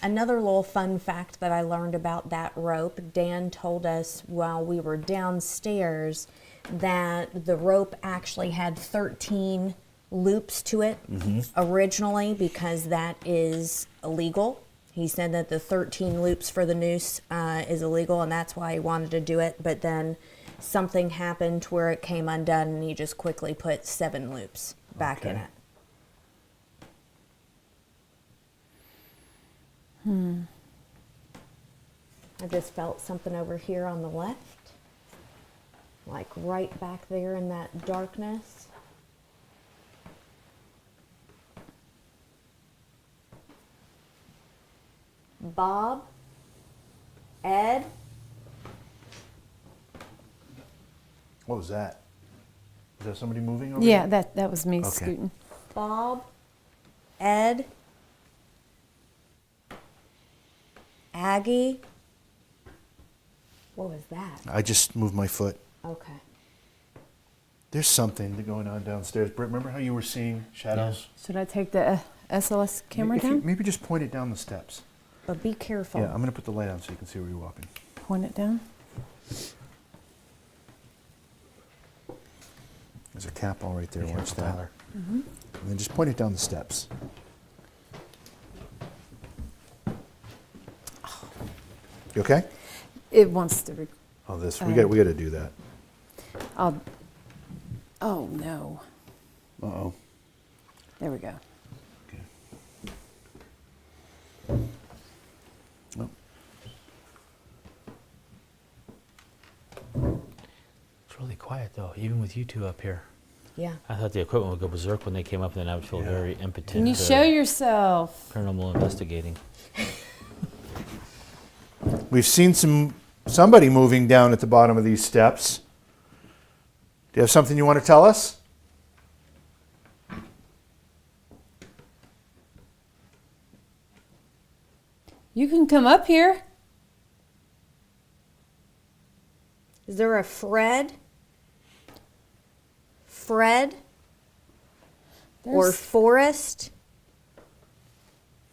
[SPEAKER 4] Another little fun fact that I learned about that rope, Dan told us while we were downstairs that the rope actually had 13 loops to it originally, because that is illegal. He said that the 13 loops for the noose is illegal, and that's why he wanted to do it. But then something happened to where it came undone and you just quickly put 7 loops back in
[SPEAKER 1] Okay.
[SPEAKER 4] it. I just felt something over here on the left, like right back there in that darkness. Bob, Ed,
[SPEAKER 1] What was that? Is that somebody moving over
[SPEAKER 5] Yeah,
[SPEAKER 1] here?
[SPEAKER 5] that was me
[SPEAKER 1] Okay.
[SPEAKER 5] scooting.
[SPEAKER 4] Bob, Ed, Aggie. What was that?
[SPEAKER 1] I just moved my foot.
[SPEAKER 4] Okay.
[SPEAKER 1] There's something going on downstairs. Britt, remember how you were seeing shadows?
[SPEAKER 5] Should I take the SLS camera
[SPEAKER 1] If you-
[SPEAKER 5] down?
[SPEAKER 1] maybe just point it down the steps.
[SPEAKER 4] But be careful.
[SPEAKER 1] Yeah, I'm going to put the light on so you can see where you're walking.
[SPEAKER 5] Point it down.
[SPEAKER 1] There's a cat ball right there. Watch that. And then just point it down the steps. You okay?
[SPEAKER 5] It wants to.
[SPEAKER 1] Oh, this we got to do that.
[SPEAKER 5] I'll. Oh no.
[SPEAKER 1] Uh-oh.
[SPEAKER 5] There we go.
[SPEAKER 1] Okay. Oh.
[SPEAKER 2] It's really quiet though, even with you two up here.
[SPEAKER 4] Yeah.
[SPEAKER 2] I thought the equipment would go berserk when they came up, and then I would feel very impotent.
[SPEAKER 5] Can you
[SPEAKER 2] to
[SPEAKER 5] show yourself?
[SPEAKER 2] paranormal investigating?
[SPEAKER 1] We've seen somebody moving down at the bottom of these steps. Do you have something you want to tell us?
[SPEAKER 5] You can come up here.
[SPEAKER 4] Is there a Fred? Fred? Or
[SPEAKER 5] There's-
[SPEAKER 4] Forrest?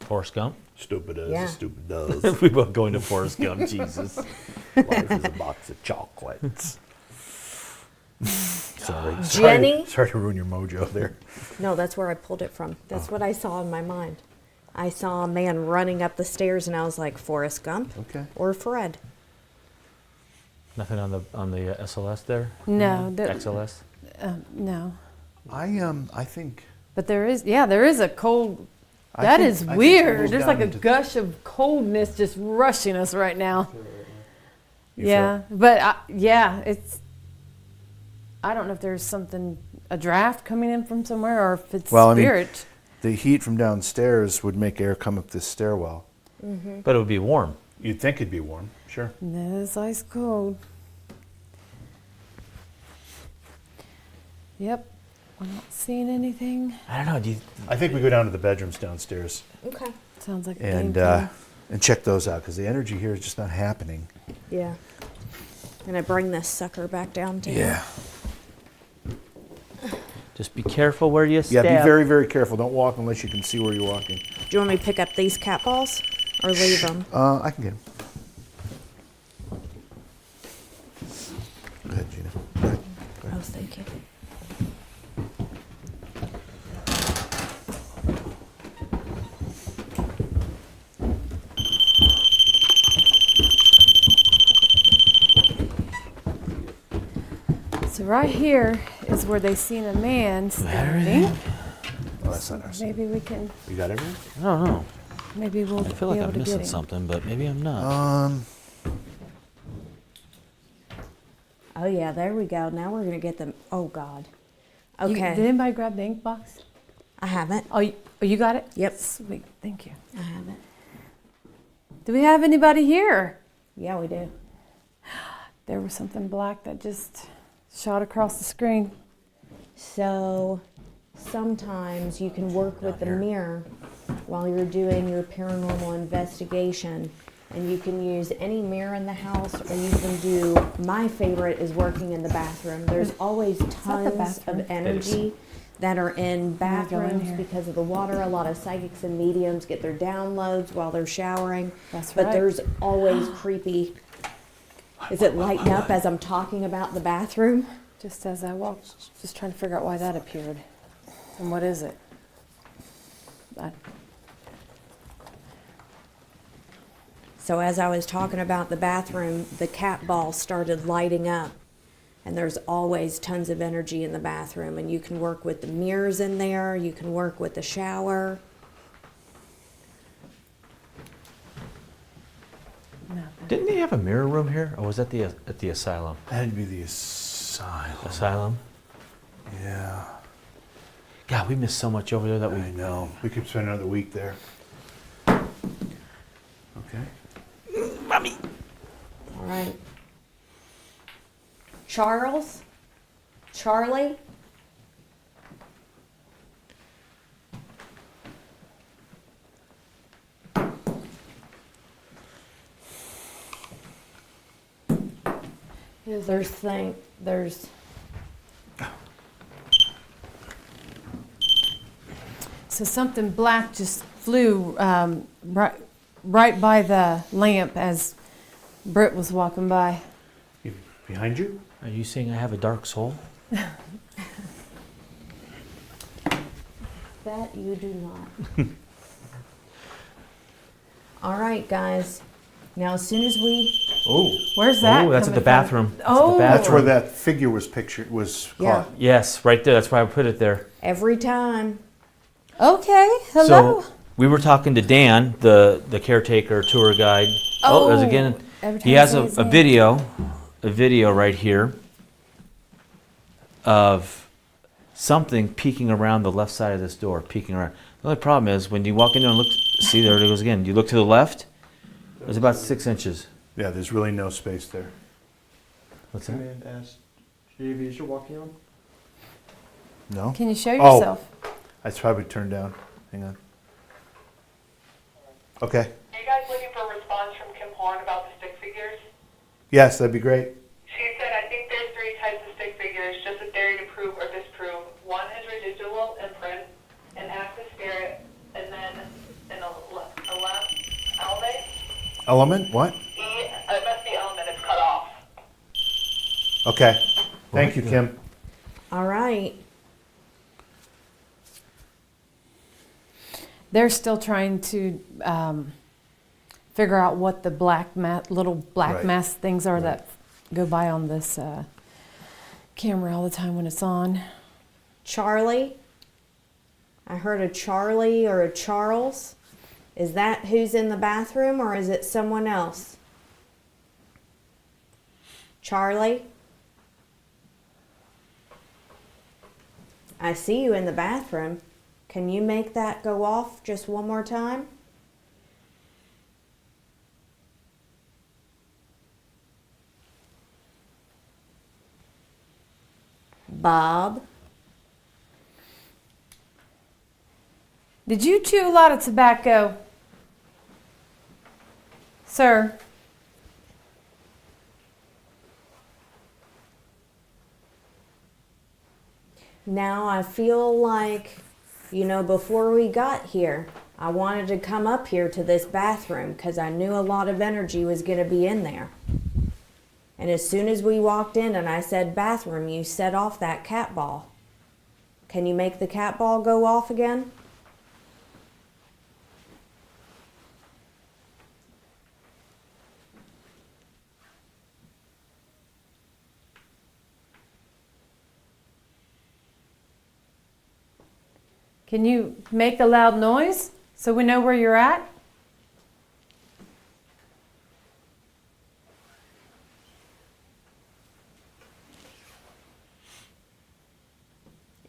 [SPEAKER 2] Forrest Gump?
[SPEAKER 9] Stupid as
[SPEAKER 4] Yeah.
[SPEAKER 9] stupid does.
[SPEAKER 2] We both going to Forrest Gump, Jesus.
[SPEAKER 9] Life is a box of chocolates.
[SPEAKER 1] Sorry.
[SPEAKER 4] Jenny?
[SPEAKER 1] Sorry to ruin your mojo there.
[SPEAKER 4] No, that's where I pulled it from. That's what I saw in my mind. I saw a man running up the stairs and I was like, Forrest Gump?
[SPEAKER 1] Okay.
[SPEAKER 4] Or Fred?
[SPEAKER 2] Nothing on the SLS there?
[SPEAKER 5] No,
[SPEAKER 2] XLS?
[SPEAKER 5] no.
[SPEAKER 1] I think
[SPEAKER 5] But there is a cold.
[SPEAKER 1] I
[SPEAKER 5] That
[SPEAKER 1] think-
[SPEAKER 5] is
[SPEAKER 1] I think
[SPEAKER 5] weird.
[SPEAKER 1] we'll
[SPEAKER 5] There's
[SPEAKER 1] down
[SPEAKER 5] like a
[SPEAKER 1] into-
[SPEAKER 5] gush of coldness just rushing us right now.
[SPEAKER 1] You feel
[SPEAKER 5] Yeah, but it's. I don't know if there's a draft coming in from somewhere, or if it's
[SPEAKER 1] Well, I mean-
[SPEAKER 5] spirit.
[SPEAKER 1] the heat from downstairs would make air come up this stairwell.
[SPEAKER 2] But it would be warm.
[SPEAKER 1] You'd think it'd be warm. Sure.
[SPEAKER 5] No, it's ice cold. Yep, we're not seeing anything.
[SPEAKER 2] I don't know. Do you,
[SPEAKER 1] I think we go down to the bedrooms downstairs
[SPEAKER 4] Okay.
[SPEAKER 5] Sounds like a
[SPEAKER 1] and
[SPEAKER 5] game plan.
[SPEAKER 1] and check those out because the energy here is just not happening.
[SPEAKER 4] Yeah. And I bring this sucker back down to you.
[SPEAKER 1] Yeah.
[SPEAKER 2] just be careful where you
[SPEAKER 1] Yeah.
[SPEAKER 2] step.
[SPEAKER 1] Be very, very careful. Don't walk unless you can see where you're walking.
[SPEAKER 4] Do you want me to pick up these cat balls or leave them?
[SPEAKER 1] I can get him. Go ahead, Gina. Go ahead. Go
[SPEAKER 4] Oh,
[SPEAKER 1] ahead.
[SPEAKER 4] thank you.
[SPEAKER 5] So right here is where they seen a man standing.
[SPEAKER 1] Oh, that's not ours.
[SPEAKER 5] Maybe we can.
[SPEAKER 1] You got everything?
[SPEAKER 2] I don't know.
[SPEAKER 5] Maybe we'll
[SPEAKER 2] I feel
[SPEAKER 5] be
[SPEAKER 2] like
[SPEAKER 5] able
[SPEAKER 2] I'm
[SPEAKER 5] to get
[SPEAKER 2] missing
[SPEAKER 5] him.
[SPEAKER 2] something, but maybe I'm not.
[SPEAKER 4] Oh, yeah, there we go. Now we're going to get them. Oh, God.
[SPEAKER 5] You-
[SPEAKER 4] Okay.
[SPEAKER 5] did anybody grab the ink box?
[SPEAKER 4] I haven't.
[SPEAKER 5] Oh, you got it?
[SPEAKER 4] Yep.
[SPEAKER 5] Sweet. Thank you.
[SPEAKER 4] I haven't.
[SPEAKER 5] Do we have anybody here?
[SPEAKER 4] Yeah, we do.
[SPEAKER 5] There was something black that just shot across the screen.
[SPEAKER 4] So sometimes you can work with the mirror while you're doing your paranormal investigation. And you can use any mirror in the house, or you can do, my favorite is working in the bathroom. There's always tons
[SPEAKER 5] bathroom?
[SPEAKER 4] of energy that are in
[SPEAKER 5] go in
[SPEAKER 4] bathrooms
[SPEAKER 5] here.
[SPEAKER 4] because of the water. A lot of psychics and mediums get their downloads while they're showering.
[SPEAKER 5] That's
[SPEAKER 4] But
[SPEAKER 5] right.
[SPEAKER 4] there's always creepy. Is it lighting up as I'm talking about the bathroom?
[SPEAKER 5] Just as I walked, just trying to figure out why that appeared. And what is it?
[SPEAKER 4] So as I was talking about the bathroom, the cat ball started lighting up. And there's always tons of energy in the bathroom, and you can work with the mirrors in there, you can work with the shower.
[SPEAKER 2] Didn't they have a mirror room here, or was that at the asylum?
[SPEAKER 1] That had to be the asylum.
[SPEAKER 2] Asylum.
[SPEAKER 1] Yeah,
[SPEAKER 2] God, we missed so much over there that we.
[SPEAKER 1] I know. We could spend another week there. Okay.
[SPEAKER 2] Mommy.
[SPEAKER 4] All right. Charles? Charlie? There's
[SPEAKER 5] So something black just flew right by the lamp as Britt was walking by.
[SPEAKER 1] Behind you?
[SPEAKER 2] Are you saying I have a dark soul?
[SPEAKER 4] that you do not. All right, guys. Now, as soon as we...
[SPEAKER 2] Oh.
[SPEAKER 5] Where's that?
[SPEAKER 2] Oh, that's at the
[SPEAKER 5] coming
[SPEAKER 2] bathroom.
[SPEAKER 5] from?
[SPEAKER 2] That's at the
[SPEAKER 5] Oh.
[SPEAKER 1] That's
[SPEAKER 2] bathroom.
[SPEAKER 1] where that figure was pictured, was
[SPEAKER 4] Yeah.
[SPEAKER 1] caught.
[SPEAKER 2] Yes, right there. That's why I put it there.
[SPEAKER 4] Every time.
[SPEAKER 5] Okay. Hello.
[SPEAKER 2] So we were talking to Dan, the caretaker tour guide.
[SPEAKER 5] Oh,
[SPEAKER 2] there's again.
[SPEAKER 5] every
[SPEAKER 2] He
[SPEAKER 5] time I
[SPEAKER 2] has
[SPEAKER 5] say
[SPEAKER 2] a
[SPEAKER 5] his name.
[SPEAKER 2] video right here of something peeking around the left side of this door, peeking around. The only problem is when you walk in there and look, see, there it goes again. You look to the left, there's about 6 inches.
[SPEAKER 1] Yeah, there's really no space there.
[SPEAKER 2] What's that?
[SPEAKER 9] And ask JV, is your walking on?
[SPEAKER 1] No?
[SPEAKER 5] Can you show
[SPEAKER 1] Oh.
[SPEAKER 5] yourself?
[SPEAKER 1] That's probably turned down. Hang on. Okay.
[SPEAKER 8] Are you guys looking for a response from Kim Horn about the stick figures?
[SPEAKER 1] Yes, that'd be great.
[SPEAKER 8] She said, I think there's 3 types of stick figures, just a theory to prove or disprove. One is residual imprint, an active spirit, and then an element.
[SPEAKER 1] Element? What?
[SPEAKER 8] It must be element, it's cut off.
[SPEAKER 1] Okay. Thank you, Kim.
[SPEAKER 4] All right.
[SPEAKER 5] They're still trying to figure out what the little black
[SPEAKER 1] Right.
[SPEAKER 5] mask things are
[SPEAKER 1] Right.
[SPEAKER 5] that go by on this camera all the time when it's on.
[SPEAKER 4] Charlie? I heard a Charlie or a Charles. Is that who's in the bathroom, or is it someone else? Charlie? I see you in the bathroom. Can you make that go off just one more time? Bob?
[SPEAKER 5] Did you chew a lot of tobacco? Sir?
[SPEAKER 4] Now I feel like, before we got here, I wanted to come up here to this bathroom because I knew a lot of energy was going to be in there. And as soon as we walked in and I said bathroom, you set off that cat ball. Can you make the cat ball go off again?
[SPEAKER 5] Can you make a loud noise so we know where you're at?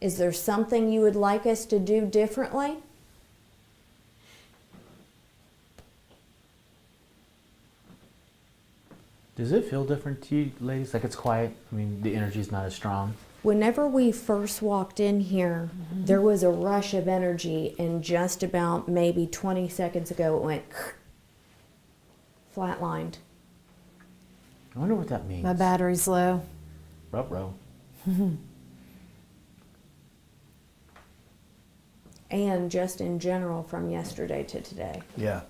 [SPEAKER 4] Is there something you would like us to do differently?
[SPEAKER 2] Does it feel different to you, ladies? Like it's quiet? I mean, the energy's not as strong.
[SPEAKER 4] Whenever we first walked in here, there was a rush of energy, and just about maybe 20 seconds ago it went flatlined.
[SPEAKER 2] I wonder what that means.
[SPEAKER 5] My battery's low.
[SPEAKER 2] Ruh-roh.
[SPEAKER 4] And just in general from yesterday to today.
[SPEAKER 1] Yeah.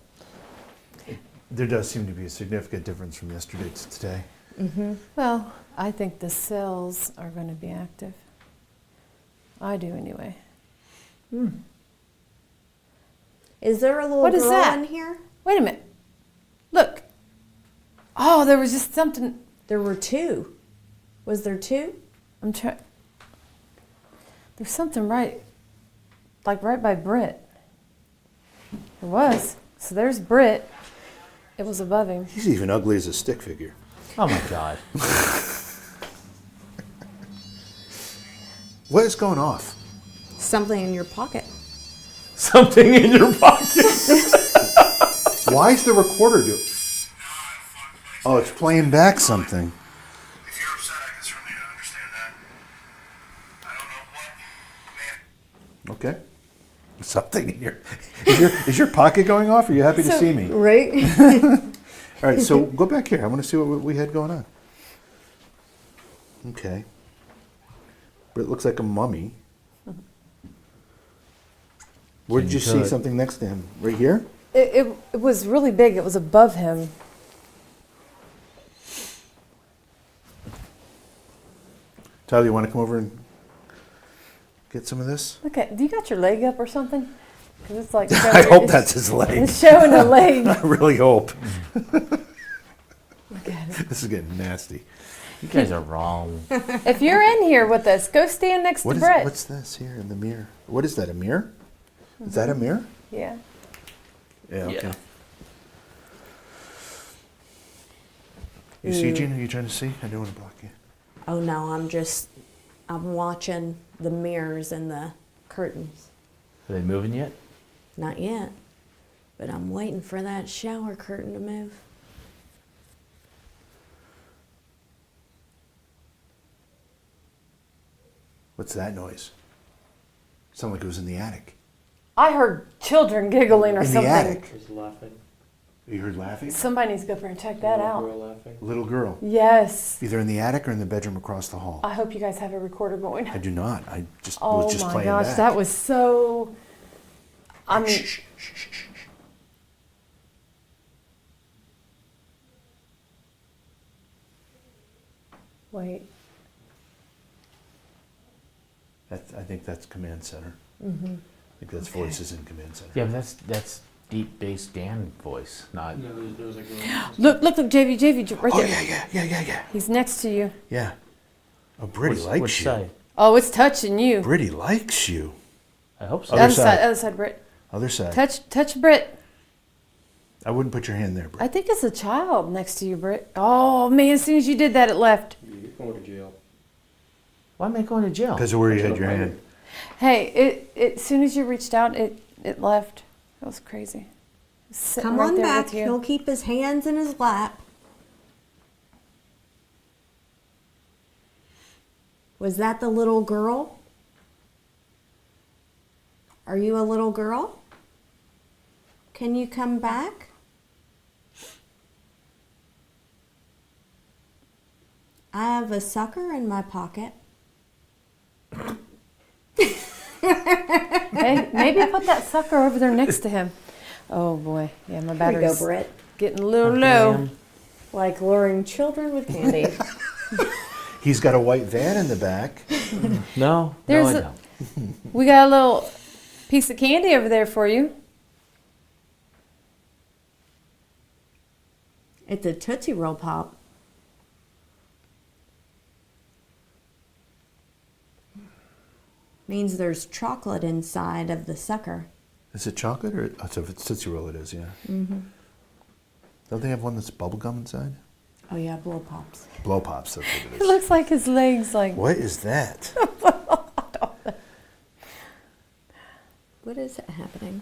[SPEAKER 1] There does seem to be a significant difference from yesterday to today.
[SPEAKER 5] Well, I think the cells are going to be active. I do anyway.
[SPEAKER 4] Is there a little
[SPEAKER 5] What is
[SPEAKER 4] girl
[SPEAKER 5] that?
[SPEAKER 4] in here?
[SPEAKER 5] Wait a minute. Look. Oh, there was just something.
[SPEAKER 4] There were 2. Was there two?
[SPEAKER 5] I'm trying. There's something right by Britt. There was. So there's Britt. It was above him.
[SPEAKER 1] He's even ugly as a stick figure.
[SPEAKER 2] Oh my God.
[SPEAKER 1] What is going off?
[SPEAKER 4] Something in your pocket.
[SPEAKER 2] Something in your pocket.
[SPEAKER 1] Why is the recorder doing? Oh, it's playing back something.
[SPEAKER 10] If you're upset, I can certainly understand that. I don't know what.
[SPEAKER 1] Okay. Something in your is your pocket going off? Are you happy to see me?
[SPEAKER 4] Right?
[SPEAKER 1] All right, so go back here. I want to see what we had going on. Okay. But it looks like a mummy. Where did you see something next to him? Right here?
[SPEAKER 5] It was really big. It was above him.
[SPEAKER 1] Tyler, you want to come over and get some of this?
[SPEAKER 5] Look at. Do you got your leg up or something? Because it's like.
[SPEAKER 1] I hope that's his leg.
[SPEAKER 5] It's showing a leg.
[SPEAKER 1] I really hope.
[SPEAKER 5] Look at it.
[SPEAKER 1] This is getting nasty.
[SPEAKER 2] You guys are wrong.
[SPEAKER 5] If you're in here with us, go stand next to Brett.
[SPEAKER 1] What's this here in the mirror? What is that, a mirror? Is that a mirror?
[SPEAKER 5] Yeah.
[SPEAKER 1] Yeah, okay.
[SPEAKER 2] Yeah.
[SPEAKER 1] You see, Gina? Are you trying to see? I don't want to block you.
[SPEAKER 4] Oh no, I'm watching the mirrors and the curtains.
[SPEAKER 2] Are they moving yet?
[SPEAKER 4] Not yet, but I'm waiting for that shower curtain to move.
[SPEAKER 1] What's that noise? Sounded like it was in the attic.
[SPEAKER 5] I heard children giggling or
[SPEAKER 1] In
[SPEAKER 5] something.
[SPEAKER 1] the attic.
[SPEAKER 11] He's laughing.
[SPEAKER 1] You heard laughing?
[SPEAKER 5] Somebody needs to go over and check that out.
[SPEAKER 11] Girl laughing.
[SPEAKER 1] Little girl.
[SPEAKER 5] Yes.
[SPEAKER 1] Either in the attic or in the bedroom across the hall.
[SPEAKER 5] I hope you guys have a recorder going.
[SPEAKER 1] I do not. I just
[SPEAKER 5] Oh
[SPEAKER 1] was just
[SPEAKER 5] my
[SPEAKER 1] playing
[SPEAKER 5] gosh,
[SPEAKER 1] back.
[SPEAKER 5] that was so. I mean,
[SPEAKER 1] Shh, shh, shh, shh, shh.
[SPEAKER 5] wait.
[SPEAKER 1] I think that's command center. I think that's voices in command center.
[SPEAKER 2] Yeah, but that's deep bass Dan voice, not.
[SPEAKER 11] No, there's a girl.
[SPEAKER 5] Look, JV, right
[SPEAKER 1] Oh
[SPEAKER 5] there.
[SPEAKER 1] yeah.
[SPEAKER 5] He's next to you.
[SPEAKER 1] Yeah. Oh, Brittany likes
[SPEAKER 2] Which
[SPEAKER 1] you.
[SPEAKER 2] side?
[SPEAKER 5] Oh, it's touching you.
[SPEAKER 1] Brittany likes you.
[SPEAKER 2] I hope so.
[SPEAKER 1] Other side.
[SPEAKER 5] Other side, Britt.
[SPEAKER 1] Other side.
[SPEAKER 5] Touch Britt.
[SPEAKER 1] I wouldn't put your hand there, Britt.
[SPEAKER 5] I think it's a child next to you, Britt. Oh man, as soon as you did that, it left.
[SPEAKER 11] You're going to jail.
[SPEAKER 2] Why am I going to jail?
[SPEAKER 1] Because of where you had your hand.
[SPEAKER 5] Hey, as soon as you reached out, it left. That was crazy. Sitting
[SPEAKER 4] Come
[SPEAKER 5] right
[SPEAKER 4] on
[SPEAKER 5] there
[SPEAKER 4] back.
[SPEAKER 5] with you.
[SPEAKER 4] He'll keep his hands in his lap. Was that the little girl? Are you a little girl? Can you come back? I have a sucker in my pocket.
[SPEAKER 5] Hey, maybe put that sucker over there next to him. Oh boy, yeah, my
[SPEAKER 4] There you go,
[SPEAKER 5] battery's
[SPEAKER 4] Britt.
[SPEAKER 5] getting a little low.
[SPEAKER 2] Damn.
[SPEAKER 4] Like luring children with candy.
[SPEAKER 1] He's got a white van in the back.
[SPEAKER 2] No,
[SPEAKER 5] There's
[SPEAKER 2] no, I
[SPEAKER 5] a-
[SPEAKER 2] don't.
[SPEAKER 5] We got a little piece of candy over there for you.
[SPEAKER 4] It's a Tootsie Roll Pop. Means there's chocolate inside of the sucker.
[SPEAKER 1] Is it chocolate or so if it's Tootsie Roll? It is, yeah. Mm-hmm. Don't they have one that's bubble gum inside?
[SPEAKER 4] Oh yeah, Blow Pops.
[SPEAKER 1] Blow pops. That's what it
[SPEAKER 5] It
[SPEAKER 1] is.
[SPEAKER 5] looks like his legs like.
[SPEAKER 1] What is that?
[SPEAKER 4] What is happening?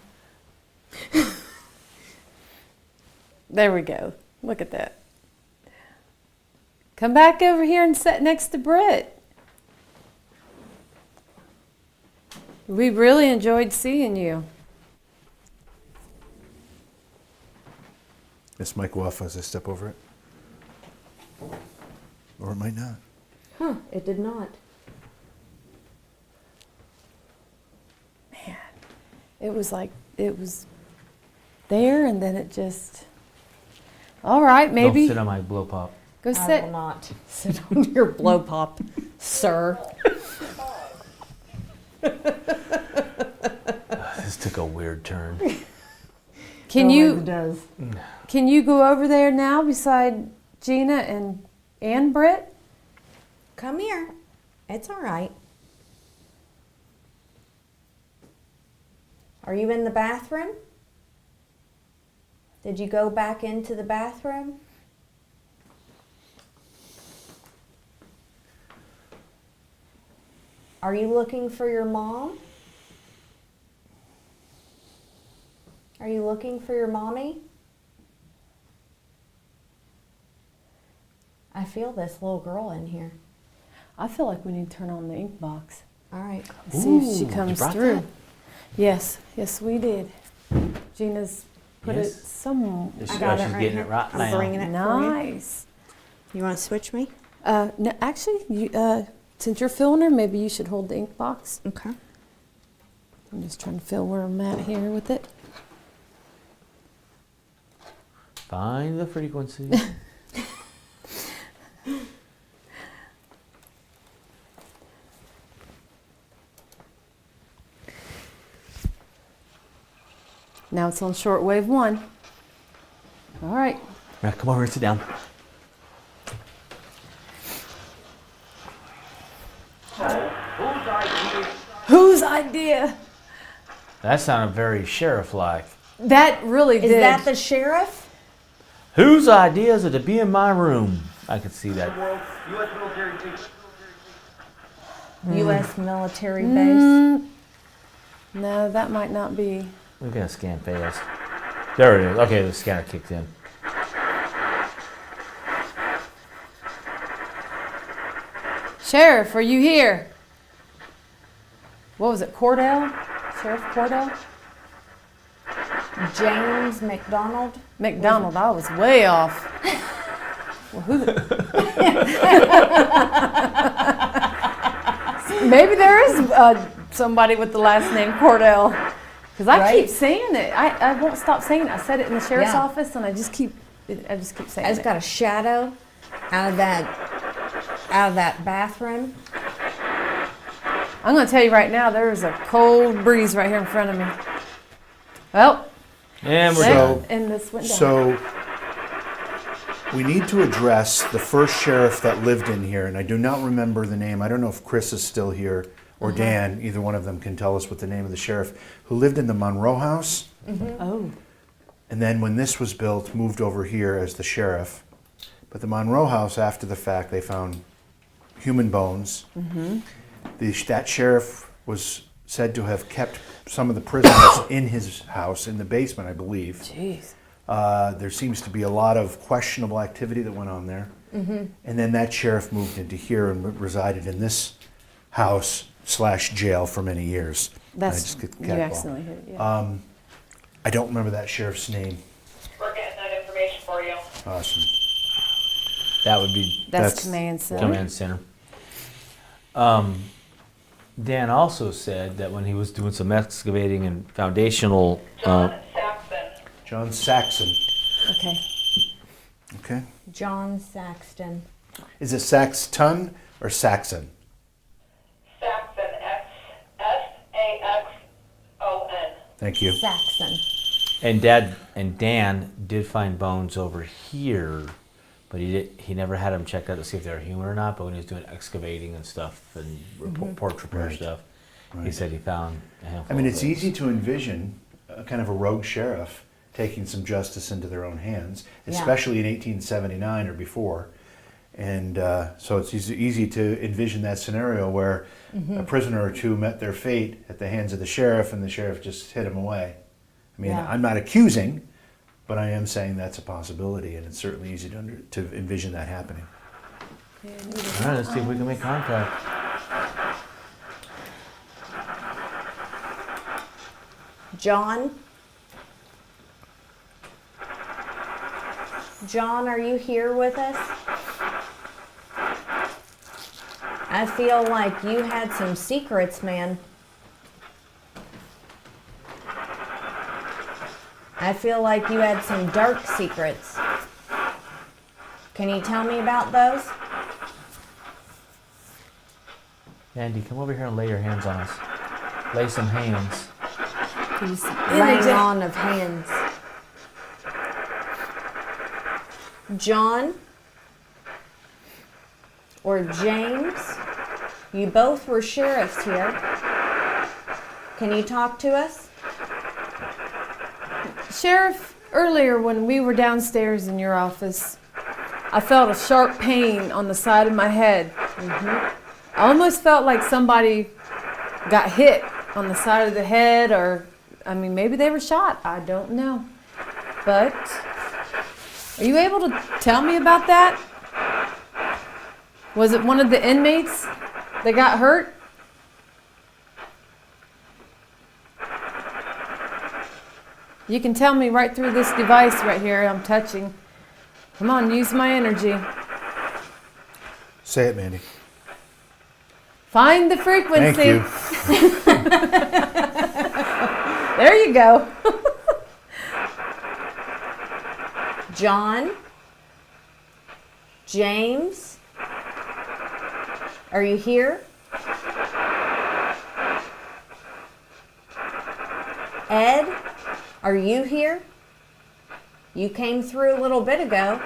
[SPEAKER 5] There we go. Look at that. Come back over here and sit next to Britt. We really enjoyed seeing you.
[SPEAKER 1] This might go off as I step over it. Or it might not.
[SPEAKER 4] Huh, it did not.
[SPEAKER 5] Man, it was like, it was there and then it just. All right, maybe.
[SPEAKER 2] Don't sit on my blow pop.
[SPEAKER 5] Go
[SPEAKER 4] I
[SPEAKER 5] sit.
[SPEAKER 4] will not sit on your Blow Pop, sir.
[SPEAKER 2] This took a weird turn.
[SPEAKER 5] Can
[SPEAKER 4] It does.
[SPEAKER 5] you go over there now beside Gina and Britt?
[SPEAKER 4] Come here. It's all right. Are you in the bathroom? Did you go back into the bathroom? Are you looking for your mom? Are you looking for your mommy? I feel this little girl in here.
[SPEAKER 5] I feel like we need to turn on the ink box.
[SPEAKER 4] All right.
[SPEAKER 5] See if she
[SPEAKER 2] Ooh,
[SPEAKER 5] comes
[SPEAKER 2] you brought
[SPEAKER 5] through.
[SPEAKER 2] that?
[SPEAKER 5] Yes, yes, we did. Gina's put
[SPEAKER 2] Yes.
[SPEAKER 5] it some.
[SPEAKER 2] She's
[SPEAKER 4] I got it right
[SPEAKER 2] getting
[SPEAKER 4] here.
[SPEAKER 2] it right
[SPEAKER 4] I'm
[SPEAKER 2] now.
[SPEAKER 4] bringing it for you.
[SPEAKER 5] Nice.
[SPEAKER 4] You want to switch me?
[SPEAKER 5] No, actually, since you're filling her, maybe you should hold the ink box.
[SPEAKER 4] Okay.
[SPEAKER 5] I'm just trying to feel where I'm at here with it.
[SPEAKER 2] Find the frequency.
[SPEAKER 5] Now it's on shortwave 1. All right.
[SPEAKER 2] Now come over and sit down.
[SPEAKER 5] Whose idea?
[SPEAKER 2] That sounded very sheriff-like.
[SPEAKER 5] That really
[SPEAKER 4] Is
[SPEAKER 5] did.
[SPEAKER 4] that the sheriff?
[SPEAKER 2] Whose idea is it to be in my room? I could see that.
[SPEAKER 4] U.S. military base.
[SPEAKER 5] No, that might not be.
[SPEAKER 2] We're gonna scan fast. There it is. Okay, the scanner kicked in.
[SPEAKER 5] Sheriff, are you here? What was it, Cordell? Sheriff Cordell?
[SPEAKER 4] James McDonald.
[SPEAKER 5] McDonald, I was way off. Well, who Maybe there is somebody with the last name Cordell. Because I keep saying it. I won't stop saying it. I said it in the sheriff's office, and I just keep saying
[SPEAKER 4] It's
[SPEAKER 5] it.
[SPEAKER 4] got a shadow out of that bathroom.
[SPEAKER 5] I'm going to tell you right now, there's a cold breeze right here in front of me. Well,
[SPEAKER 2] And we're
[SPEAKER 5] there,
[SPEAKER 2] done.
[SPEAKER 5] and this went down.
[SPEAKER 1] So we need to address the first sheriff that lived in here, and I do not remember the name. I don't know if Chris is still here or Dan. Either one of them can tell us what the name of the sheriff who lived in the Monroe house.
[SPEAKER 5] Oh.
[SPEAKER 1] And then when this was built, moved over here as the sheriff. But the Monroe house, after the fact, they found human bones. That sheriff was said to have kept some of the prisoners in his house, in the basement, I believe.
[SPEAKER 5] Jeez.
[SPEAKER 1] There seems to be a lot of questionable activity that went on there. And then that sheriff moved into here and resided in this house / jail for many years.
[SPEAKER 5] That's,
[SPEAKER 1] I just
[SPEAKER 5] you
[SPEAKER 1] got
[SPEAKER 5] accidentally hit it, yeah.
[SPEAKER 1] I don't remember that sheriff's name.
[SPEAKER 8] We're getting that information for you.
[SPEAKER 1] Awesome.
[SPEAKER 2] That would be
[SPEAKER 5] That's Command Center.
[SPEAKER 2] command center. Dan also said that when he was doing some excavating and foundational,
[SPEAKER 8] John Saxon.
[SPEAKER 1] John Saxon.
[SPEAKER 5] Okay.
[SPEAKER 1] Okay.
[SPEAKER 4] John Saxton.
[SPEAKER 1] Is it Saxton or Saxon?
[SPEAKER 8] Saxon. S-A-X-O-N.
[SPEAKER 1] Thank you.
[SPEAKER 4] Saxon.
[SPEAKER 2] and Dan did find bones over here, but he never had them checked out to see if they were human or not. But when he was doing excavating and stuff and porch repair
[SPEAKER 1] Right.
[SPEAKER 2] stuff, he
[SPEAKER 1] Right.
[SPEAKER 2] said he found a handful.
[SPEAKER 1] I mean,
[SPEAKER 2] of
[SPEAKER 1] it's
[SPEAKER 2] those.
[SPEAKER 1] easy to envision a kind of a rogue sheriff taking some justice into their own hands, especially in 1879 or before. And so it's easy to envision that scenario where a prisoner or two met their fate at the hands of the sheriff, and the sheriff just hid them away. I mean, I'm not accusing, but I am saying that's a possibility, and it's certainly easy to envision that happening.
[SPEAKER 2] All right, let's see if we can make contact.
[SPEAKER 4] John? John, are you here with us? I feel like you had some secrets, man. I feel like you had some dark secrets. Can you tell me about those?
[SPEAKER 2] Andy, come over here and lay your hands on us. Lay some hands.
[SPEAKER 4] Laying on of hands. John? or James. You both were sheriffs here. Can you talk to us?
[SPEAKER 5] Sheriff, earlier when we were downstairs in your office, I felt a sharp pain on the side of my head. I almost felt like somebody got hit on the side of the head, or, I mean, maybe they were shot. I don't know. But, are you able to tell me about that? Was it one of the inmates that got hurt? You can tell me right through this device right here I'm touching. Come on, use my energy.
[SPEAKER 1] Say it, Mandy.
[SPEAKER 5] Find the frequency.
[SPEAKER 1] Thank you.
[SPEAKER 5] There you go.
[SPEAKER 4] John? James? Are you here? Ed? Are you here? You came through a little bit ago.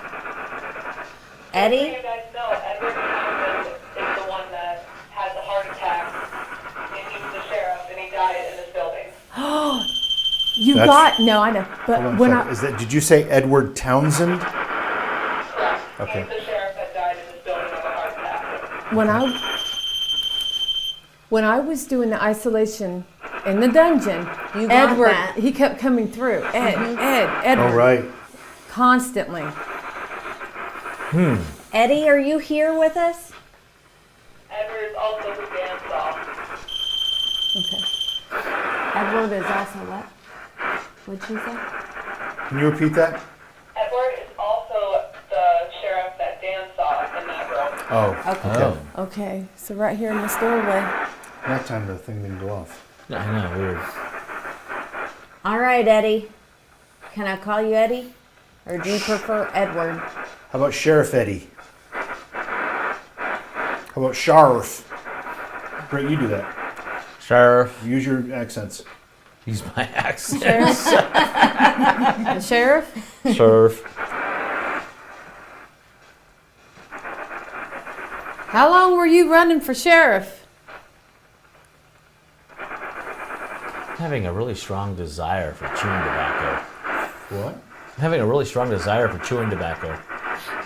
[SPEAKER 4] Eddie?
[SPEAKER 8] You guys know Edward Townsend is the one that had the heart attack, and he was the sheriff, and he died in this building.
[SPEAKER 5] You
[SPEAKER 1] That's-
[SPEAKER 5] got, no, I know.
[SPEAKER 1] Hold
[SPEAKER 5] But
[SPEAKER 1] on a
[SPEAKER 5] when
[SPEAKER 1] second.
[SPEAKER 5] I,
[SPEAKER 1] Is that, did you say Edward Townsend?
[SPEAKER 8] Correct.
[SPEAKER 1] Okay.
[SPEAKER 8] He's the sheriff that died in this building of a heart attack.
[SPEAKER 5] when I was doing the isolation in the dungeon,
[SPEAKER 4] You got
[SPEAKER 5] Edward,
[SPEAKER 4] that.
[SPEAKER 5] he kept coming through. Edward.
[SPEAKER 1] Oh, right.
[SPEAKER 5] Constantly.
[SPEAKER 4] Eddie, are you here with us?
[SPEAKER 8] Edward is also who Dan saw.
[SPEAKER 5] Okay.
[SPEAKER 4] Edward is also what? What'd she say?
[SPEAKER 1] Can you repeat that?
[SPEAKER 8] Edward is also the sheriff that Dan saw in that room.
[SPEAKER 1] Oh,
[SPEAKER 4] Okay.
[SPEAKER 1] okay.
[SPEAKER 5] Okay, so right here in this doorway.
[SPEAKER 1] That time the thing didn't go off.
[SPEAKER 2] I know, weird.
[SPEAKER 4] All right, Eddie. Can I call you Eddie? Or do you prefer Edward?
[SPEAKER 1] How about Sheriff Eddie? How about Sheriff? Brett, you do that.
[SPEAKER 2] Sheriff.
[SPEAKER 1] Use your accents.
[SPEAKER 2] Use my accent.
[SPEAKER 5] Sheriff? The sheriff?
[SPEAKER 2] Sheriff.
[SPEAKER 5] How long were you running for sheriff?
[SPEAKER 2] I'm having a really strong desire for chewing tobacco.
[SPEAKER 1] What?
[SPEAKER 2] I'm having a really strong desire for chewing tobacco.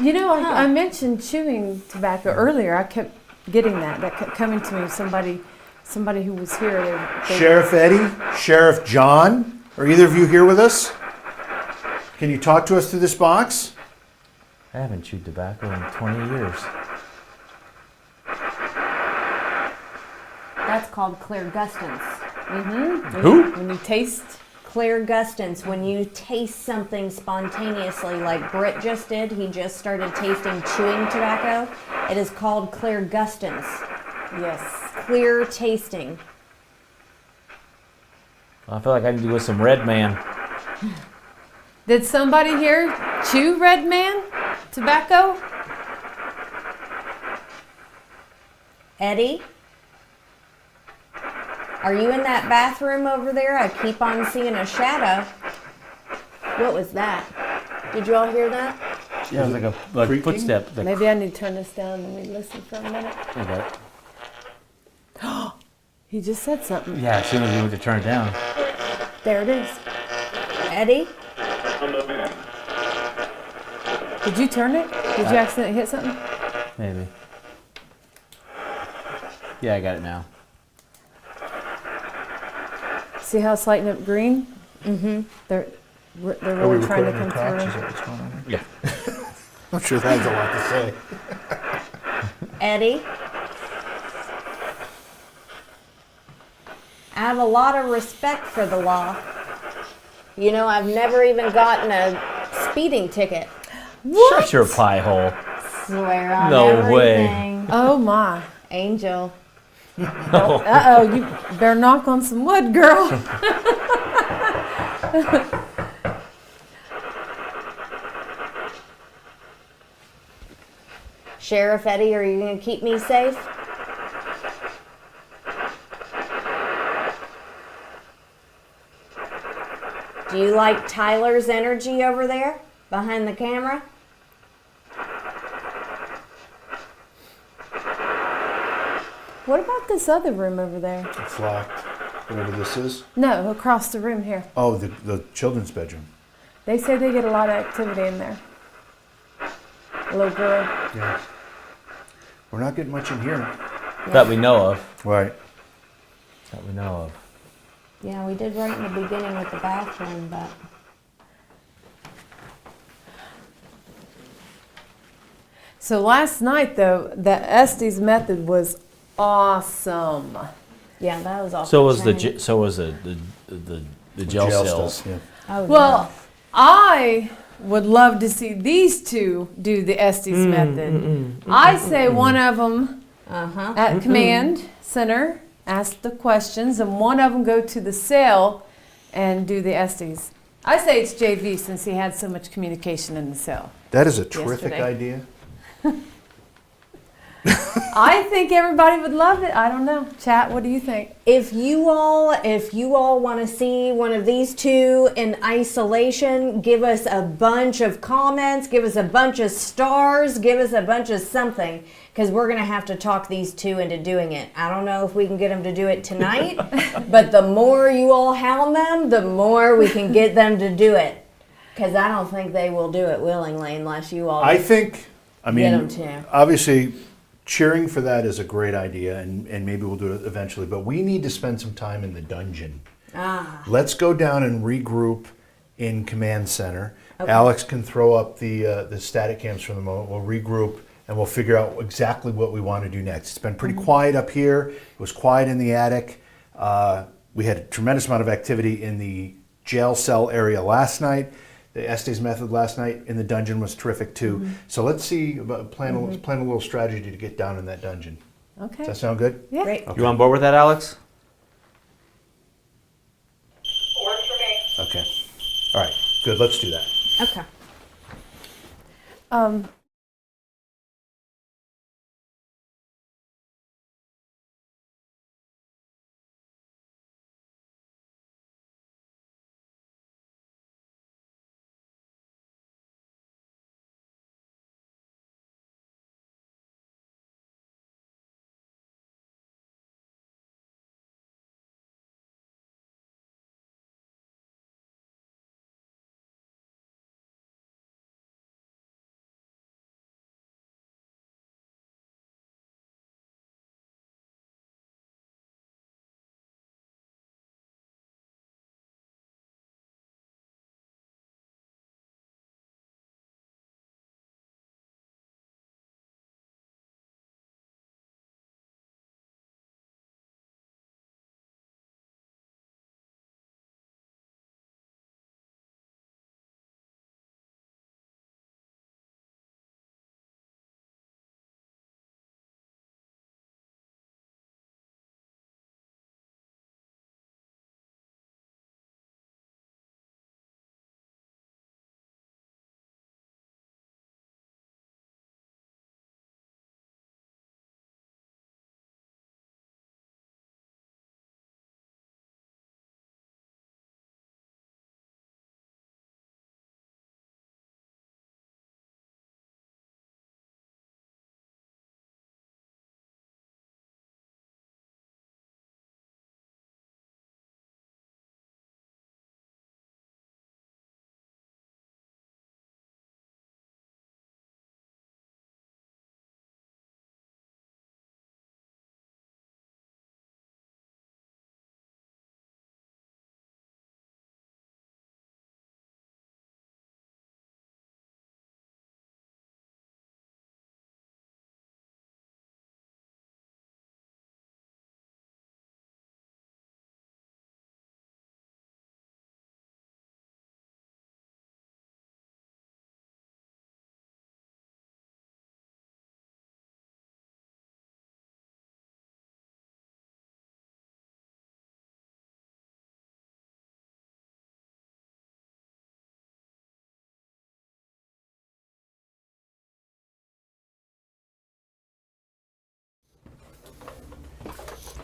[SPEAKER 5] You know, I mentioned chewing tobacco earlier. I kept getting that. That kept coming to me. Somebody who was here. They
[SPEAKER 1] Sheriff Eddie? Sheriff John? Are either of you here with us? Can you talk to us through this box?
[SPEAKER 2] I haven't chewed tobacco in 20 years.
[SPEAKER 4] That's called clairgustance.
[SPEAKER 2] Who?
[SPEAKER 5] when you taste.
[SPEAKER 4] Clairgustance, when you taste something spontaneously, like Britt just did, he just started tasting chewing tobacco. It is called clairgustance.
[SPEAKER 5] Yes.
[SPEAKER 4] Clear tasting.
[SPEAKER 2] I feel like I need to go with some Red Man.
[SPEAKER 5] Did somebody here chew Red Man tobacco?
[SPEAKER 4] Eddie? Are you in that bathroom over there? I keep on seeing a shadow. What was that? Did you all hear that?
[SPEAKER 2] Yeah, it was like a
[SPEAKER 1] creaking?
[SPEAKER 2] footstep. Like,
[SPEAKER 5] Maybe I need to turn this down and we listen for a minute.
[SPEAKER 2] okay.
[SPEAKER 5] He just said something.
[SPEAKER 2] Yeah, as soon as we went to turn it down.
[SPEAKER 5] There it is.
[SPEAKER 4] Eddie?
[SPEAKER 5] Did you turn it? Did you accidentally hit something?
[SPEAKER 2] Maybe. Yeah, I got it now.
[SPEAKER 5] See how it's lighting up green? Mm-hmm. They're really trying to come through.
[SPEAKER 1] what's going on
[SPEAKER 2] Yeah.
[SPEAKER 1] I'm sure that has a lot to say.
[SPEAKER 4] Eddie? I have a lot of respect for the law. You know, I've never even gotten a speeding ticket.
[SPEAKER 2] Shut your pie hole.
[SPEAKER 4] Swear on
[SPEAKER 2] No way.
[SPEAKER 4] everything.
[SPEAKER 5] Oh my.
[SPEAKER 4] Angel.
[SPEAKER 5] Uh-oh, you better knock on some wood, girl.
[SPEAKER 4] Sheriff Eddie, are you going to keep me safe? Do you like Tyler's energy over there behind the camera?
[SPEAKER 5] What about this other room over there?
[SPEAKER 1] It's locked. Whatever this is.
[SPEAKER 5] No, across the room here.
[SPEAKER 1] Oh, the children's bedroom.
[SPEAKER 5] They say they get a lot of activity in there. A little girl.
[SPEAKER 1] Yeah. We're not getting much in here.
[SPEAKER 2] That we know of.
[SPEAKER 1] Right.
[SPEAKER 2] That we know of.
[SPEAKER 4] Yeah, we did right in the beginning with the bathroom, but
[SPEAKER 5] So last night, though, the Estes method was awesome.
[SPEAKER 4] yeah, that was awesome.
[SPEAKER 2] So was the jail cells.
[SPEAKER 1] stuff, yeah.
[SPEAKER 4] Oh,
[SPEAKER 5] Well, I would love to see these two do the Estes method. I say one of them at command center, ask the questions, and one of them go to the cell and do the Estes. I say it's JV since he had so much communication in the cell.
[SPEAKER 1] That is a terrific
[SPEAKER 5] Yesterday.
[SPEAKER 1] idea.
[SPEAKER 5] I think everybody would love it. I don't know. Chat, what do you think?
[SPEAKER 4] If you all want to see one of these two in isolation, give us a bunch of comments, give us a bunch of stars, give us a bunch of something, because we're going to have to talk these two into doing it. I don't know if we can get them to do it tonight, but the more you all hound them, the more we can get them to do it. Because I don't think they will do it willingly unless you all
[SPEAKER 1] I think, I mean,
[SPEAKER 4] get them to.
[SPEAKER 1] obviously, cheering for that is a great idea, and maybe we'll do it eventually, but we need to spend some time in the dungeon. Let's go down and regroup in command center.
[SPEAKER 4] Okay.
[SPEAKER 1] Alex can throw up the static cams for the moment. We'll regroup and we'll figure out exactly what we want to do next. It's been pretty quiet up here. It was quiet in the attic. We had a tremendous amount of activity in the jail cell area last night. The Estes method last night in the dungeon was terrific too. So let's see about plan a little strategy to get down in that dungeon.
[SPEAKER 5] Okay.
[SPEAKER 1] Does that sound good?
[SPEAKER 5] Yeah.
[SPEAKER 4] Great.
[SPEAKER 2] You on board with that, Alex?
[SPEAKER 8] Works for me.
[SPEAKER 1] Okay. All right. Good. Let's do that.
[SPEAKER 4] Okay.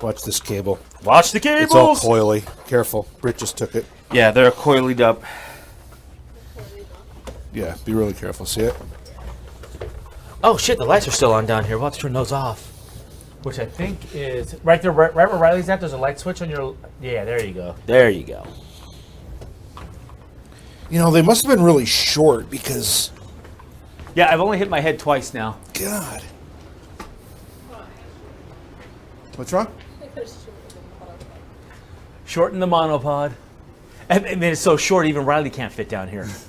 [SPEAKER 1] Watch this cable.
[SPEAKER 2] Watch the cables.
[SPEAKER 1] It's all coily. Careful. Britt just took it.
[SPEAKER 2] Yeah, they're coiled up.
[SPEAKER 1] Yeah, be really careful. See it?
[SPEAKER 2] Oh shit, the lights are still on down here. We'll have to turn those off. which I think is right there, right where Riley's at. There's a light switch on your. Yeah, there you go. There you go.
[SPEAKER 1] You know, they must have been really short because.
[SPEAKER 2] Yeah, I've only hit my head twice now.
[SPEAKER 1] God. What's wrong?
[SPEAKER 2] Short in the monopod. And I mean, it's so short, even Riley can't fit down here.
[SPEAKER 7] It's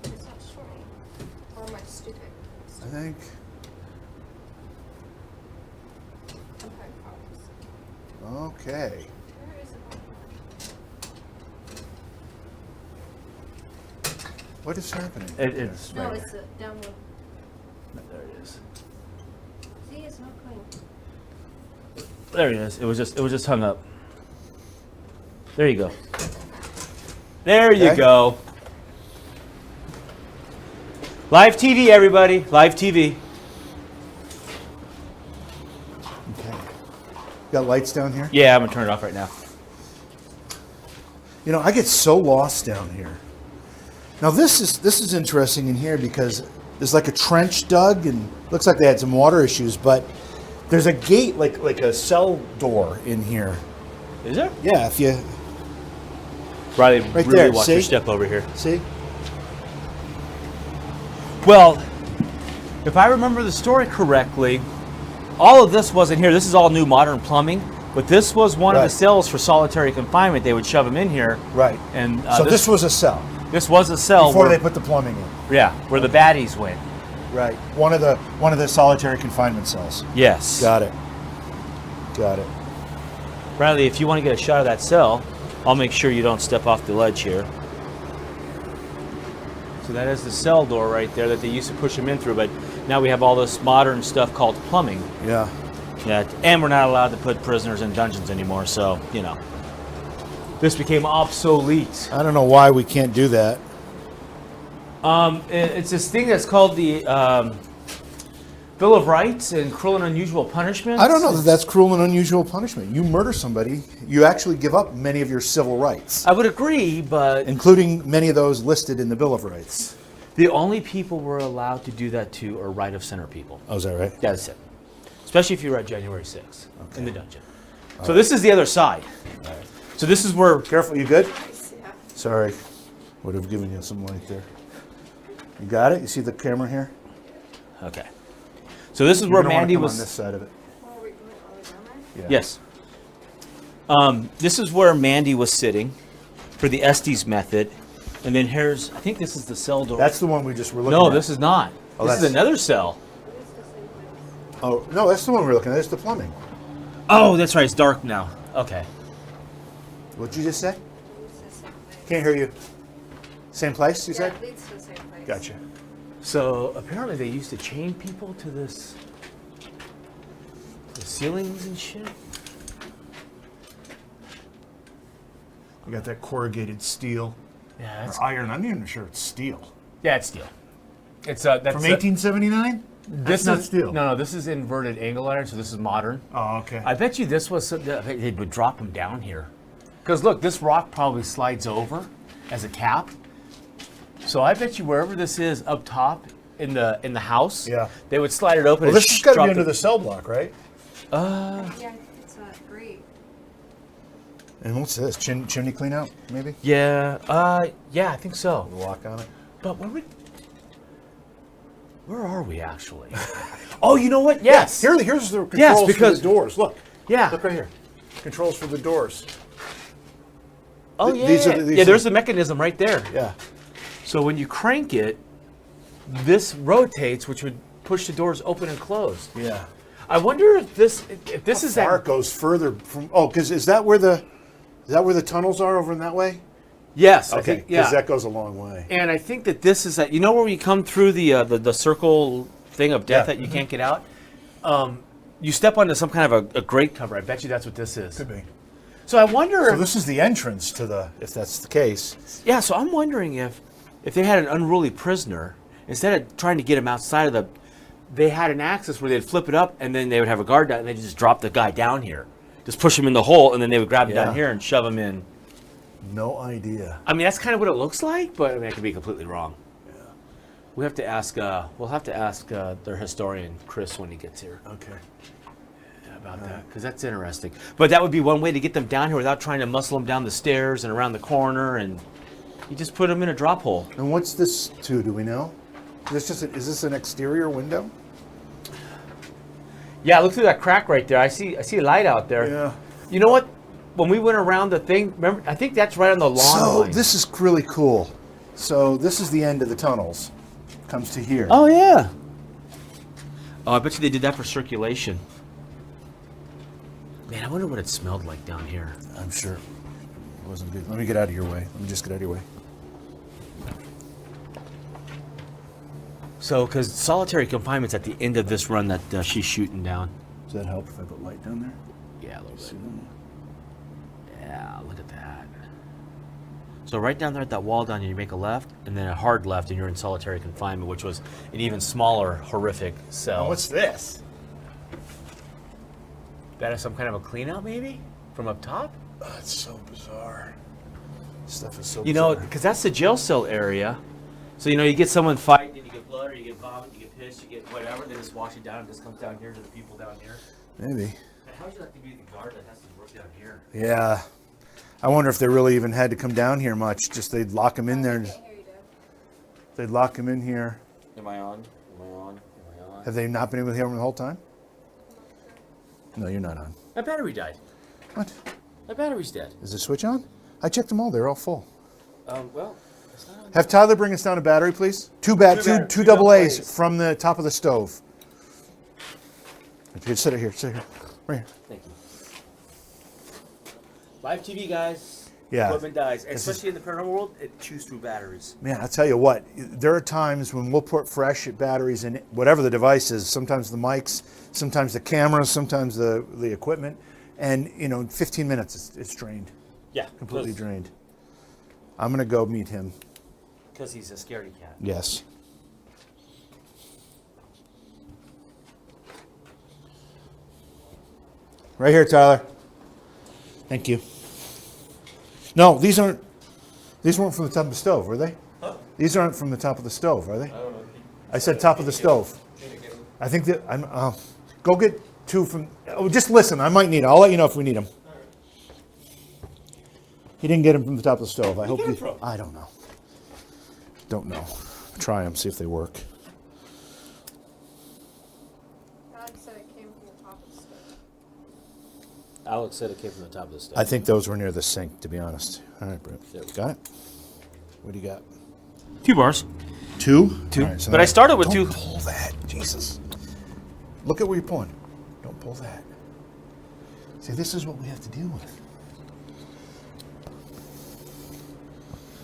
[SPEAKER 7] not short. Or am I stupid?
[SPEAKER 1] I think.
[SPEAKER 7] I'm having problems.
[SPEAKER 1] Okay.
[SPEAKER 7] Where is the
[SPEAKER 1] What is happening?
[SPEAKER 2] It's
[SPEAKER 7] No,
[SPEAKER 2] right
[SPEAKER 7] it's the down the.
[SPEAKER 2] there. It is.
[SPEAKER 7] See, it's not going.
[SPEAKER 2] There it is. It was just hung up. There you go. There you
[SPEAKER 1] Okay.
[SPEAKER 2] go. Live TV, everybody. Live TV.
[SPEAKER 1] Okay. Got lights down here?
[SPEAKER 2] Yeah, I'm gonna turn it off right now.
[SPEAKER 1] You know, I get so lost down here. Now this is interesting in here because there's like a trench dug and looks like they had some water issues, but there's a gate like a cell door in here.
[SPEAKER 2] Is there?
[SPEAKER 1] Yeah, if you
[SPEAKER 2] Riley,
[SPEAKER 1] Right
[SPEAKER 2] really
[SPEAKER 1] there,
[SPEAKER 2] watch
[SPEAKER 1] see?
[SPEAKER 2] your step over here.
[SPEAKER 1] see.
[SPEAKER 2] Well, if I remember the story correctly, all of this wasn't here. This is all new modern plumbing, but this was one of the
[SPEAKER 1] Right.
[SPEAKER 2] cells for solitary confinement. They would shove them in here.
[SPEAKER 1] Right.
[SPEAKER 2] And
[SPEAKER 1] So this was a cell
[SPEAKER 2] this was a cell
[SPEAKER 1] before
[SPEAKER 2] where,
[SPEAKER 1] they put the plumbing in.
[SPEAKER 2] yeah, where the baddies went.
[SPEAKER 1] Right. One of the solitary confinement cells.
[SPEAKER 2] Yes.
[SPEAKER 1] Got it. Got it.
[SPEAKER 2] Riley, if you want to get a shot of that cell, I'll make sure you don't step off the ledge here. So that is the cell door right there that they used to push them in through, but now we have all this modern stuff called plumbing.
[SPEAKER 1] Yeah.
[SPEAKER 2] Yeah, and we're not allowed to put prisoners in dungeons anymore, so, you know. This became obsolete.
[SPEAKER 1] I don't know why we can't do that.
[SPEAKER 2] It's this thing that's called the Bill of Rights and Cruel and Unusual Punishments.
[SPEAKER 1] I don't know that that's cruel and unusual punishment. You murder somebody, you actually give up many of your civil rights,
[SPEAKER 2] I would agree, but
[SPEAKER 1] including many of those listed in the Bill of Rights.
[SPEAKER 2] the only people we're allowed to do that to are right of center people.
[SPEAKER 1] Oh, is that right?
[SPEAKER 2] That's it. Especially if you're at January 6th in the dungeon. So this is the other side. So this is where...
[SPEAKER 1] Careful, you good?
[SPEAKER 7] Yeah.
[SPEAKER 1] Sorry. Would have given you some light there. You got it? You see the camera here?
[SPEAKER 2] Okay. So this is
[SPEAKER 1] You're
[SPEAKER 2] where
[SPEAKER 1] gonna wanna
[SPEAKER 2] Mandy
[SPEAKER 1] come
[SPEAKER 2] was...
[SPEAKER 1] on this side of it.
[SPEAKER 7] Oh, are we going all the way down there?
[SPEAKER 1] Yeah.
[SPEAKER 2] Yes. This is where Mandy was sitting for the Estes method. And then here's... I think this is the cell door.
[SPEAKER 1] That's the one we just were looking at.
[SPEAKER 2] No, this is not.
[SPEAKER 1] Oh,
[SPEAKER 2] This is
[SPEAKER 1] that's-
[SPEAKER 2] another cell.
[SPEAKER 7] It's the same place.
[SPEAKER 1] Oh, no, that's the one we're looking at. It's the plumbing.
[SPEAKER 2] Oh, that's right. It's dark now. Okay.
[SPEAKER 1] What'd you just say?
[SPEAKER 7] It's the same place.
[SPEAKER 1] Can't hear you. Same place, you
[SPEAKER 7] Yeah,
[SPEAKER 1] said?
[SPEAKER 7] it leads to the same place.
[SPEAKER 1] Gotcha.
[SPEAKER 2] So apparently they used to chain people to this... the ceilings and shit.
[SPEAKER 1] We got that corrugated steel.
[SPEAKER 2] Yeah, that's...
[SPEAKER 1] Or iron. I'm not even sure it's steel.
[SPEAKER 2] Yeah, it's steel. It's that's
[SPEAKER 1] From 1879?
[SPEAKER 2] this
[SPEAKER 1] not
[SPEAKER 2] is
[SPEAKER 1] steel.
[SPEAKER 2] No, this is inverted angle iron, so this is modern.
[SPEAKER 1] Oh, okay.
[SPEAKER 2] I bet you this was they would drop them down here, because look, this rock probably slides over as a cap. So I bet you wherever this is up top in the house,
[SPEAKER 1] Yeah.
[SPEAKER 2] they would slide it open.
[SPEAKER 1] Well,
[SPEAKER 2] and
[SPEAKER 1] this has got to
[SPEAKER 2] drop
[SPEAKER 1] be under
[SPEAKER 2] it-
[SPEAKER 1] the cell block, right?
[SPEAKER 7] Yeah, I think it's not great.
[SPEAKER 1] And what's this? Chimney clean out, maybe?
[SPEAKER 2] Yeah, yeah, I think so.
[SPEAKER 1] Lock on it.
[SPEAKER 2] But where are we actually? Oh, you know what? Yes.
[SPEAKER 1] Here's the controls
[SPEAKER 2] because-
[SPEAKER 1] for the doors. Look.
[SPEAKER 2] Yeah.
[SPEAKER 1] Look right here. Controls for the doors.
[SPEAKER 2] Oh
[SPEAKER 1] Th-
[SPEAKER 2] yeah.
[SPEAKER 1] these are the- these
[SPEAKER 2] Yeah,
[SPEAKER 1] are-
[SPEAKER 2] there's the mechanism right there.
[SPEAKER 1] Yeah.
[SPEAKER 2] So when you crank it, this rotates, which would push the doors open and closed.
[SPEAKER 1] Yeah.
[SPEAKER 2] I wonder if this is
[SPEAKER 1] How far
[SPEAKER 2] that.
[SPEAKER 1] it goes further from? Oh, because is that where the tunnels are over in that way?
[SPEAKER 2] Yes. I
[SPEAKER 1] Okay.
[SPEAKER 2] think,
[SPEAKER 1] Because
[SPEAKER 2] yeah.
[SPEAKER 1] that goes a long way.
[SPEAKER 2] And I think that this is that. You know where you come through the circle thing of death
[SPEAKER 1] Yeah.
[SPEAKER 2] that you can't get out. You step onto some kind of a grate cover. I bet you that's what this is.
[SPEAKER 1] Could be.
[SPEAKER 2] So I wonder.
[SPEAKER 1] So this is the entrance to the. If that's the case.
[SPEAKER 2] Yeah, so I'm wondering if they had an unruly prisoner, instead of trying to get him outside of they had an axis where they'd flip it up and then they would have a guard down and they'd just drop the guy down here. Just push him in the hole and then they would grab him
[SPEAKER 1] Yeah.
[SPEAKER 2] down here and shove him in.
[SPEAKER 1] No idea.
[SPEAKER 2] I mean, that's kind of what it looks like, but I mean, I could be completely wrong. Yeah. We have to ask, we'll have to ask their historian, Chris, when he gets here.
[SPEAKER 1] Okay.
[SPEAKER 2] about that, because that's interesting. But that would be one way to get them down here without trying to muscle them down the stairs and around the corner, and you just put them in a drop hole.
[SPEAKER 1] And what's this to? Do we know? Is this an exterior window?
[SPEAKER 2] Yeah, look through that crack right there. I see a light out there.
[SPEAKER 1] Yeah.
[SPEAKER 2] You know what? When we went around the thing, remember? I think that's right on the lawn
[SPEAKER 1] So
[SPEAKER 2] line.
[SPEAKER 1] this is really cool. So this is the end of the tunnels. Comes to here.
[SPEAKER 2] Oh yeah. Oh, I bet you they did that for circulation. Man, I wonder what it smelled like down here.
[SPEAKER 1] I'm sure it wasn't good. Let me get out of your way. Let me just get out of your way.
[SPEAKER 2] So, because solitary confinement's at the end of this run that she's shooting down.
[SPEAKER 1] Does that help if I put light down there?
[SPEAKER 2] Yeah, a little bit. Yeah, look at that. So right down there at that wall down here, you make a left, and then a hard left, and you're in solitary confinement, which was an even smaller, horrific cell.
[SPEAKER 1] Oh, what's this?
[SPEAKER 2] That is some kind of a clean out, maybe? From up top?
[SPEAKER 1] Oh, it's so bizarre. This stuff is so
[SPEAKER 2] You
[SPEAKER 1] bizarre.
[SPEAKER 2] know, because that's the jail cell area. So, you get someone fighting, and you get blood, or you get vomit, you get piss, you get whatever, they just wash it down and just comes down here to the people down here.
[SPEAKER 1] Maybe.
[SPEAKER 2] And how would you like to be the guard that has to work down here?
[SPEAKER 1] Yeah. I wonder if they really even had to come down here much. Just they'd lock him in there. They'd lock him in here.
[SPEAKER 2] Am I on? Am I on? Am I on?
[SPEAKER 1] Have they not been able to hear him the whole time? No, you're not on.
[SPEAKER 2] My battery died.
[SPEAKER 1] What?
[SPEAKER 2] My battery's dead.
[SPEAKER 1] Is the switch on? I checked them all. They're all full.
[SPEAKER 2] Well, it's not on.
[SPEAKER 1] Have Tyler bring us down a battery, please. Two
[SPEAKER 2] Two
[SPEAKER 1] double
[SPEAKER 2] A's.
[SPEAKER 1] A's from the top of the stove. Okay, sit here. Right here.
[SPEAKER 2] Thank you. Live TV, guys.
[SPEAKER 1] Yeah.
[SPEAKER 2] Equipment dies. Especially in the paranormal world, it chews through batteries.
[SPEAKER 1] Man, I'll tell you what, there are times when we'll put fresh batteries in whatever the device is, sometimes the mics, sometimes the cameras, sometimes the equipment, and in 15 minutes it's drained,
[SPEAKER 2] Yeah.
[SPEAKER 1] completely drained. I'm going to go meet him.
[SPEAKER 2] Because he's a scaredy cat.
[SPEAKER 1] Yes. Right here, Tyler. Thank you. No, these weren't from the top of the stove, were they? Huh? These aren't from the top of the stove, are they? I don't know. I said top of the stove. I think that go get two from. Oh, just listen. I might need them. I'll let you know if we need them. He didn't get them from the top of the stove. I hope. I don't know. Don't know. Try them. See if they work.
[SPEAKER 7] Alex said it came from the top of the stove.
[SPEAKER 2] Alex said it came from the top of the stove.
[SPEAKER 1] I think those were near the sink, to be honest. All right, Brett. Got it? What do you got?
[SPEAKER 2] 2 bars.
[SPEAKER 1] Two?
[SPEAKER 2] Two.
[SPEAKER 1] All right, so
[SPEAKER 2] But
[SPEAKER 1] now-
[SPEAKER 2] I started with
[SPEAKER 1] don't
[SPEAKER 2] 2.
[SPEAKER 1] pull that. Jesus. Look at where you're pulling. Don't pull that. See, this is what we have to deal with.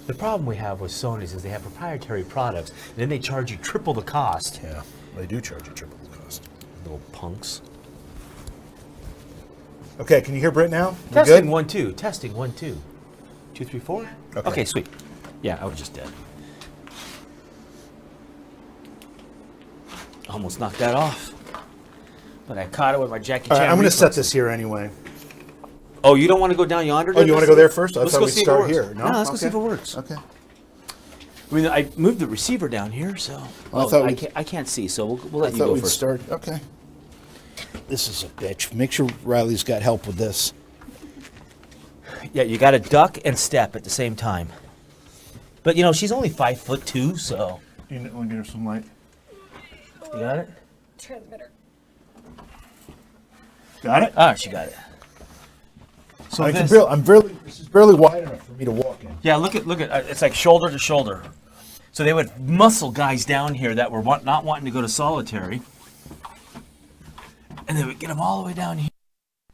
[SPEAKER 2] The problem we have with Sony's is they have proprietary products, and then they charge you triple the cost.
[SPEAKER 1] Yeah, they do charge you triple the cost.
[SPEAKER 2] Little punks.
[SPEAKER 1] Okay, can you hear Britt now? We
[SPEAKER 2] Testing
[SPEAKER 1] good?
[SPEAKER 2] 1 2. Testing 1 2. 2 3 4. Okay, sweet. Yeah, I was just dead. Almost knocked that off, but I caught it with my Jackie
[SPEAKER 1] All
[SPEAKER 2] Chan.
[SPEAKER 1] right, I'm going to set
[SPEAKER 2] reflexes.
[SPEAKER 1] this here anyway.
[SPEAKER 2] Oh, you don't want to go down yonder?
[SPEAKER 1] Oh, you want to go there first? I
[SPEAKER 2] Let's
[SPEAKER 1] thought
[SPEAKER 2] go
[SPEAKER 1] we'd
[SPEAKER 2] see if it
[SPEAKER 1] start
[SPEAKER 2] works.
[SPEAKER 1] here. No,
[SPEAKER 2] let's go see if it works.
[SPEAKER 1] Okay.
[SPEAKER 2] I mean, I moved the receiver down here, so
[SPEAKER 1] Well, I thought
[SPEAKER 2] I
[SPEAKER 1] we'd-
[SPEAKER 2] can't see, so we'll
[SPEAKER 1] I
[SPEAKER 2] let you
[SPEAKER 1] thought
[SPEAKER 2] go
[SPEAKER 1] we'd
[SPEAKER 2] first.
[SPEAKER 1] start. Okay. This is a bitch. Make sure Riley's got help with this.
[SPEAKER 2] Yeah, you got to duck and step at the same time. But she's only 5'2", so
[SPEAKER 1] You want to get her some light?
[SPEAKER 2] you got it.
[SPEAKER 7] Transmitter.
[SPEAKER 1] Got it?
[SPEAKER 2] Ah, she got it. So
[SPEAKER 1] This is barely wide enough for me to walk in.
[SPEAKER 2] yeah, look at it's like shoulder to shoulder. So they would muscle guys down here that were not wanting to go to solitary, and they would get them all the way down here.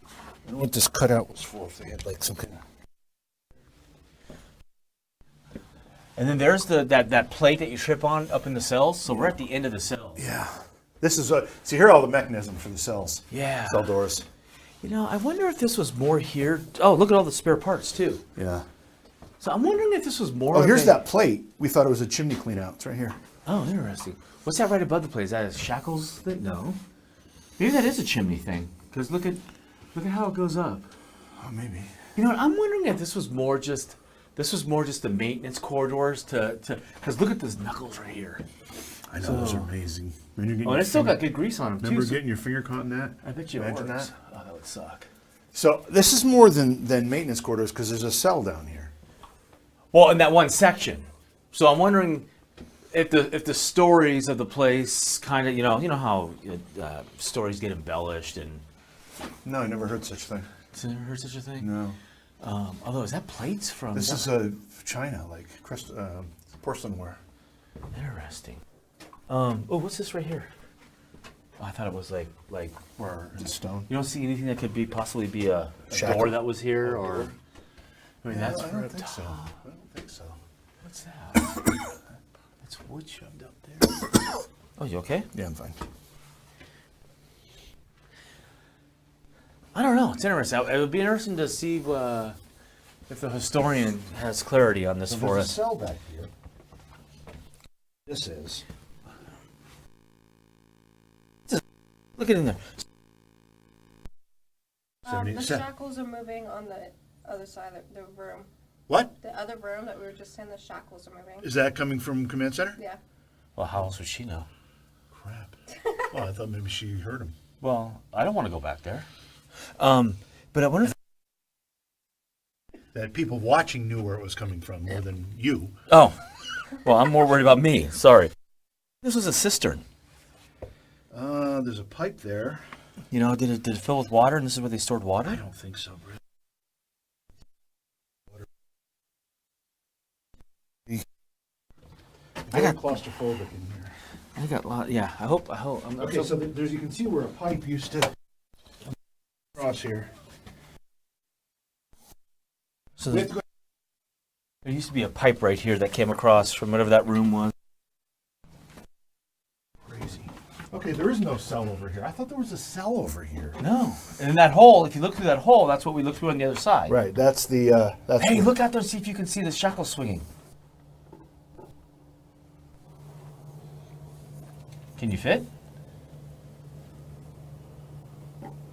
[SPEAKER 1] I don't know what this cutout was for. If they had like some kind of.
[SPEAKER 2] And then there's that plate that you trip on up in the cells. So we're at the end of the cell.
[SPEAKER 1] Yeah. This is see here are all the mechanisms for the cells.
[SPEAKER 2] Yeah.
[SPEAKER 1] Cell doors.
[SPEAKER 2] I wonder if this was more here. Oh, look at all the spare parts too.
[SPEAKER 1] Yeah.
[SPEAKER 2] So I'm wondering if this was more.
[SPEAKER 1] Oh,
[SPEAKER 2] of
[SPEAKER 1] here's
[SPEAKER 2] a-
[SPEAKER 1] that plate. We thought it was a chimney clean out. It's right here.
[SPEAKER 2] Oh, interesting. What's that right above the plate? Is that a shackles thing? No. Maybe that is a chimney thing. Because look at how it goes up.
[SPEAKER 1] Oh, maybe.
[SPEAKER 2] You know what? I'm wondering if this was more just the maintenance corridors to because look at those knuckles right here.
[SPEAKER 1] I know, those are amazing.
[SPEAKER 2] Oh, and it's still got good grease on them,
[SPEAKER 1] Remember
[SPEAKER 2] too. so-
[SPEAKER 1] getting your finger caught in that?
[SPEAKER 2] I bet you it
[SPEAKER 1] Imagine
[SPEAKER 2] works.
[SPEAKER 1] that.
[SPEAKER 2] Oh, that would suck.
[SPEAKER 1] So this is more than maintenance quarters because there's a cell down here.
[SPEAKER 2] Well, in that one section. So I'm wondering if the stories of the place kind of, you know how stories get embellished and.
[SPEAKER 1] No, I never heard such a thing.
[SPEAKER 2] Have you ever heard such a thing?
[SPEAKER 1] No.
[SPEAKER 2] Although, is that plates from?
[SPEAKER 1] This is China, like porcelainware.
[SPEAKER 2] Interesting. Oh, what's this right here? Oh, I thought it was like
[SPEAKER 1] Or in stone.
[SPEAKER 2] you don't see anything that could possibly be a
[SPEAKER 1] Shackle.
[SPEAKER 2] door that was here, or I mean
[SPEAKER 1] Yeah,
[SPEAKER 2] that's
[SPEAKER 1] I
[SPEAKER 2] for a
[SPEAKER 1] don't think so.
[SPEAKER 2] top.
[SPEAKER 1] I don't think so.
[SPEAKER 2] What's that? That's wood shoved up there. Oh, you okay?
[SPEAKER 1] Yeah, I'm fine.
[SPEAKER 2] I don't know. It's interesting. It would be interesting to see if the historian has clarity on this for
[SPEAKER 1] There's a
[SPEAKER 2] us.
[SPEAKER 1] cell back here. This is.
[SPEAKER 2] Look at it in there.
[SPEAKER 7] The shackles are moving on the other side of the room.
[SPEAKER 1] What?
[SPEAKER 7] The other room that we were just in, the shackles are moving.
[SPEAKER 1] Is that coming from command center?
[SPEAKER 7] Yeah.
[SPEAKER 2] Well, how else would she know?
[SPEAKER 1] Crap. Oh, I thought maybe she heard him.
[SPEAKER 2] Well, I don't want to go back there. But I wonder if.
[SPEAKER 1] That people watching knew where it was coming from more than you.
[SPEAKER 2] Oh, well, I'm more worried about me. Sorry. This was a cistern.
[SPEAKER 1] There's a pipe there.
[SPEAKER 2] You know, did it fill with water, and this is where they stored water?
[SPEAKER 1] I don't think so, Brett. I got claustrophobic in here.
[SPEAKER 2] I got a lot. Yeah, I hope.
[SPEAKER 1] Okay, so there's, you can see where a pipe used to cross here.
[SPEAKER 2] So there used to be a pipe right here that came across from whatever that room was.
[SPEAKER 1] Crazy. Okay, there is no cell over here. I thought there was a cell over here.
[SPEAKER 2] No, and in that hole, if you look through that hole, that's what we look through on the other side.
[SPEAKER 1] Right, that's the.
[SPEAKER 2] Hey, look out there and see if you can see the shackle swinging. Can you fit?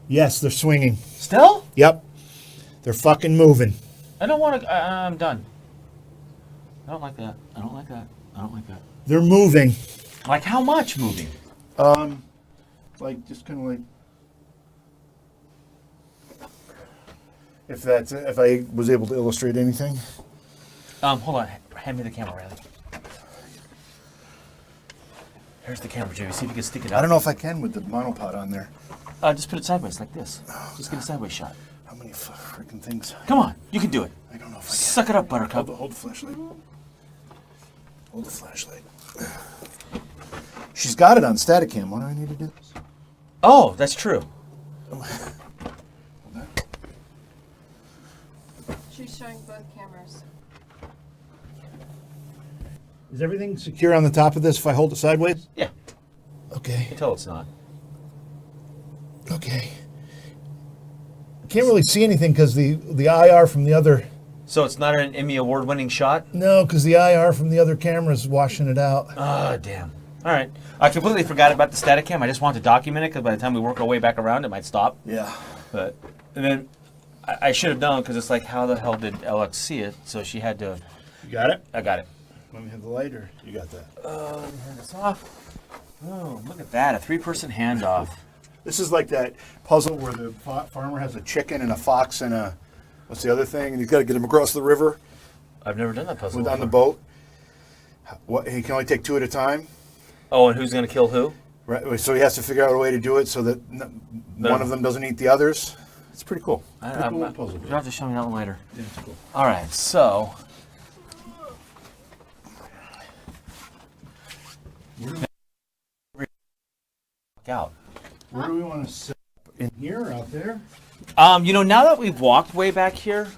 [SPEAKER 1] Yes, they're swinging.
[SPEAKER 2] Still?
[SPEAKER 1] Yep. They're fucking moving.
[SPEAKER 2] I don't want to. I'm done. I don't like that. I don't like that. I don't like that.
[SPEAKER 1] They're moving.
[SPEAKER 2] Like how much moving?
[SPEAKER 1] Like just kind of like. If I was able to illustrate anything.
[SPEAKER 2] Hold on. Hand me the camera, Riley. Here's the camera, Joey. See if you can stick it out.
[SPEAKER 1] I don't know if I can with the monopod on there.
[SPEAKER 2] Just put it sideways like this. Just get a sideways shot.
[SPEAKER 1] How many freaking things?
[SPEAKER 2] Come on, you can do it.
[SPEAKER 1] I don't know if I can.
[SPEAKER 2] Suck it up, Buttercup.
[SPEAKER 1] Hold the flashlight. Hold the flashlight. She's got it on Steadicam. What do I need to do?
[SPEAKER 2] Oh, that's true.
[SPEAKER 7] She's showing both cameras.
[SPEAKER 1] Is everything secure on the top of this if I hold it sideways?
[SPEAKER 2] Yeah.
[SPEAKER 1] Okay.
[SPEAKER 2] Until it's not.
[SPEAKER 1] Okay. I can't really see anything because the IR from the other...
[SPEAKER 2] So it's not an Emmy award-winning shot?
[SPEAKER 1] No, because the IR from the other camera is washing it out.
[SPEAKER 2] Ah, damn. All right. I completely forgot about the Steadicam. I just wanted to document it because by the time we work our way back around, it might stop.
[SPEAKER 1] Yeah.
[SPEAKER 2] But and then I should have known because it's like, how the hell did Alex see it? So she had to.
[SPEAKER 1] You got it?
[SPEAKER 2] I got it.
[SPEAKER 1] Let me have the lighter. You got that.
[SPEAKER 2] Let me turn this off. Oh, look at that. A 3-person handoff.
[SPEAKER 1] This is like that puzzle where the farmer has a chicken and a fox and a... What's the other thing? And he's got to get them across the river.
[SPEAKER 2] I've never done that puzzle
[SPEAKER 1] On the
[SPEAKER 2] before.
[SPEAKER 1] boat. What? He can only take 2 at a time.
[SPEAKER 2] Oh, and who's going to kill who?
[SPEAKER 1] Right. So he has to figure out a way to do it so that one of them doesn't eat the others. It's pretty cool. Pretty cool little puzzle.
[SPEAKER 2] You'll have to show me that one later.
[SPEAKER 1] Yeah, it's cool.
[SPEAKER 2] All right, so... out.
[SPEAKER 1] Where do we want to sit? In here or out there?
[SPEAKER 2] You know, now that we've walked way back here,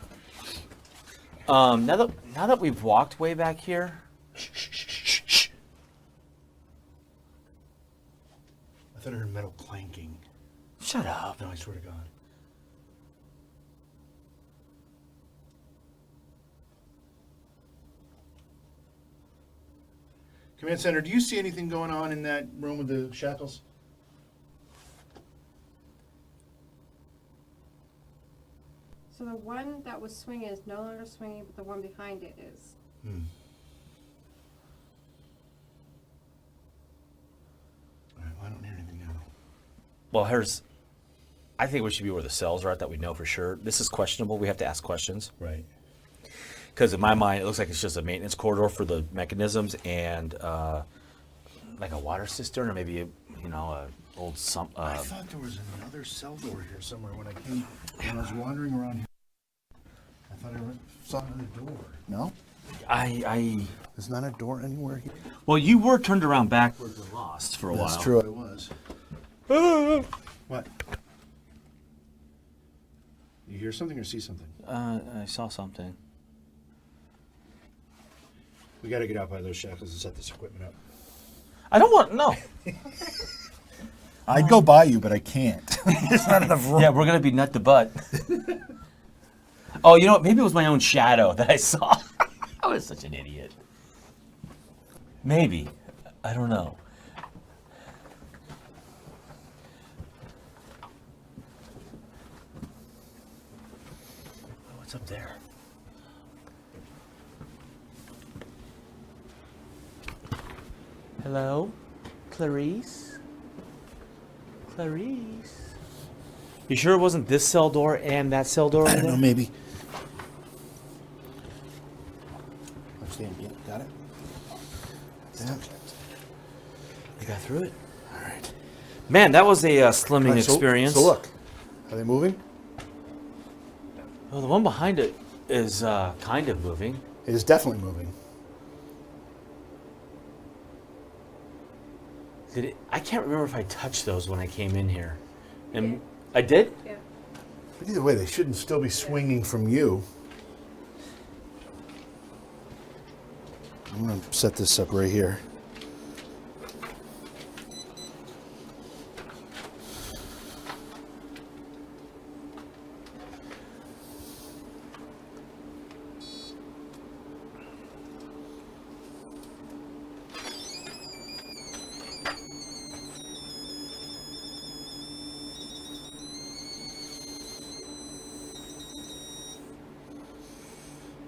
[SPEAKER 2] now that we've walked way back here,
[SPEAKER 1] Shh. I thought I heard metal clanking.
[SPEAKER 2] shut up.
[SPEAKER 1] No, I swear to God. Command Center, do you see anything going on in that room with the shackles?
[SPEAKER 7] So the one that was swinging is no longer swinging, but the one behind it is.
[SPEAKER 2] Well, I think we should be where the cells are at that we know for sure. This is questionable. We have to ask questions.
[SPEAKER 1] Right.
[SPEAKER 2] Because in my mind, it looks like it's just a maintenance corridor for the mechanisms and like a water cistern or maybe a old sump.
[SPEAKER 1] I thought there was another cell door here somewhere when I was wandering around here. I thought I saw another door. No? There's not a door anywhere here.
[SPEAKER 2] Well, you were turned around backwards and lost for a while.
[SPEAKER 1] That's true, I was. What? You hear something or see something?
[SPEAKER 2] I saw something.
[SPEAKER 1] We got to get out by those shackles and set this equipment up.
[SPEAKER 2] I don't want, no.
[SPEAKER 1] I'd go by you, but I can't. There's not enough room.
[SPEAKER 2] Yeah, we're going to be nut to butt. Oh, you know what? Maybe it was my own shadow that I saw. I was such an idiot. Maybe. I don't know. What's up there? Hello? Clarice? Clarice? You sure it wasn't this cell door and that cell door?
[SPEAKER 1] I don't know, maybe. Understand? Yeah, got it.
[SPEAKER 2] You got through it?
[SPEAKER 1] All right.
[SPEAKER 2] Man, that was a slimming experience.
[SPEAKER 1] So look, are they moving?
[SPEAKER 2] Well, the one behind it is kind of moving.
[SPEAKER 1] It is definitely moving.
[SPEAKER 2] I can't remember if I touched those when I came in here. And I did?
[SPEAKER 7] Yeah.
[SPEAKER 1] But either way, they shouldn't still be swinging from you. I'm going to set this up right here.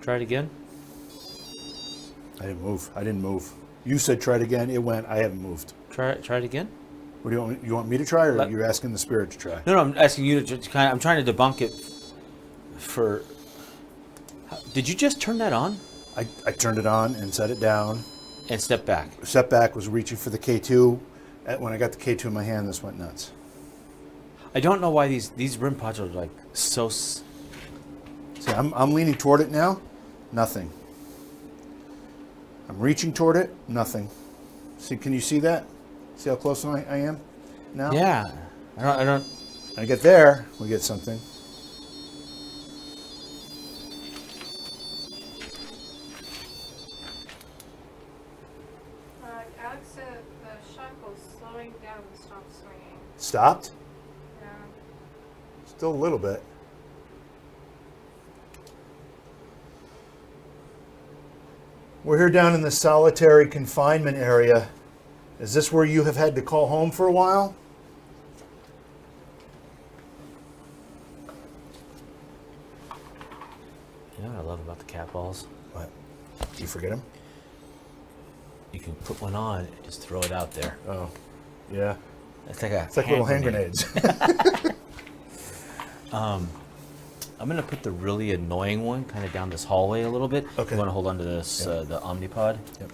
[SPEAKER 2] Try it again.
[SPEAKER 1] I didn't move. You said try it again. It went. I haven't moved.
[SPEAKER 2] Try it again.
[SPEAKER 1] What do you want? You want me to try, or you're asking the spirit to try?
[SPEAKER 2] No, I'm asking you to kind of. I'm trying to debunk it. Did you just turn that on?
[SPEAKER 1] I turned it on and set it down.
[SPEAKER 2] And step back.
[SPEAKER 1] Step back, was reaching for the K2. When I got the K2 in my hand, this went nuts.
[SPEAKER 2] I don't know why these REM pods are like so.
[SPEAKER 1] See, I'm leaning toward it now. Nothing. I'm reaching toward it. Nothing. See, can you see that? See how close I am now?
[SPEAKER 2] Yeah. I don't.
[SPEAKER 1] I get there, we get something.
[SPEAKER 7] Alex said the shackle's slowing down and stopped swinging.
[SPEAKER 1] Stopped?
[SPEAKER 7] Yeah.
[SPEAKER 1] Still a little bit. We're here down in the solitary confinement area. Is this where you have had to call home for a while?
[SPEAKER 2] You know what I love about the cat balls?
[SPEAKER 1] What? Do you forget them?
[SPEAKER 2] You can put one on and just throw it out there.
[SPEAKER 1] Oh, yeah.
[SPEAKER 2] It's like
[SPEAKER 1] little hand grenades.
[SPEAKER 2] I'm going to put the really annoying one kind of down this hallway a little bit.
[SPEAKER 1] Okay.
[SPEAKER 2] You want to hold on to this, the Omnipod?
[SPEAKER 1] Yep.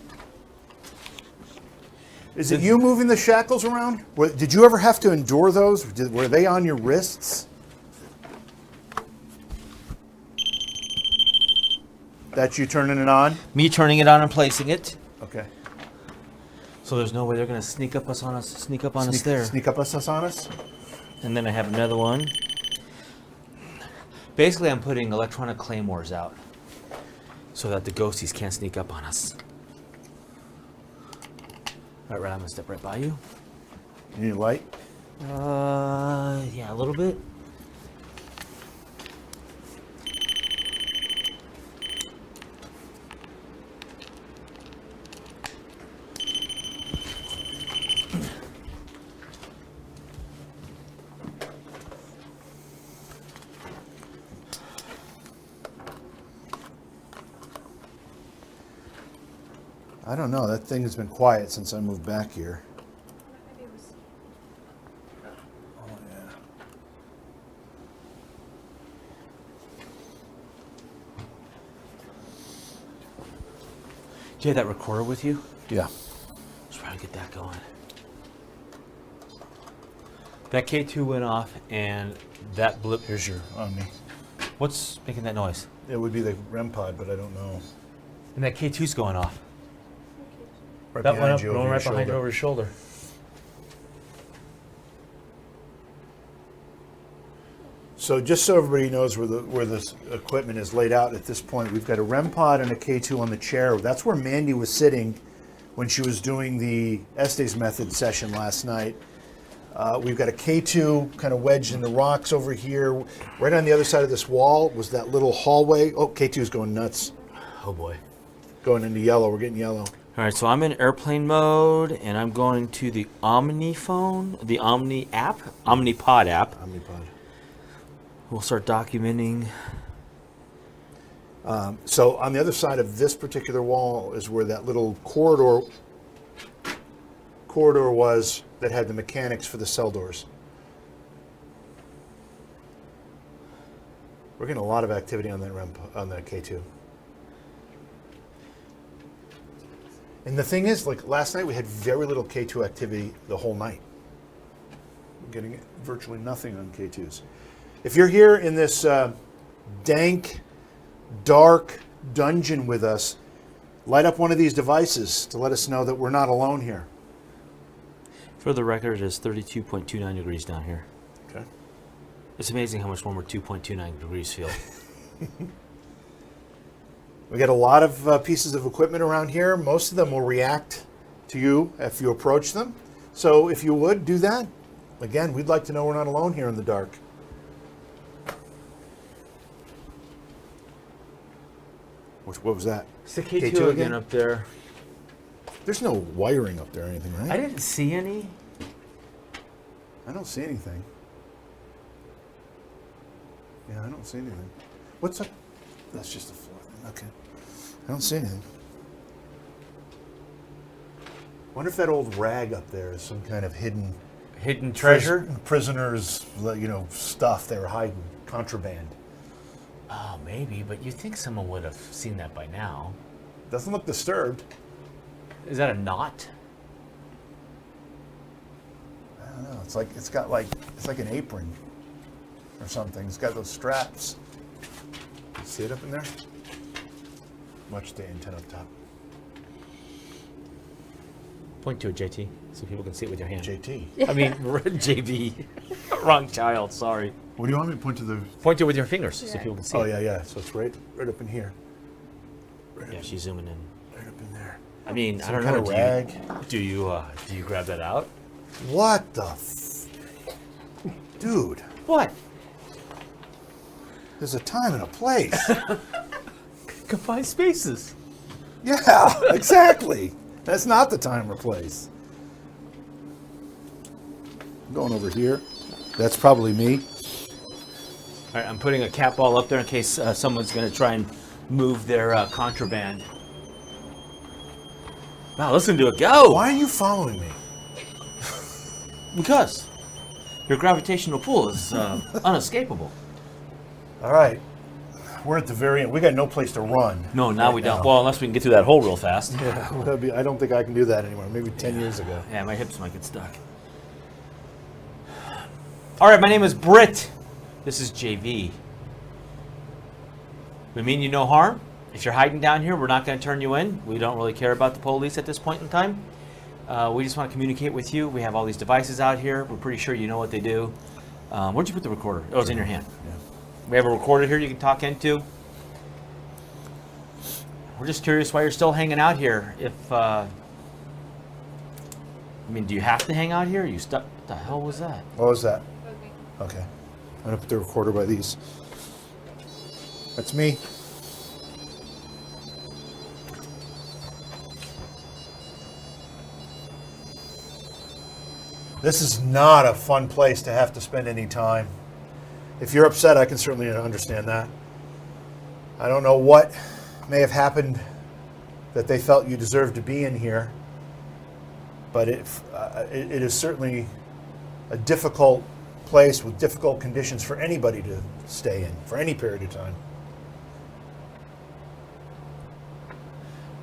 [SPEAKER 1] Is it you moving the shackles around? Did you ever have to endure those? Were they on your wrists? That's you turning it on?
[SPEAKER 2] Me turning it on and placing it.
[SPEAKER 1] Okay.
[SPEAKER 2] So there's no way they're going to sneak up on us there.
[SPEAKER 1] Sneak up on us?
[SPEAKER 2] And then I have another one. Basically, I'm putting electronic claymores out so that the ghosties can't sneak up on us. All right, I'm gonna step right by you.
[SPEAKER 1] You need a light?
[SPEAKER 2] Yeah, a little bit.
[SPEAKER 1] I don't know. That thing has been quiet since I moved back here.
[SPEAKER 2] Do you have that recorder with you?
[SPEAKER 1] Yeah.
[SPEAKER 2] Let's try to get that going. That K2 went off, and that blip.
[SPEAKER 1] Here's your Omni.
[SPEAKER 2] What's making that noise?
[SPEAKER 1] It would be the REM pod, but I don't know.
[SPEAKER 2] And that K2's going off.
[SPEAKER 1] Right
[SPEAKER 2] That went up,
[SPEAKER 1] you,
[SPEAKER 2] going
[SPEAKER 1] over
[SPEAKER 2] right
[SPEAKER 1] your
[SPEAKER 2] behind you
[SPEAKER 1] shoulder.
[SPEAKER 2] over your shoulder.
[SPEAKER 1] So just so everybody knows where this equipment is laid out at this point, we've got a REM pod and a K2 on the chair. That's where Mandy was sitting when she was doing the Estes method session last night. We've got a K2 kind of wedged in the rocks over here. Right on the other side of this wall was that little hallway. Oh, K2's going nuts.
[SPEAKER 2] Oh boy.
[SPEAKER 1] Going into yellow. We're getting yellow.
[SPEAKER 2] All right, so I'm in airplane mode, and I'm going to the Omni phone, the Omni app, Omnipod app.
[SPEAKER 1] Omnipod.
[SPEAKER 2] We'll start documenting.
[SPEAKER 1] So on the other side of this particular wall is where that little corridor was that had the mechanics for the cell doors. We're getting a lot of activity on that on that K2. And the thing is, like last night, we had very little K2 activity the whole night. We're getting virtually nothing on K2s. If you're here in this dank, dark dungeon with us, light up one of these devices to let us know that we're not alone here.
[SPEAKER 2] For the record, it is 32.29 degrees down here.
[SPEAKER 1] Okay.
[SPEAKER 2] It's amazing how much warmer 2.29 degrees feel.
[SPEAKER 1] We got a lot of pieces of equipment around here. Most of them will react to you if you approach them. So if you would, do that. Again, we'd like to know we're not alone here in the dark. What was that?
[SPEAKER 2] It's the K2 again up there.
[SPEAKER 1] There's no wiring up there or anything, right?
[SPEAKER 2] I didn't see any.
[SPEAKER 1] I don't see anything. Yeah, I don't see anything. What's up? That's just a floor. Okay. I don't see anything. Wonder if that old rag up there is some kind of hidden
[SPEAKER 2] treasure?
[SPEAKER 1] Prisoners, stuff they were hiding, contraband.
[SPEAKER 2] Oh, maybe, but you think someone would have seen that by now.
[SPEAKER 1] Doesn't look disturbed.
[SPEAKER 2] Is that a knot?
[SPEAKER 1] I don't know. It's like an apron or something. It's got those straps. See it up in there? Watch the antenna up top.
[SPEAKER 2] Point to it, JT, so people can see it with your hand.
[SPEAKER 1] JT.
[SPEAKER 2] I mean, JV. Wrong child, sorry.
[SPEAKER 1] What do you want me to point to the...
[SPEAKER 2] Point to it with your fingers so people can see it.
[SPEAKER 1] Yeah. So it's right up in here.
[SPEAKER 2] Yeah, she's zooming in.
[SPEAKER 1] Right up in there.
[SPEAKER 2] I mean,
[SPEAKER 1] Some
[SPEAKER 2] I don't
[SPEAKER 1] kind
[SPEAKER 2] know.
[SPEAKER 1] of rag.
[SPEAKER 2] Do you grab that out?
[SPEAKER 1] What the Dude.
[SPEAKER 2] What?
[SPEAKER 1] There's a time and a place.
[SPEAKER 2] Confined spaces.
[SPEAKER 1] Yeah, exactly. That's not the time or place. I'm going over here. That's probably me.
[SPEAKER 2] All right, I'm putting a cat ball up there in case someone's going to try and move their contraband. Wow, listen to it go.
[SPEAKER 1] Why are you following me?
[SPEAKER 2] Because your gravitational pull is unescapable.
[SPEAKER 1] All right. We're at the very end. We got no place to run.
[SPEAKER 2] No, now we don't. Well, unless we can get through that hole real fast.
[SPEAKER 1] Yeah, I don't think I can do that anymore. Maybe 10 years ago.
[SPEAKER 2] Yeah, my hips might get stuck. All right, my name is Britt. This is JV. We mean you no harm. If you're hiding down here, we're not going to turn you in. We don't really care about the police at this point in time. We just want to communicate with you. We have all these devices out here. We're pretty sure you know what they do. Where'd you put the recorder? Oh, it's in your hand.
[SPEAKER 1] Yeah.
[SPEAKER 2] We have a recorder here you can talk into. We're just curious why you're still hanging out here. Do you have to hang out here? Are you stuck? What the hell was that?
[SPEAKER 1] What was that? Okay. I'm going to put the recorder by these. That's me. This is not a fun place to have to spend any time. If you're upset, I can certainly understand that. I don't know what may have happened that they felt you deserved to be in here, but it is certainly a difficult place with difficult conditions for anybody to stay in for any period of time.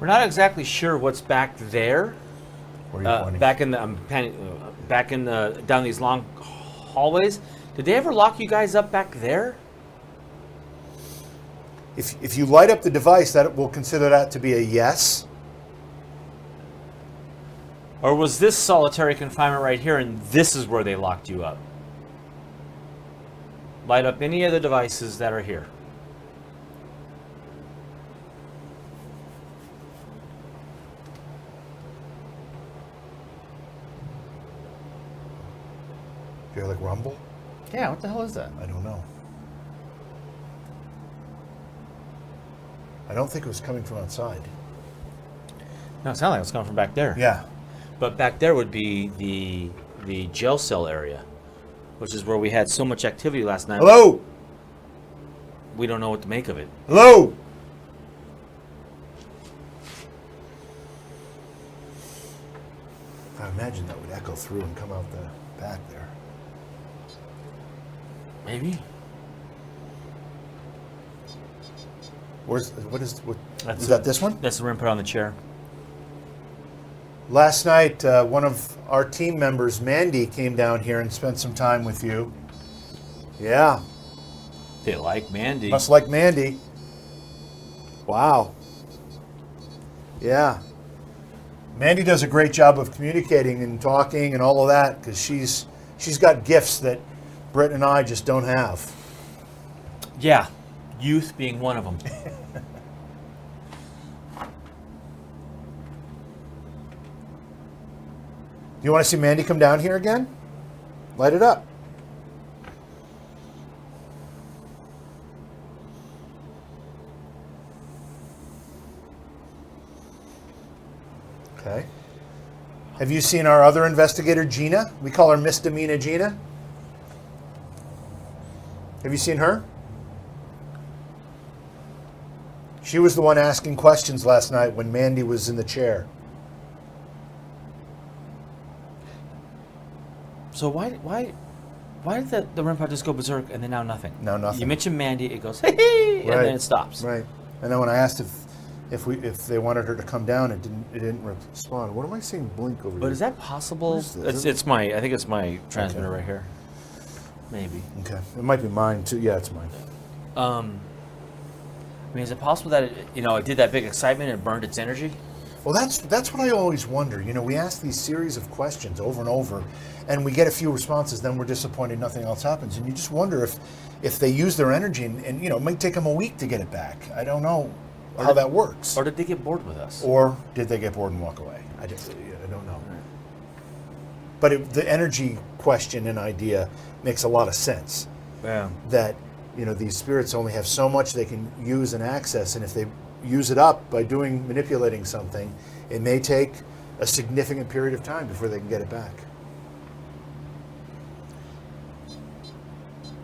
[SPEAKER 2] We're not exactly sure what's back there.
[SPEAKER 1] Where are you pointing?
[SPEAKER 2] Back in the down these long hallways. Did they ever lock you guys up back there?
[SPEAKER 1] If you light up the device, that we'll consider that to be a yes.
[SPEAKER 2] Or was this solitary confinement right here, and this is where they locked you up? Light up any of the devices that are here.
[SPEAKER 1] Do you hear like rumble?
[SPEAKER 2] Yeah, what the hell is that?
[SPEAKER 1] I don't know. I don't think it was coming from outside.
[SPEAKER 2] No, it sounded like it was coming from back there.
[SPEAKER 1] Yeah.
[SPEAKER 2] But back there would be the jail cell area, which is where we had so much activity last night.
[SPEAKER 1] Hello?
[SPEAKER 2] We don't know what to make of it.
[SPEAKER 1] Hello? I imagine that would echo through and come out the back there.
[SPEAKER 2] Maybe.
[SPEAKER 1] Is
[SPEAKER 2] That's
[SPEAKER 1] that this one?
[SPEAKER 2] That's the room put on the chair.
[SPEAKER 1] Last night, one of our team members, Mandy, came down here and spent some time with you. Yeah.
[SPEAKER 2] They like Mandy.
[SPEAKER 1] Must like Mandy. Wow. Yeah. Mandy does a great job of communicating and talking and all of that because she's got gifts that Britt and I just don't have.
[SPEAKER 2] Yeah. Youth being one of them.
[SPEAKER 1] You want to see Mandy come down here again? Light it up. Okay. Have you seen our other investigator, Gina? We call her Misdemeanor Gina. Have you seen her? She was the one asking questions last night when Mandy was in the chair.
[SPEAKER 2] So why did the REM pod just go berserk and then now nothing?
[SPEAKER 1] Now nothing.
[SPEAKER 2] You mentioned Mandy, it goes hey, hey, and then it stops.
[SPEAKER 1] Right. And then when I asked if they wanted her to come down, it didn't respond. What am I seeing blink over here?
[SPEAKER 2] But is that possible? I think it's my transmitter right here. Maybe.
[SPEAKER 1] Okay. It might be mine too. Yeah, it's mine.
[SPEAKER 2] I mean, is it possible that it did that big excitement and burned its energy?
[SPEAKER 1] Well, that's what I always wonder. We ask these series of questions over and over, and we get a few responses. Then we're disappointed nothing else happens, and you just wonder if they use their energy, and it might take them a week to get it back. I don't know how that works.
[SPEAKER 2] Or did they get bored with us?
[SPEAKER 1] Or did they get bored and walk away? I don't know. But the energy question and idea makes a lot of sense.
[SPEAKER 2] Yeah.
[SPEAKER 1] That these spirits only have so much they can use and access, and if they use it up by manipulating something, it may take a significant period of time before they can get it back.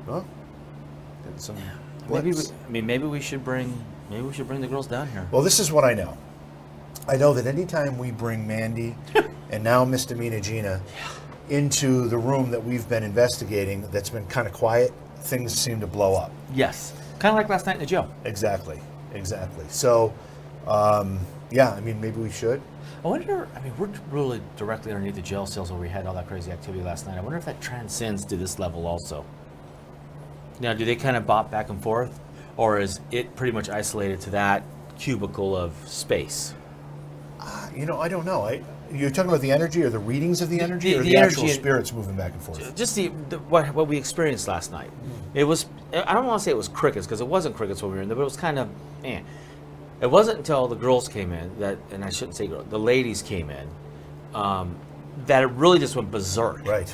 [SPEAKER 1] Well, get some blips.
[SPEAKER 2] Maybe we should bring the girls down here.
[SPEAKER 1] Well, this is what I know. I know that anytime we bring Mandy and now Misdemeanor Gina into the room that we've been investigating that's been kind of quiet, things seem to blow up.
[SPEAKER 2] Yes. Kind of like last night in the jail.
[SPEAKER 1] Exactly. So, maybe we should.
[SPEAKER 2] We're really directly underneath the jail cells where we had all that crazy activity last night. I wonder if that transcends to this level also. Now, do they kind of bop back and forth? Or is it pretty much isolated to that cubicle of space?
[SPEAKER 1] I don't know. You're talking about the energy or the readings of the energy or the actual spirits moving back and forth?
[SPEAKER 2] Just what we experienced last night. It was, I don't want to say it was crickets because it wasn't crickets when we were in there, but it was kind of, It wasn't until the girls came in and I shouldn't say girls, the ladies came in, that it really just went berserk.
[SPEAKER 1] Right.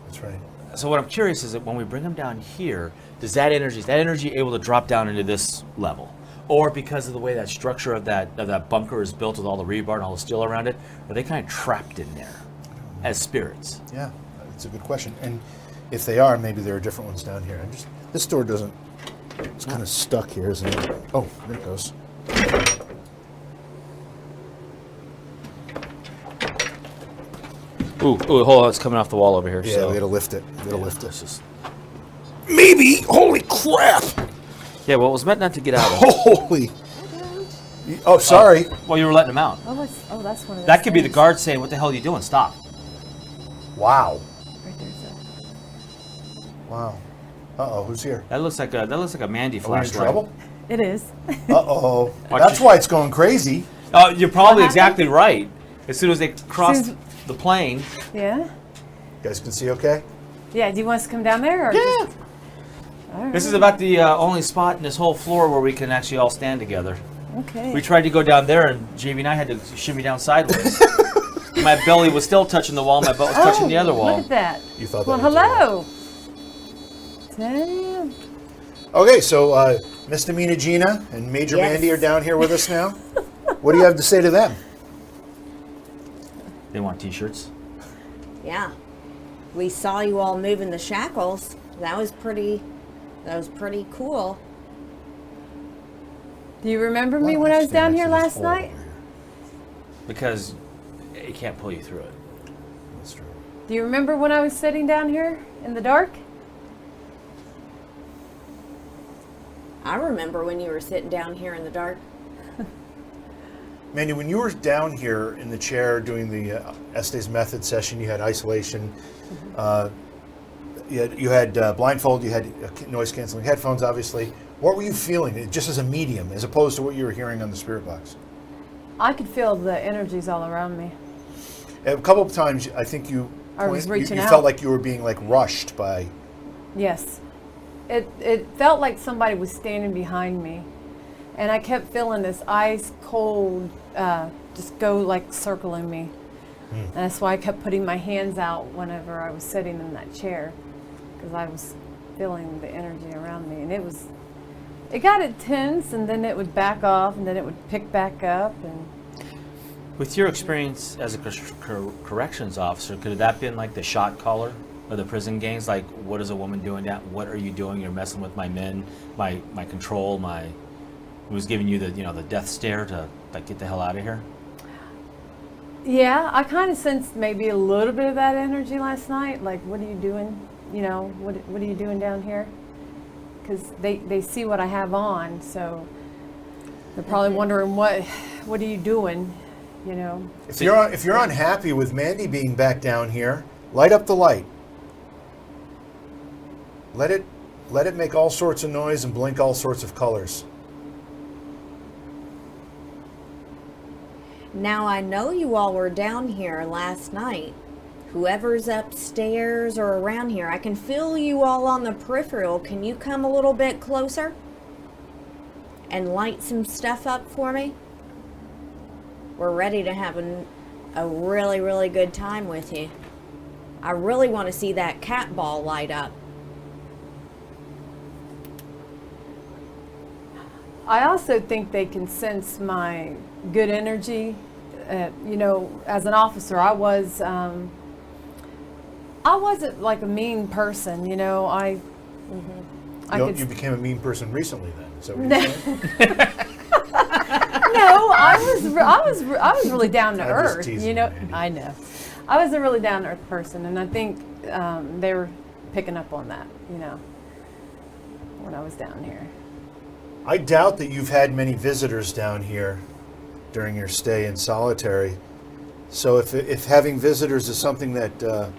[SPEAKER 1] That's right.
[SPEAKER 2] So what I'm curious is that when we bring them down here, is that energy able to drop down into this level? Or because of the way that structure of that bunker is built with all the rebar and all the steel around it, are they kind of trapped in there as spirits?
[SPEAKER 1] Yeah, that's a good question. And if they are, maybe there are different ones down here. This door doesn't, it's kind of stuck here, isn't it? Oh, there it goes.
[SPEAKER 2] Ooh, hold on, it's coming off the wall over here.
[SPEAKER 1] Yeah,
[SPEAKER 2] so.
[SPEAKER 1] we gotta lift it. Maybe, holy crap!
[SPEAKER 2] Yeah, well, it was meant not to get out of.
[SPEAKER 1] Holy. Oh, sorry.
[SPEAKER 2] Well, you were letting them out.
[SPEAKER 5] That's one of those
[SPEAKER 2] That could be the
[SPEAKER 5] things.
[SPEAKER 2] guard saying, "What the hell are you doing? Stop."
[SPEAKER 1] Wow.
[SPEAKER 5] Right there's
[SPEAKER 1] Wow. Uh-oh, who's here?
[SPEAKER 2] That looks like a Mandy
[SPEAKER 1] Are we in
[SPEAKER 2] flashlight.
[SPEAKER 1] trouble?
[SPEAKER 5] It is.
[SPEAKER 1] Uh-oh.
[SPEAKER 2] Watch
[SPEAKER 1] That's
[SPEAKER 2] it.
[SPEAKER 1] why it's going crazy.
[SPEAKER 2] Oh, you're probably
[SPEAKER 5] What happened?
[SPEAKER 2] exactly right. As soon as they crossed
[SPEAKER 5] Soon
[SPEAKER 2] the plane,
[SPEAKER 5] Yeah.
[SPEAKER 1] You guys can see okay?
[SPEAKER 5] Yeah. Do you want us to come down there? Or just, all right.
[SPEAKER 2] this is about the only spot in this whole floor where we can actually all stand together.
[SPEAKER 5] Okay.
[SPEAKER 2] We tried to go down there, and JV and I had to shimmy down sideways. My belly was still touching the wall. My butt was touching the other wall.
[SPEAKER 5] Look at that.
[SPEAKER 1] You thought
[SPEAKER 5] Well,
[SPEAKER 1] that was
[SPEAKER 5] hello. Damn.
[SPEAKER 1] Okay, so Misdemeanor Gina and Major
[SPEAKER 4] Yes.
[SPEAKER 1] Mandy are down here with us now. What do you have to say to them?
[SPEAKER 2] They want T-shirts.
[SPEAKER 4] Yeah. We saw you all moving the shackles. That was pretty cool.
[SPEAKER 5] Do you remember me when I was down here last night?
[SPEAKER 2] Because it can't pull you through it.
[SPEAKER 1] That's true.
[SPEAKER 5] Do you remember when I was sitting down here in the dark?
[SPEAKER 4] I remember when you were sitting down here in the dark.
[SPEAKER 1] Mandy, when you were down here in the chair doing the Estes method session, you had isolation, you had blindfold, you had noise canceling headphones, obviously. What were you feeling, just as a medium, as opposed to what you were hearing on the spirit box?
[SPEAKER 5] I could feel the energies all around me.
[SPEAKER 1] A couple of times, I think you
[SPEAKER 5] reaching
[SPEAKER 1] you
[SPEAKER 5] out.
[SPEAKER 1] felt like you were being like rushed by.
[SPEAKER 5] Yes. It felt like somebody was standing behind me. And I kept feeling this ice cold just go like circling me. And that's why I kept putting my hands out whenever I was sitting in that chair, because I was feeling the energy around me. And it got intense, and then it would back off, and then it would pick back up. And
[SPEAKER 2] With your experience as a corrections officer, could that been like the shot caller of the prison gangs? Like, what is a woman doing down? What are you doing? You're messing with my men, my control, It was giving you the death stare to like get the hell out of here.
[SPEAKER 5] yeah, I kind of sensed maybe a little bit of that energy last night. Like, what are you doing? What are you doing down here? Because they see what I have on, so they're probably wondering what are you doing?
[SPEAKER 1] If you're unhappy with Mandy being back down here, light up the light. Let it make all sorts of noise and blink all sorts of colors.
[SPEAKER 4] Now I know you all were down here last night. Whoever's upstairs or around here, I can feel you all on the peripheral. Can you come a little bit closer and light some stuff up for me? We're ready to have a really, really good time with you. I really want to see that cat ball light up.
[SPEAKER 5] I also think they can sense my good energy. As an officer, I wasn't like a mean person. You
[SPEAKER 1] became a mean person recently, then. Is that what you're saying?
[SPEAKER 5] No, I was really down to
[SPEAKER 1] I'm just
[SPEAKER 5] earth.
[SPEAKER 1] teasing, Mandy.
[SPEAKER 5] I know. I was a really down to earth person, and I think they were picking up on that. When I was down here.
[SPEAKER 1] I doubt that you've had many visitors down here during your stay in solitary. So if having visitors is something that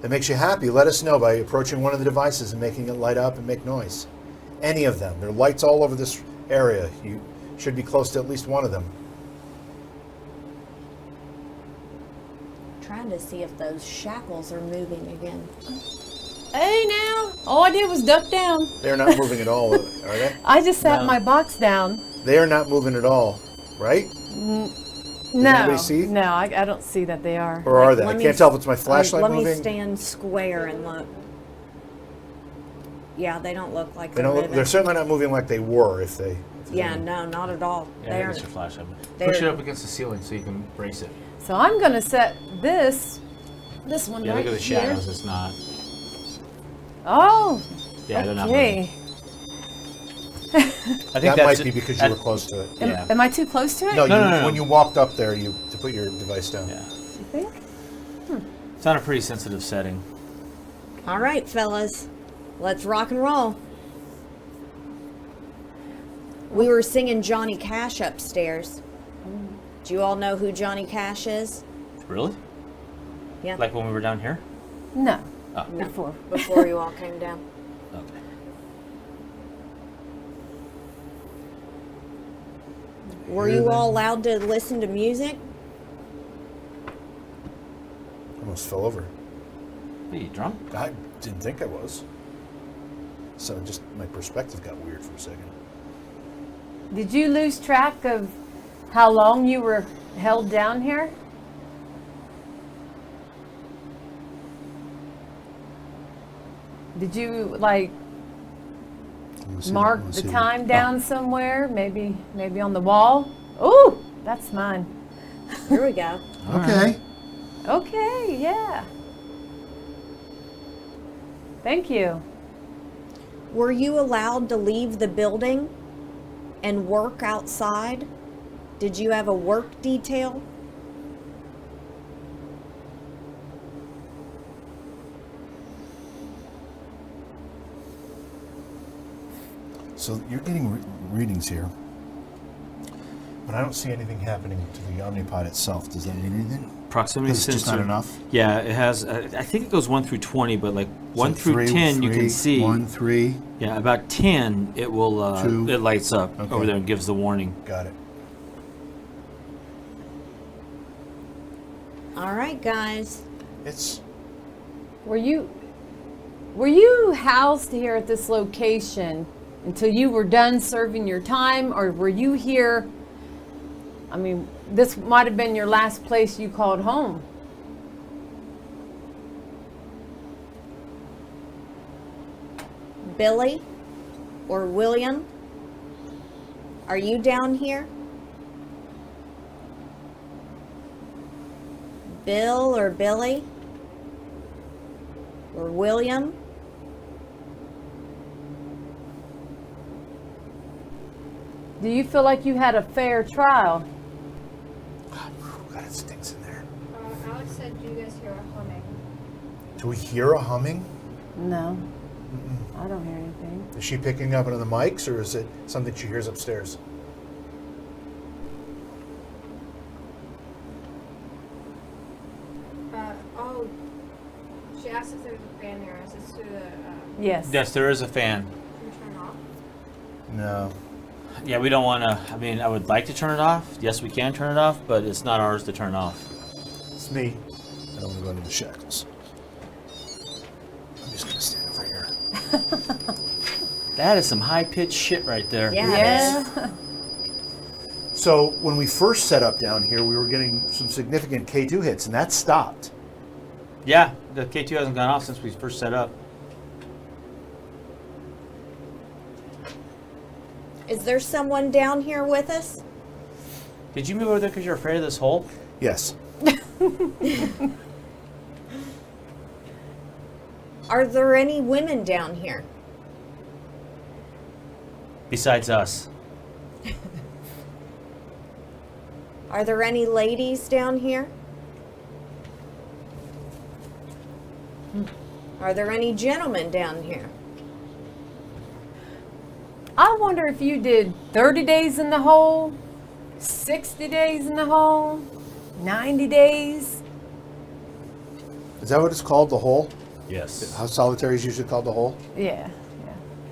[SPEAKER 1] makes you happy, let us know by approaching one of the devices and making it light up and make noise. Any of them. There are lights all over this area. You should be close to at least one of them.
[SPEAKER 4] Trying to see if those shackles are moving again.
[SPEAKER 5] Hey now, all I did was duck down.
[SPEAKER 1] They're not moving at all, are they?
[SPEAKER 5] I just sat my box down.
[SPEAKER 1] They are not moving at all, right? anybody see?
[SPEAKER 5] No, I don't see that they are.
[SPEAKER 1] Or are they? I can't tell if it's my flashlight
[SPEAKER 4] let
[SPEAKER 1] moving.
[SPEAKER 4] me stand square and look. Yeah, they don't look like
[SPEAKER 1] They don't.
[SPEAKER 4] moving.
[SPEAKER 1] They're certainly not moving like they were. If they.
[SPEAKER 4] Yeah, no, not at all.
[SPEAKER 2] Yeah,
[SPEAKER 4] They're,
[SPEAKER 2] that's your flashlight.
[SPEAKER 4] they're-
[SPEAKER 2] Push it up against the ceiling so you can brace it.
[SPEAKER 5] So I'm going to set this one
[SPEAKER 2] Yeah,
[SPEAKER 5] right
[SPEAKER 2] look at the
[SPEAKER 5] here.
[SPEAKER 2] shadows. It's not.
[SPEAKER 5] Oh,
[SPEAKER 2] Yeah, they're not moving.
[SPEAKER 5] okay.
[SPEAKER 2] I think
[SPEAKER 1] That
[SPEAKER 2] that's
[SPEAKER 1] might be because you were close to it.
[SPEAKER 2] Yeah.
[SPEAKER 5] Am I too close to it?
[SPEAKER 1] No,
[SPEAKER 2] No.
[SPEAKER 1] when you walked up there, to put your device down.
[SPEAKER 2] Yeah.
[SPEAKER 5] You think?
[SPEAKER 2] It's on a pretty sensitive setting.
[SPEAKER 4] All right, fellas, let's rock and roll. We were singing Johnny Cash upstairs. Do you all know who Johnny Cash is?
[SPEAKER 2] Really?
[SPEAKER 4] Yeah.
[SPEAKER 2] Like when we were down here?
[SPEAKER 5] No.
[SPEAKER 2] Oh.
[SPEAKER 5] Before.
[SPEAKER 4] Before you all came down.
[SPEAKER 2] Okay.
[SPEAKER 4] Were you all allowed to listen to music?
[SPEAKER 1] Almost fell over.
[SPEAKER 2] Are you drunk?
[SPEAKER 1] I didn't think I was. So just my perspective got weird for a second.
[SPEAKER 5] Did you lose track of how long you were held down here? Did you like mark the time down somewhere? Maybe on the wall? Ooh, that's mine.
[SPEAKER 4] Here we go.
[SPEAKER 1] Okay.
[SPEAKER 5] Okay, yeah. Thank you.
[SPEAKER 4] Were you allowed to leave the building and work outside? Did you have a work detail?
[SPEAKER 1] So you're getting readings here, but I don't see anything happening to the Omnipod itself. Does that mean anything?
[SPEAKER 2] Proximity
[SPEAKER 1] It's just
[SPEAKER 2] sensor.
[SPEAKER 1] not enough?
[SPEAKER 2] Yeah, it has. I think it goes 1 through 20, but like 1
[SPEAKER 1] So
[SPEAKER 2] through 10, you can see.
[SPEAKER 1] 1, 3.
[SPEAKER 2] Yeah, about 10, it will.
[SPEAKER 1] 2.
[SPEAKER 2] It lights up
[SPEAKER 1] Okay.
[SPEAKER 2] over there and gives the warning.
[SPEAKER 1] Got it.
[SPEAKER 4] All right, guys.
[SPEAKER 1] It's
[SPEAKER 5] Were you housed here at this location until you were done serving your time, or were you here? I mean, this might have been your last place you called home.
[SPEAKER 4] Billy or William? Are you down here? Bill or Billy? Or William?
[SPEAKER 5] Do you feel like you had a fair trial?
[SPEAKER 1] God, it stinks in there.
[SPEAKER 7] Alex said, do you guys hear a humming?
[SPEAKER 1] Do we hear a humming?
[SPEAKER 5] No. I don't hear anything.
[SPEAKER 1] Is she picking up on the mics, or is it something she hears upstairs?
[SPEAKER 7] Oh, she asked if there's a fan there. Is this through the,
[SPEAKER 5] Yes.
[SPEAKER 2] Yes, there is a fan.
[SPEAKER 7] can you turn off?
[SPEAKER 1] No.
[SPEAKER 2] Yeah, we don't want to. I mean, I would like to turn it off. Yes, we can turn it off, but it's not ours to turn off.
[SPEAKER 1] It's me. I don't want to go into the shackles. I'm just going to stand over here.
[SPEAKER 2] That is some high pitched shit right there.
[SPEAKER 5] Yeah.
[SPEAKER 1] So when we first set up down here, we were getting some significant K2 hits, and that stopped.
[SPEAKER 2] Yeah, the K2 hasn't gone off since we first set up.
[SPEAKER 4] Is there someone down here with us?
[SPEAKER 2] Did you move over there because you're afraid of this hole?
[SPEAKER 1] Yes.
[SPEAKER 4] Are there any women down here?
[SPEAKER 2] Besides us.
[SPEAKER 4] Are there any ladies down here? Are there any gentlemen down here?
[SPEAKER 5] I wonder if you did 30 days in the hole, 60 days in the hole, 90 days.
[SPEAKER 1] Is that what it's called, the hole?
[SPEAKER 2] Yes.
[SPEAKER 1] How solitary is usually called the hole?
[SPEAKER 5] Yeah.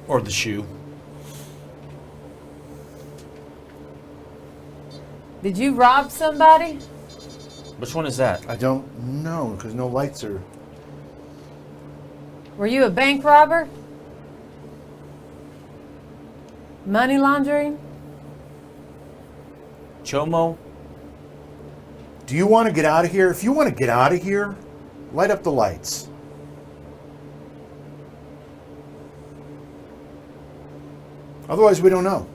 [SPEAKER 2] Or the shoe.
[SPEAKER 5] Did you rob somebody?
[SPEAKER 2] Which one is that?
[SPEAKER 1] I don't know, because no lights are...
[SPEAKER 5] Were you a bank robber? Money laundering?
[SPEAKER 2] Chomo?
[SPEAKER 1] Do you want to get out of here? If you want to get out of here, light up the lights. Otherwise, we don't know.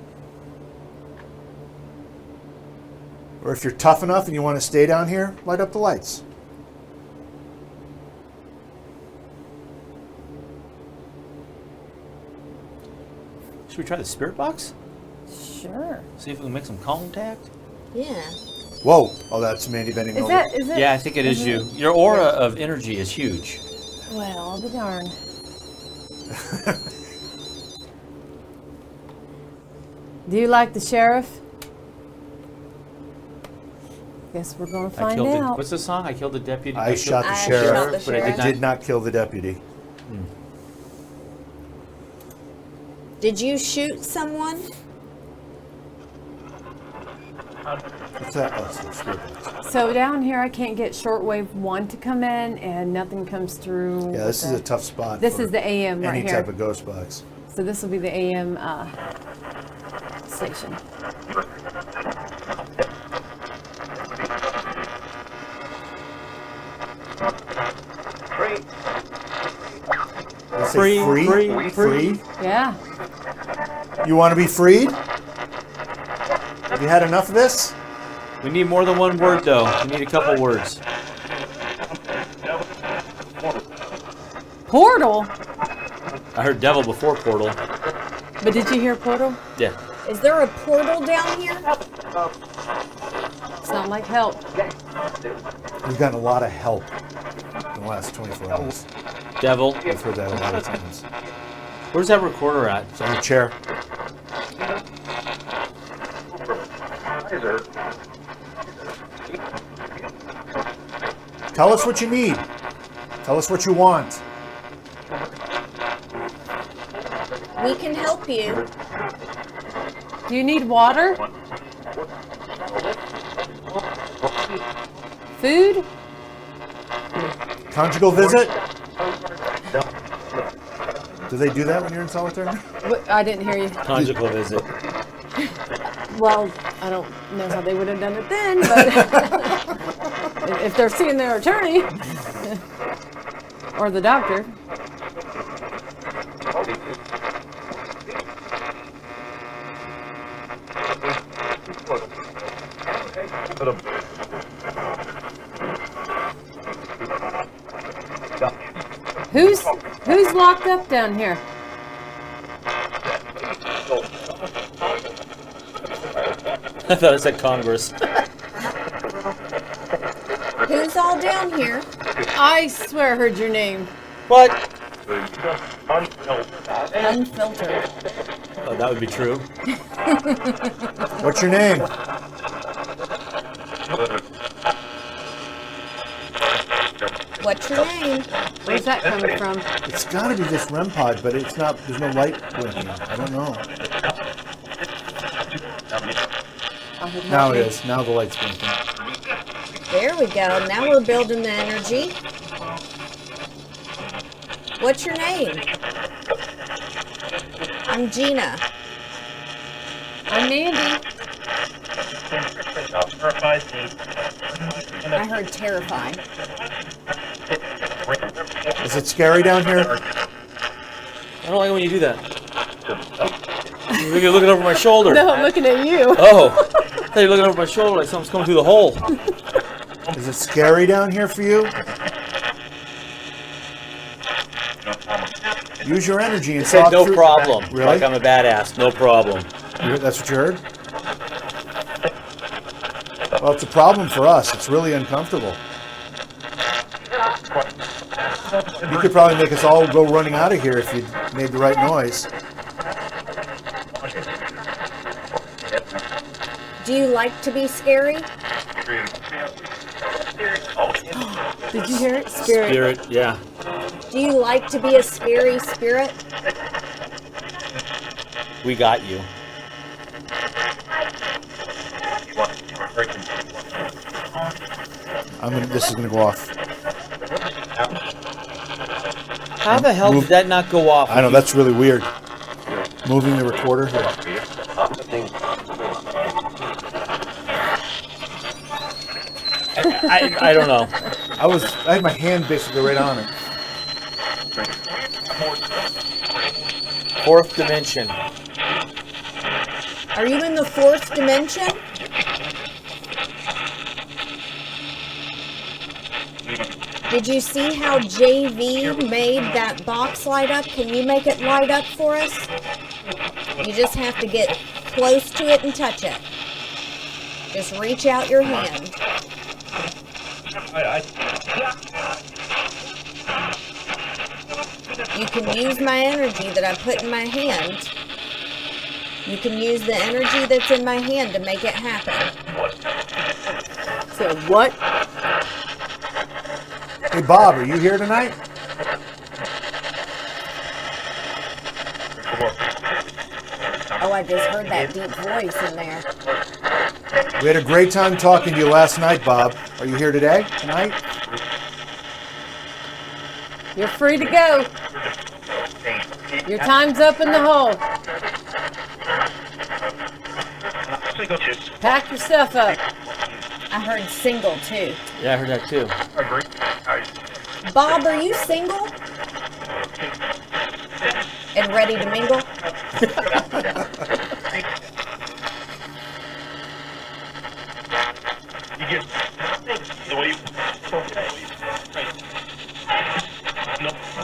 [SPEAKER 1] Or if you're tough enough and you want to stay down here, light up the lights.
[SPEAKER 2] Should we try the spirit box?
[SPEAKER 5] Sure.
[SPEAKER 2] See if we can make some contact?
[SPEAKER 4] Yeah.
[SPEAKER 1] Whoa. Oh, that's Mandy bending over.
[SPEAKER 5] Is it?
[SPEAKER 2] Yeah, I think it is you. Your aura of energy is huge.
[SPEAKER 5] Well, I'll be darned. Do you like the sheriff? Guess we're gonna find out.
[SPEAKER 2] What's the song? I killed the deputy.
[SPEAKER 1] I shot the
[SPEAKER 4] I
[SPEAKER 1] sheriff,
[SPEAKER 4] shot the
[SPEAKER 1] but I
[SPEAKER 4] sheriff.
[SPEAKER 1] did not kill the deputy.
[SPEAKER 4] Did you shoot someone?
[SPEAKER 1] What's that? Oh, it's the spirit box.
[SPEAKER 5] So down here, I can't get shortwave 1 to come in, and nothing comes through.
[SPEAKER 1] Yeah, this is a tough spot.
[SPEAKER 5] This
[SPEAKER 1] for
[SPEAKER 5] is the AM right
[SPEAKER 1] any
[SPEAKER 5] here.
[SPEAKER 1] type of ghost box.
[SPEAKER 5] So this will be the AM station.
[SPEAKER 1] Let's say free.
[SPEAKER 5] Yeah.
[SPEAKER 1] You want to be freed? Have you had enough of this?
[SPEAKER 2] We need more than one word, though. We need a couple words.
[SPEAKER 5] Portal.
[SPEAKER 2] I heard devil before portal.
[SPEAKER 5] But did you hear portal?
[SPEAKER 2] Yeah.
[SPEAKER 4] Is there a portal down here?
[SPEAKER 5] Sound like help.
[SPEAKER 1] We've gotten a lot of help in the last 24 hours.
[SPEAKER 2] Devil.
[SPEAKER 1] I've heard that a lot of times.
[SPEAKER 2] Where's that recorder at?
[SPEAKER 1] It's on the chair. Tell us what you need. Tell us what you want.
[SPEAKER 4] We can help you.
[SPEAKER 5] Do you need water? Food?
[SPEAKER 1] Conjugal visit? Do they do that when you're in solitary?
[SPEAKER 5] I didn't hear you.
[SPEAKER 2] Conjugal visit.
[SPEAKER 5] Well, I don't know how they would have done it then, but if they're seeing their attorney or the doctor. Who's locked up down here?
[SPEAKER 2] I thought it said Congress.
[SPEAKER 4] Who's all down here?
[SPEAKER 5] I swear I heard your name.
[SPEAKER 2] What?
[SPEAKER 4] Unfiltered.
[SPEAKER 2] Oh, that would be true.
[SPEAKER 1] What's your name?
[SPEAKER 4] What's your name?
[SPEAKER 5] Where's that coming from?
[SPEAKER 1] It's got to be this REM pod, but it's not. There's no light blinking. I don't know. Now it is. Now the light's blinking.
[SPEAKER 4] There we go. Now we're building the energy. What's your name? I'm Gina.
[SPEAKER 5] I'm Mandy.
[SPEAKER 4] I heard terrifying.
[SPEAKER 1] Is it scary down here?
[SPEAKER 2] I don't like it when you do that. You're looking over my shoulder.
[SPEAKER 5] No, I'm looking at you.
[SPEAKER 2] Oh, I thought you were looking over my shoulder like something's coming through the hole.
[SPEAKER 1] Is it scary down here for you? Use your energy and
[SPEAKER 2] Said
[SPEAKER 1] talk
[SPEAKER 2] no
[SPEAKER 1] through-
[SPEAKER 2] problem.
[SPEAKER 1] Really?
[SPEAKER 2] Like I'm a badass. No problem.
[SPEAKER 1] That's what you heard? Well, it's a problem for us. It's really uncomfortable. You could probably make us all go running out of here if you made the right noise.
[SPEAKER 4] Do you like to be scary?
[SPEAKER 5] Did you hear it? Spirit.
[SPEAKER 2] Spirit, yeah.
[SPEAKER 4] Do you like to be a scary spirit?
[SPEAKER 2] We got you.
[SPEAKER 1] This is gonna go off.
[SPEAKER 2] How the hell did that not go off?
[SPEAKER 1] I know, that's really weird. Moving the recorder here.
[SPEAKER 2] I don't know.
[SPEAKER 1] I had my hand basically right on it.
[SPEAKER 2] Fourth dimension.
[SPEAKER 4] Are you in the fourth dimension? Did you see how JV made that box light up? Can you make it light up for us? You just have to get close to it and touch it. Just reach out your hand. You can use my energy that I put in my hand. You can use the energy that's in my hand to make it happen.
[SPEAKER 5] So what?
[SPEAKER 1] Hey, Bob, are you here tonight?
[SPEAKER 4] Oh, I just heard that deep voice in there.
[SPEAKER 1] We had a great time talking to you last night, Bob. Are you here today, tonight?
[SPEAKER 5] You're free to go. Your time's up in the hole. Pack your stuff up.
[SPEAKER 4] I heard single too.
[SPEAKER 2] Yeah, I heard that too.
[SPEAKER 4] Bob, are you single? And ready to mingle?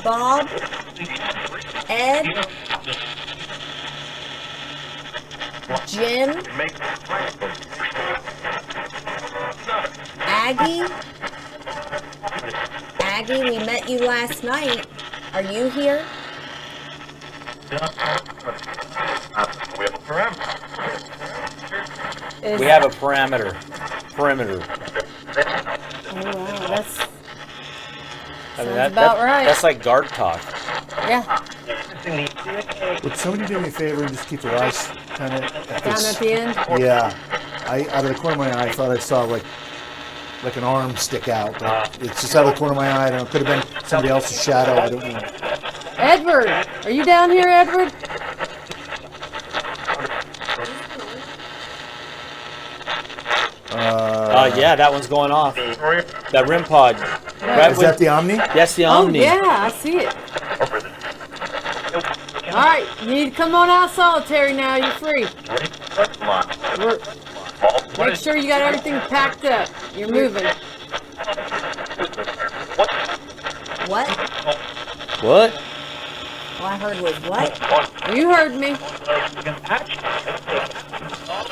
[SPEAKER 4] Bob? Ed? Jim? Aggie? Aggie, we met you last night. Are you here?
[SPEAKER 2] We have a perimeter.
[SPEAKER 5] Oh wow, that's
[SPEAKER 2] I mean,
[SPEAKER 5] sounds about right.
[SPEAKER 2] That's like guard talk.
[SPEAKER 5] Yeah,
[SPEAKER 1] Would somebody do me a favor and just keep their eyes kind of at
[SPEAKER 5] down
[SPEAKER 1] this?
[SPEAKER 5] at the end.
[SPEAKER 1] Yeah. Out of the corner of my eye, I thought I saw like an arm stick out, but it's just out of the corner of my eye. I don't know. It could have been somebody else's shadow. I don't know.
[SPEAKER 5] Edward, are you down here, Edward?
[SPEAKER 2] Yeah, that one's going off. That REM pod.
[SPEAKER 1] Is that the Omni?
[SPEAKER 2] Yes, the
[SPEAKER 5] Oh
[SPEAKER 2] Omni.
[SPEAKER 5] yeah, I see it. All right, you need to come on out solitary now. You're free. Make sure you got everything packed up. You're moving.
[SPEAKER 4] What?
[SPEAKER 2] What?
[SPEAKER 4] All I heard was what?
[SPEAKER 5] You heard me.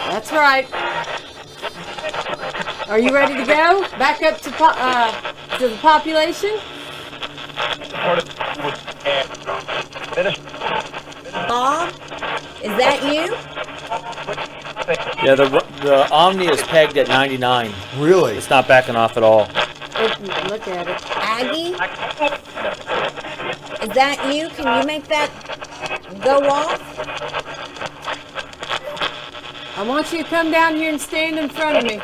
[SPEAKER 5] That's right. Are you ready to go? Back up to the population?
[SPEAKER 4] Bob? Is that you?
[SPEAKER 2] Yeah, the Omni is pegged at 99.
[SPEAKER 1] Really?
[SPEAKER 2] It's not backing off at all.
[SPEAKER 5] Look at it.
[SPEAKER 4] Aggie? Is that you? Can you make that go off?
[SPEAKER 5] I want you to come down here and stand in front of me.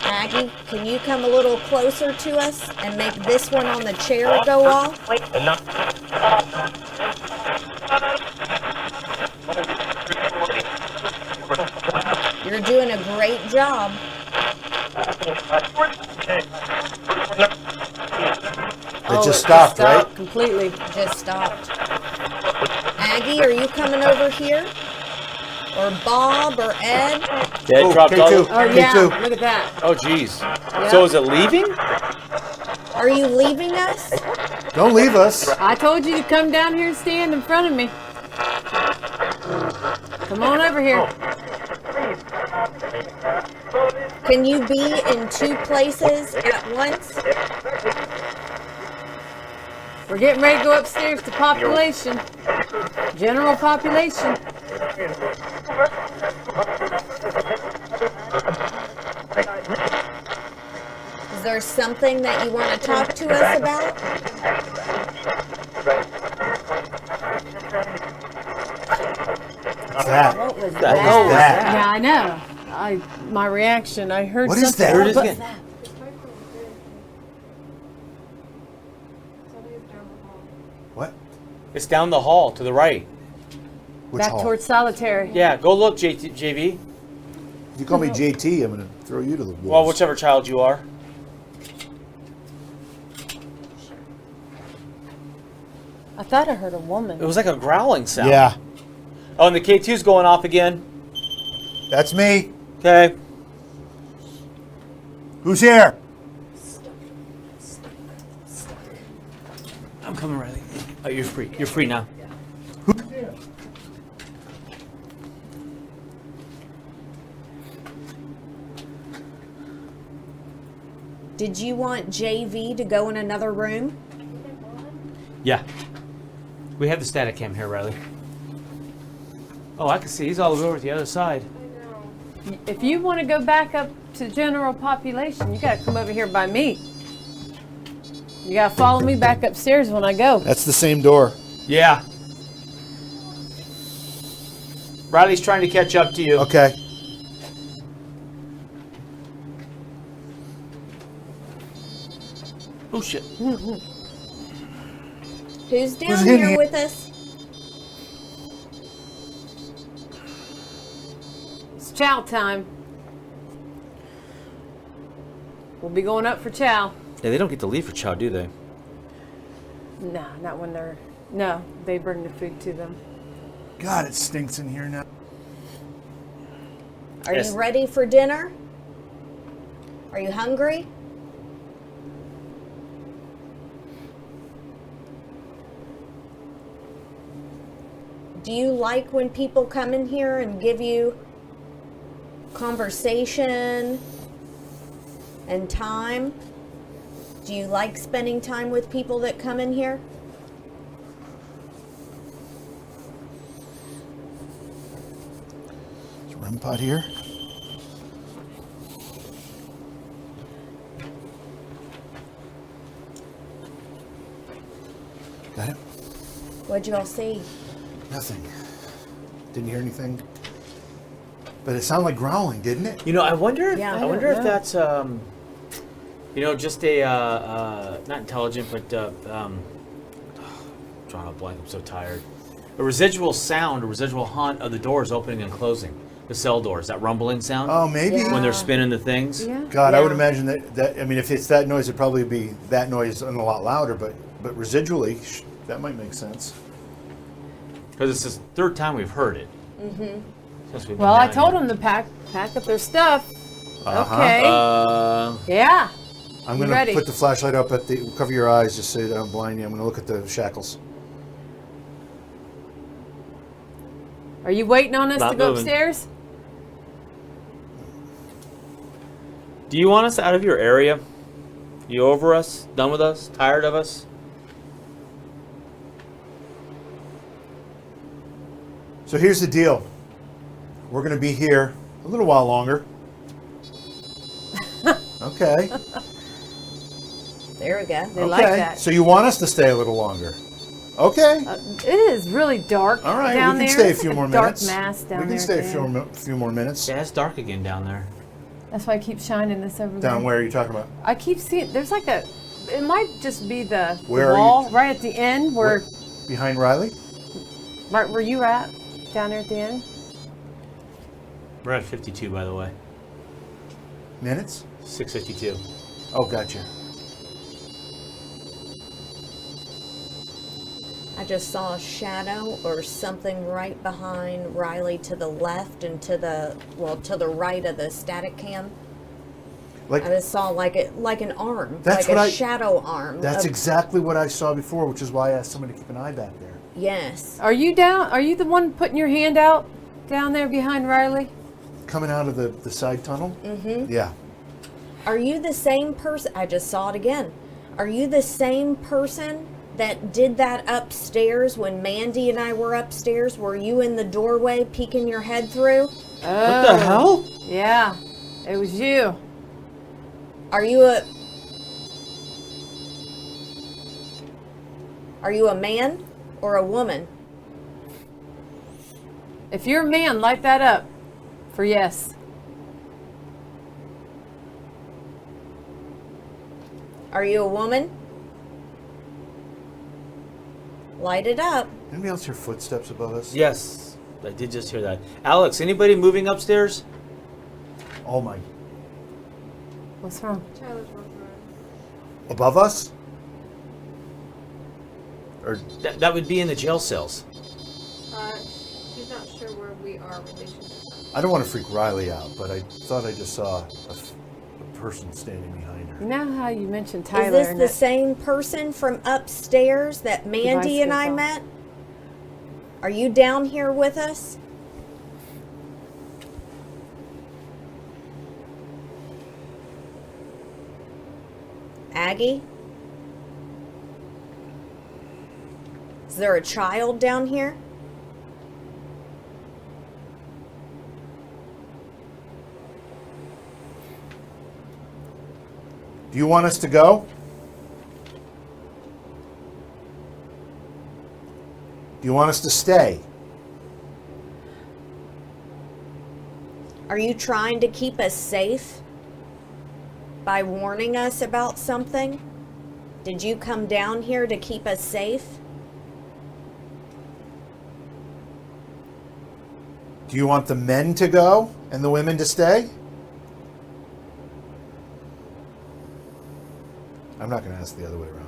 [SPEAKER 4] Aggie, can you come a little closer to us and make this one on the chair go off? You're doing a great job.
[SPEAKER 1] It just stopped, right?
[SPEAKER 5] Completely.
[SPEAKER 4] Just stopped. Aggie, are you coming over here? Or Bob or Ed?
[SPEAKER 2] Yeah, it dropped all.
[SPEAKER 1] K2.
[SPEAKER 5] Oh yeah,
[SPEAKER 1] K2.
[SPEAKER 5] look at that.
[SPEAKER 2] Oh, geez. So is it leaving?
[SPEAKER 4] Are you leaving us?
[SPEAKER 1] Don't leave us.
[SPEAKER 5] I told you to come down here and stand in front of me. Come on over here.
[SPEAKER 4] Can you be in two places at once?
[SPEAKER 5] We're getting ready to go upstairs to population. General population.
[SPEAKER 4] Is there something that you want to talk to us about?
[SPEAKER 1] What's that?
[SPEAKER 4] What was
[SPEAKER 1] What
[SPEAKER 4] that?
[SPEAKER 1] is that?
[SPEAKER 5] Yeah, I know. My reaction. I heard
[SPEAKER 1] What is
[SPEAKER 5] something.
[SPEAKER 1] that?
[SPEAKER 5] But-
[SPEAKER 1] What?
[SPEAKER 2] It's down the hall to the right.
[SPEAKER 1] Which
[SPEAKER 5] Back
[SPEAKER 1] hall?
[SPEAKER 5] towards solitary.
[SPEAKER 2] Yeah, go look, JV.
[SPEAKER 1] If you call me JT, I'm going to throw you to the wolves.
[SPEAKER 2] Well, whichever child you are.
[SPEAKER 5] I thought I heard a woman.
[SPEAKER 2] It was like a growling sound.
[SPEAKER 1] Yeah,
[SPEAKER 2] Oh, and the K2's going off again.
[SPEAKER 1] that's me.
[SPEAKER 2] Okay.
[SPEAKER 1] Who's here?
[SPEAKER 2] I'm coming, Riley. Oh, you're free. You're free now.
[SPEAKER 1] Who's here?
[SPEAKER 4] Did you want JV to go in another room?
[SPEAKER 2] Yeah. We have the static cam here, Riley. Oh, I can see. He's all over at the other side.
[SPEAKER 5] If you want to go back up to general population, you got to come over here by me. You got to follow me back upstairs when I go.
[SPEAKER 1] That's the same door.
[SPEAKER 2] Yeah. Riley's trying to catch up to you.
[SPEAKER 1] Okay.
[SPEAKER 2] Oh, shit.
[SPEAKER 4] Who's down
[SPEAKER 1] Who's in
[SPEAKER 4] here
[SPEAKER 1] here?
[SPEAKER 4] with us?
[SPEAKER 5] It's chow time. We'll be going up for chow.
[SPEAKER 2] Yeah, they don't get to leave for chow, do they?
[SPEAKER 5] No, not when they're... No, they bring the food to them.
[SPEAKER 1] God, it stinks in here now.
[SPEAKER 4] Are
[SPEAKER 2] Yes.
[SPEAKER 4] you ready for dinner? Are you hungry? Do you like when people come in here and give you conversation and time? Do you like spending time with people that come in here?
[SPEAKER 1] Is a REM pod here? Got it?
[SPEAKER 4] What'd you all see?
[SPEAKER 1] Nothing. Didn't hear anything. But it sounded like growling, didn't it?
[SPEAKER 2] You know, I wonder.
[SPEAKER 4] Yeah.
[SPEAKER 2] I wonder if that's, just a not intelligent, but drawing a blank. I'm so tired. A residual sound, a residual haunt of the doors opening and closing, the cell doors. That rumbling sound.
[SPEAKER 1] Oh, maybe.
[SPEAKER 4] Yeah.
[SPEAKER 2] When they're spinning the things.
[SPEAKER 5] Yeah.
[SPEAKER 1] God, I would
[SPEAKER 4] Yeah.
[SPEAKER 1] imagine that. I mean, if it's that noise, it'd probably be that noise and a lot louder. But residually, that might make sense.
[SPEAKER 2] Because it's the third time we've heard it. Mm-hmm.
[SPEAKER 5] Well, I told them to pack up their stuff. Okay. Yeah.
[SPEAKER 1] I'm
[SPEAKER 5] You
[SPEAKER 1] going
[SPEAKER 5] ready?
[SPEAKER 1] to put the flashlight up at the. Cover your eyes, just so I don't blind you. I'm going to look at the shackles.
[SPEAKER 5] Are you waiting on us
[SPEAKER 2] Not
[SPEAKER 5] to go
[SPEAKER 2] moving.
[SPEAKER 5] upstairs?
[SPEAKER 2] Do you want us out of your area? You over us? Done with us? Tired of us?
[SPEAKER 1] So here's the deal. We're going to be here a little while longer. Okay.
[SPEAKER 4] There we go.
[SPEAKER 5] They like that.
[SPEAKER 1] So you want us to stay a little longer? Okay.
[SPEAKER 5] It is really dark
[SPEAKER 1] All right.
[SPEAKER 5] down
[SPEAKER 1] We can
[SPEAKER 5] there.
[SPEAKER 1] stay a
[SPEAKER 5] It's
[SPEAKER 1] few
[SPEAKER 5] like
[SPEAKER 1] more
[SPEAKER 5] dark
[SPEAKER 1] minutes.
[SPEAKER 5] mass down
[SPEAKER 1] We can
[SPEAKER 5] there
[SPEAKER 1] stay
[SPEAKER 5] at the end.
[SPEAKER 1] a few more minutes.
[SPEAKER 2] Yeah, it's dark again down there.
[SPEAKER 5] That's why I keep shining this over there.
[SPEAKER 1] Down where are you talking about?
[SPEAKER 5] I keep seeing, there's like a, it might just be the
[SPEAKER 1] Where are you?
[SPEAKER 5] wall right at the end where,
[SPEAKER 1] Behind Riley?
[SPEAKER 5] right where you at, down there at the end.
[SPEAKER 2] We're at 52, by the way.
[SPEAKER 1] Minutes?
[SPEAKER 2] 6:52.
[SPEAKER 1] Oh, gotcha.
[SPEAKER 4] I just saw a shadow or something right behind Riley to the left and to the right of the static cam.
[SPEAKER 1] Like
[SPEAKER 4] I just saw like an arm,
[SPEAKER 1] That's
[SPEAKER 4] like
[SPEAKER 1] what
[SPEAKER 4] a
[SPEAKER 1] I-
[SPEAKER 4] shadow arm.
[SPEAKER 1] that's
[SPEAKER 4] of-
[SPEAKER 1] exactly what I saw before, which is why I asked somebody to keep an eye back there.
[SPEAKER 4] Yes.
[SPEAKER 5] Are you down, are you the one putting your hand out down there behind Riley?
[SPEAKER 1] Coming out of the side tunnel? Mm-hmm. Yeah.
[SPEAKER 4] Are you the same person? I just saw it again. Are you the same person that did that upstairs when Mandy and I were upstairs? Were you in the doorway peeking your head through?
[SPEAKER 2] What the hell?
[SPEAKER 5] Yeah, it was you.
[SPEAKER 4] Are you a man or a woman?
[SPEAKER 5] If you're a man, light that up for yes.
[SPEAKER 4] Are you a woman? Light it up.
[SPEAKER 1] Anybody else hear footsteps above us?
[SPEAKER 2] Yes, I did just hear that. Alex, anybody moving upstairs?
[SPEAKER 1] Oh my.
[SPEAKER 5] What's wrong?
[SPEAKER 7] Tyler's walking around.
[SPEAKER 1] Above us? Or
[SPEAKER 2] That would be in the jail cells.
[SPEAKER 7] She's not sure where we are in relation to that.
[SPEAKER 1] I don't want to freak Riley out, but I thought I just saw a person standing behind her.
[SPEAKER 5] You know how you mentioned
[SPEAKER 4] Is
[SPEAKER 5] Tyler
[SPEAKER 4] this
[SPEAKER 5] and
[SPEAKER 4] the
[SPEAKER 5] that-
[SPEAKER 4] same person from upstairs that Mandy and I
[SPEAKER 5] goes off.
[SPEAKER 4] met? Are you down here with us? Aggie? Is there a child down here?
[SPEAKER 1] Do you want us to go? Do you want us to stay?
[SPEAKER 4] Are you trying to keep us safe by warning us about something? Did you come down here to keep us safe?
[SPEAKER 1] Do you want the men to go and the women to stay? I'm not going to ask the other way around.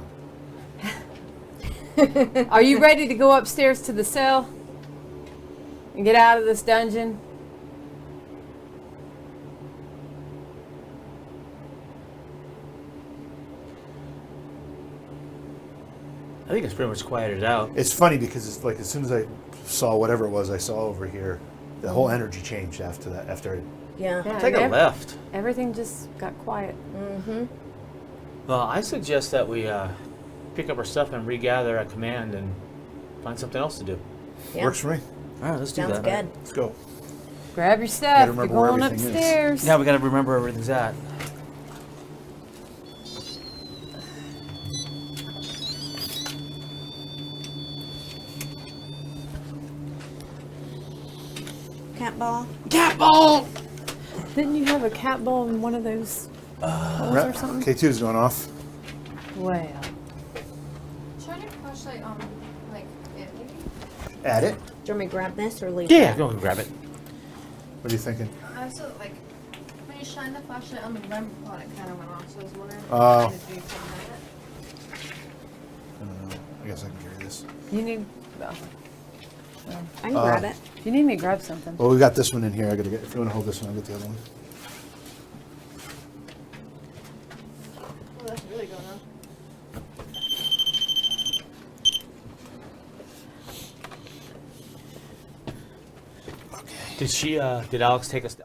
[SPEAKER 5] Are you ready to go upstairs to the cell and get out of this dungeon?
[SPEAKER 2] I think it's pretty much quieted out.
[SPEAKER 1] It's funny because it's like as soon as I saw whatever it was I saw over here, the whole energy changed after that.
[SPEAKER 4] Yeah.
[SPEAKER 2] Take a left.
[SPEAKER 5] Everything just got quiet.
[SPEAKER 4] Mm-hmm.
[SPEAKER 2] Well, I suggest that we pick up our stuff and regather at command and find something else to do.
[SPEAKER 4] Yeah.
[SPEAKER 1] Works for me.
[SPEAKER 2] All right, let's do
[SPEAKER 4] Sounds
[SPEAKER 2] that.
[SPEAKER 4] good.
[SPEAKER 1] Let's go.
[SPEAKER 5] Grab your stuff.
[SPEAKER 1] Gotta
[SPEAKER 5] You're
[SPEAKER 1] remember where
[SPEAKER 5] going
[SPEAKER 1] everything is.
[SPEAKER 5] upstairs.
[SPEAKER 2] Yeah, we got to remember where everything's at.
[SPEAKER 4] Cat ball?
[SPEAKER 2] Cat ball!
[SPEAKER 5] Didn't you have a cat ball in one of those holes or something?
[SPEAKER 1] K2's going off.
[SPEAKER 5] Well,
[SPEAKER 7] Shine your flashlight on, like, it maybe?
[SPEAKER 1] Add it.
[SPEAKER 4] Do you want me to grab this or leave
[SPEAKER 2] Yeah,
[SPEAKER 4] that?
[SPEAKER 2] go and grab it.
[SPEAKER 1] What are you thinking?
[SPEAKER 7] I also, like, when you shine the flashlight on the REM pod, it kind of went off, so I was wondering
[SPEAKER 1] Oh.
[SPEAKER 7] if you could have it.
[SPEAKER 1] I don't know. I guess I can carry this.
[SPEAKER 5] you need. Well,
[SPEAKER 4] I can grab it.
[SPEAKER 5] if you need me to grab something.
[SPEAKER 1] Well, we got this one in here. I gotta get. If you want to hold this one, I'll get the other one.
[SPEAKER 7] Oh, that's really going on.
[SPEAKER 2] Did Alex take us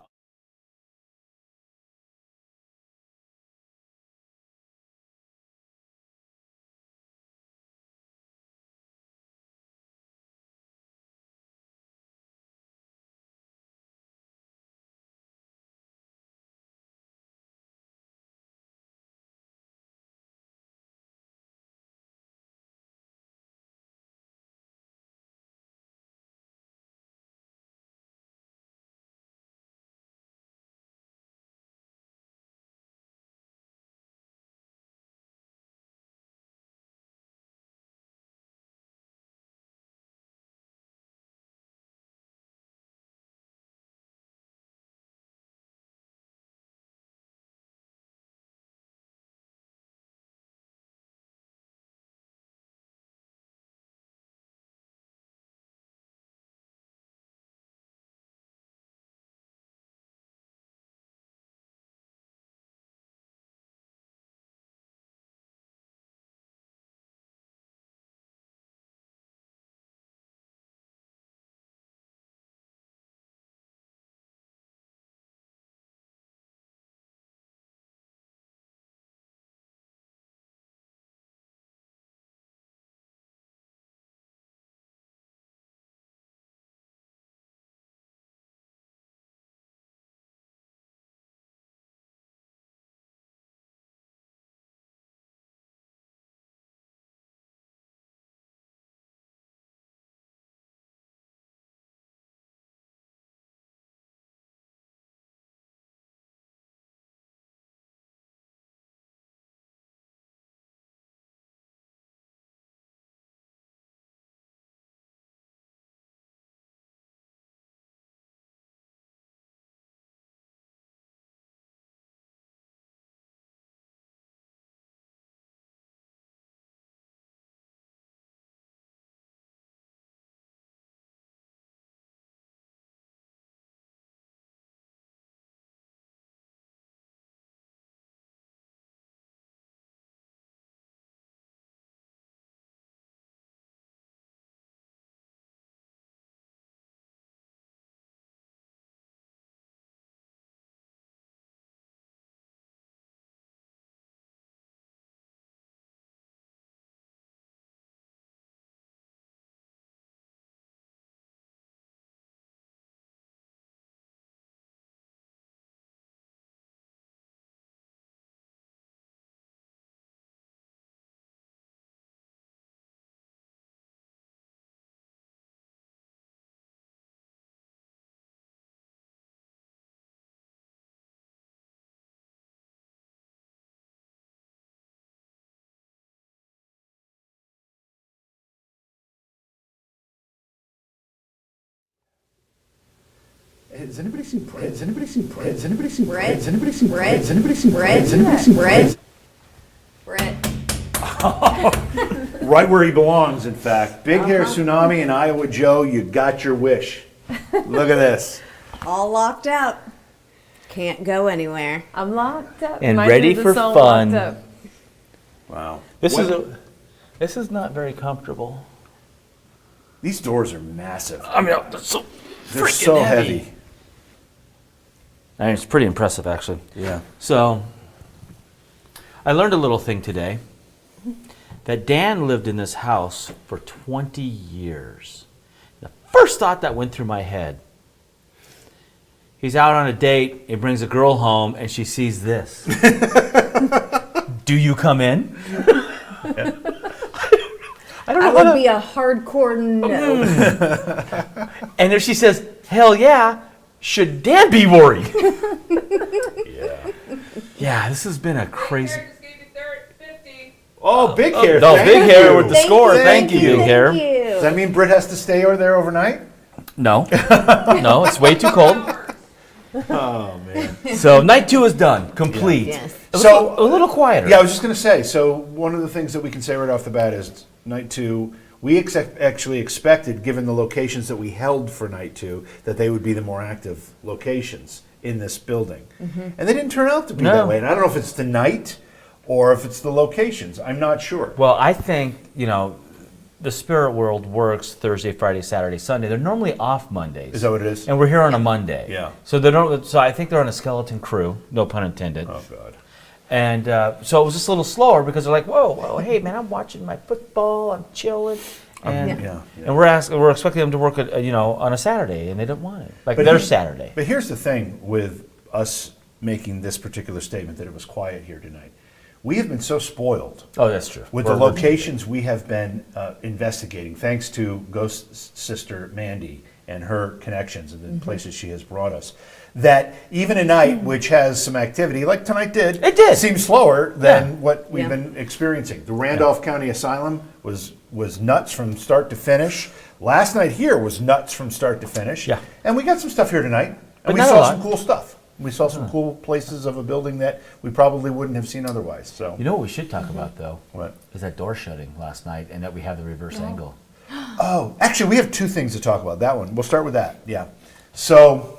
[SPEAKER 1] Has anybody seen bread? Has anybody seen bread? Has anybody seen bread?
[SPEAKER 4] Bread?
[SPEAKER 1] Has anybody seen bread?
[SPEAKER 4] Bread?
[SPEAKER 1] Has anybody seen bread?
[SPEAKER 4] Bread?
[SPEAKER 1] Has anybody seen bread?
[SPEAKER 4] Brett.
[SPEAKER 1] Right where he belongs, in fact. Big Hair Tsunami and Iowa Joe, you got your wish. Look at this.
[SPEAKER 4] All locked up. Can't go anywhere.
[SPEAKER 5] I'm locked up.
[SPEAKER 2] And
[SPEAKER 5] Reminds me
[SPEAKER 2] ready
[SPEAKER 5] of the
[SPEAKER 2] for
[SPEAKER 5] song
[SPEAKER 2] fun.
[SPEAKER 5] Locked Up.
[SPEAKER 1] Wow.
[SPEAKER 2] This is not very comfortable.
[SPEAKER 1] These doors are massive.
[SPEAKER 2] I mean, they're so
[SPEAKER 1] They're
[SPEAKER 2] freaking
[SPEAKER 1] so
[SPEAKER 2] heavy.
[SPEAKER 1] heavy.
[SPEAKER 2] I mean, it's pretty impressive, actually.
[SPEAKER 1] Yeah.
[SPEAKER 2] So, I learned a little thing today that Dan lived in this house for 20 years. The first thought that went through my head, he's out on a date, he brings a girl home, and she sees this. Do you come in? I don't know.
[SPEAKER 4] That would be a hardcore no.
[SPEAKER 2] And if she says, hell yeah, should Dan be worried?
[SPEAKER 1] Yeah.
[SPEAKER 2] Yeah, this has been a crazy...
[SPEAKER 8] Just gave you 50.
[SPEAKER 1] Oh, Big Hair.
[SPEAKER 2] No,
[SPEAKER 1] thank
[SPEAKER 2] Big Hair
[SPEAKER 1] you.
[SPEAKER 2] with the score. Thank you, Big Hair.
[SPEAKER 4] Thank you.
[SPEAKER 1] Does that mean Britt has to stay over there overnight?
[SPEAKER 2] No. No, it's way too cold.
[SPEAKER 1] Oh, man.
[SPEAKER 2] So night 2 is done, complete.
[SPEAKER 4] Yes.
[SPEAKER 2] It was
[SPEAKER 1] So-
[SPEAKER 2] a little quieter.
[SPEAKER 1] Yeah, I was just going to say, so one of the things that we can say right off the bat is night 2, we actually expected, given the locations that we held for night 2, that they would be the more active locations in this building. And they didn't turn out to be that
[SPEAKER 2] No.
[SPEAKER 1] way. And I don't know if it's the night or if it's the locations. I'm not sure.
[SPEAKER 2] Well, I think, the spirit world works Thursday, Friday, Saturday, Sunday. They're normally off Mondays.
[SPEAKER 1] Is that what it is?
[SPEAKER 2] And we're here on a Monday.
[SPEAKER 1] Yeah.
[SPEAKER 2] So they don't. So I think they're on a skeleton crew. No pun intended.
[SPEAKER 1] Oh, God.
[SPEAKER 2] And so it was just a little slower because they're like, whoa, hey man, I'm watching my football, I'm chilling, and
[SPEAKER 1] Yeah.
[SPEAKER 2] and we're expecting them to work on a Saturday, and they don't want it. Like
[SPEAKER 1] But
[SPEAKER 2] their
[SPEAKER 1] he-
[SPEAKER 2] Saturday.
[SPEAKER 1] But here's the thing with us making this particular statement that it was quiet here tonight. We have been so spoiled
[SPEAKER 2] Oh, that's true.
[SPEAKER 1] with the locations we have been investigating, thanks to Ghost Sister Mandy and her connections and the places she has brought us, that even a night which has some activity, like tonight did,
[SPEAKER 2] It did.
[SPEAKER 1] seems slower than
[SPEAKER 2] Yeah.
[SPEAKER 1] what we've
[SPEAKER 4] Yeah.
[SPEAKER 1] been experiencing. The Randolph County Asylum was nuts from start to finish. Last night here was nuts from start to finish.
[SPEAKER 2] Yeah.
[SPEAKER 1] And we got some stuff here tonight,
[SPEAKER 2] But
[SPEAKER 1] and we
[SPEAKER 2] not a
[SPEAKER 1] saw
[SPEAKER 2] lot.
[SPEAKER 1] some cool stuff. We saw some cool places of a building that we probably wouldn't have seen otherwise. So
[SPEAKER 2] You know what we should talk about though?
[SPEAKER 1] what?
[SPEAKER 2] Is that door shutting last night, and that we have the reverse angle.
[SPEAKER 1] Oh, actually, we have two things to talk about. That one. We'll start with that. Yeah. So,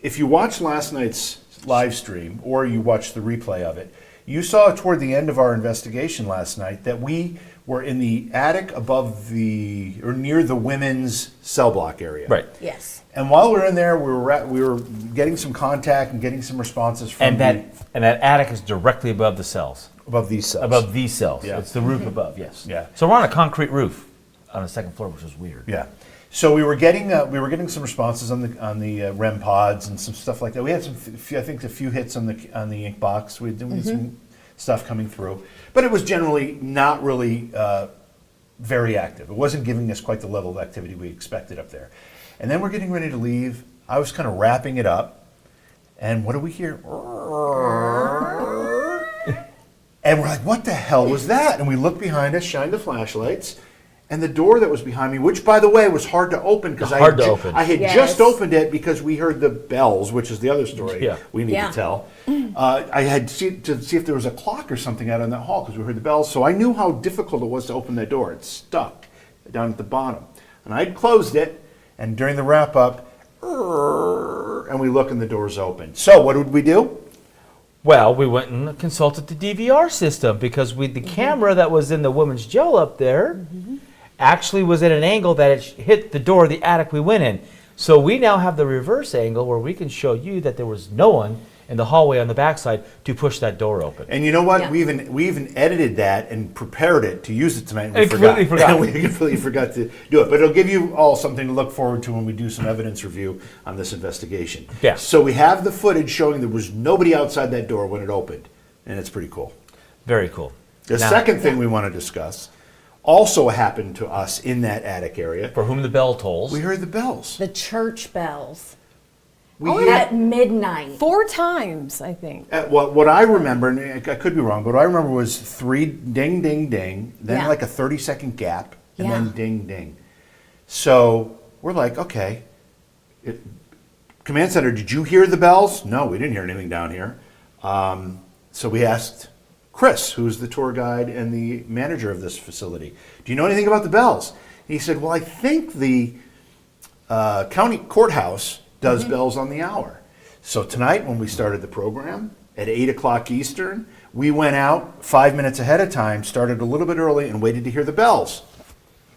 [SPEAKER 1] if you watched last night's live stream or you watched the replay of it, you saw toward the end of our investigation last night that we were in the attic above or near the women's cell block area.
[SPEAKER 2] Right.
[SPEAKER 4] Yes.
[SPEAKER 1] And while we were in there, we were getting some contact and getting some responses from
[SPEAKER 2] And that attic is directly above the cells.
[SPEAKER 1] above these cells.
[SPEAKER 2] Above these cells.
[SPEAKER 1] Yeah.
[SPEAKER 2] It's the roof above. Yes.
[SPEAKER 1] Yeah.
[SPEAKER 2] So we're on a concrete roof on the second floor, which is weird.
[SPEAKER 1] Yeah. So we were getting some responses on the REM pods and some stuff like that. We had a few hits on the ink box. We had some stuff coming through, but it was generally not really very active. It wasn't giving us quite the level of activity we expected up there. And then we're getting ready to leave. I was kind of wrapping it up, and what do we hear? And we're like, what the hell was that? And we looked behind us, shined the flashlights, and the door that was behind me, which by the way was hard to open because
[SPEAKER 2] Hard to open.
[SPEAKER 1] I had
[SPEAKER 4] Yes.
[SPEAKER 1] just opened it because we heard the bells, which is the other story
[SPEAKER 2] Yeah.
[SPEAKER 1] we need
[SPEAKER 4] Yeah.
[SPEAKER 1] to tell. I had to see if there was a clock or something out in that hall because we heard the bells. So I knew how difficult it was to open that door. It's stuck down at the bottom. And I'd closed it, and during the wrap up, and we look and the door's open. So what did we do?
[SPEAKER 2] Well, we went and consulted the DVR system because the camera that was in the women's jail up there actually was at an angle that it hit the door of the attic we went in. So we now have the reverse angle where we can show you that there was no one in the hallway on the backside to push that door open.
[SPEAKER 1] And you know what?
[SPEAKER 4] Yeah.
[SPEAKER 1] We even edited that and prepared it to use it tonight. And we
[SPEAKER 2] And completely forgot.
[SPEAKER 1] we completely forgot to do it. But it'll give you all something to look forward to when we do some evidence review on this investigation.
[SPEAKER 2] Yeah.
[SPEAKER 1] So we have the footage showing there was nobody outside that door when it opened, and it's pretty cool.
[SPEAKER 2] Very cool.
[SPEAKER 1] The
[SPEAKER 2] Now,
[SPEAKER 1] second thing we want to discuss also happened to us in that attic area.
[SPEAKER 2] for whom the bell tolls.
[SPEAKER 1] We heard the bells.
[SPEAKER 4] The church bells.
[SPEAKER 1] We
[SPEAKER 4] At midnight.
[SPEAKER 5] 4 times, I think.
[SPEAKER 1] what I remember, and I could be wrong, but what I remember was 3 ding, ding, ding, then
[SPEAKER 4] Yeah.
[SPEAKER 1] like a 30-second gap, and
[SPEAKER 4] Yeah.
[SPEAKER 1] then ding, ding. So we're like, okay, command center, did you hear the bells? No, we didn't hear anything down here. So we asked Chris, who's the tour guide and the manager of this facility, do you know anything about the bells? He said, well, I think the county courthouse does bells on the hour. So tonight when we started the program at 8 o'clock Eastern, we went out 5 minutes ahead of time, started a little bit early, and waited to hear the bells.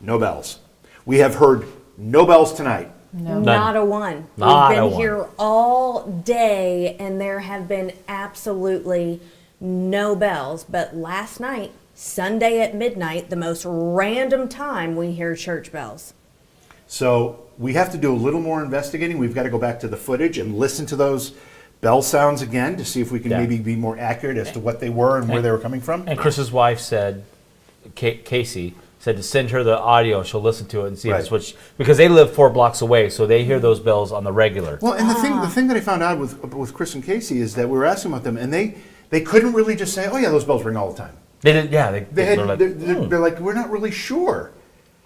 [SPEAKER 1] No bells. We have heard no bells tonight.
[SPEAKER 5] No.
[SPEAKER 4] Not a one.
[SPEAKER 2] Not
[SPEAKER 4] We've
[SPEAKER 2] a
[SPEAKER 4] been
[SPEAKER 2] one.
[SPEAKER 4] here all day and there have been absolutely no bells. But last night, Sunday at midnight, the most random time we hear church bells.
[SPEAKER 1] So we have to do a little more investigating. We've got to go back to the footage and listen to those bell sounds again to see if we can
[SPEAKER 2] Yeah.
[SPEAKER 1] maybe be more accurate as to what they were and where they were coming from.
[SPEAKER 2] And Chris's wife said, Casey, said to send her the audio and she'll listen to it and see if it's
[SPEAKER 1] Right.
[SPEAKER 2] because they live 4 blocks away, so they hear those bells on the regular.
[SPEAKER 1] Well, and the thing that I found out with Chris and Casey is that we were asking about them, and they couldn't really just say, "Oh yeah, those bells ring all the time."
[SPEAKER 2] They did, yeah.
[SPEAKER 1] They're
[SPEAKER 2] like,
[SPEAKER 1] like, we're not really sure.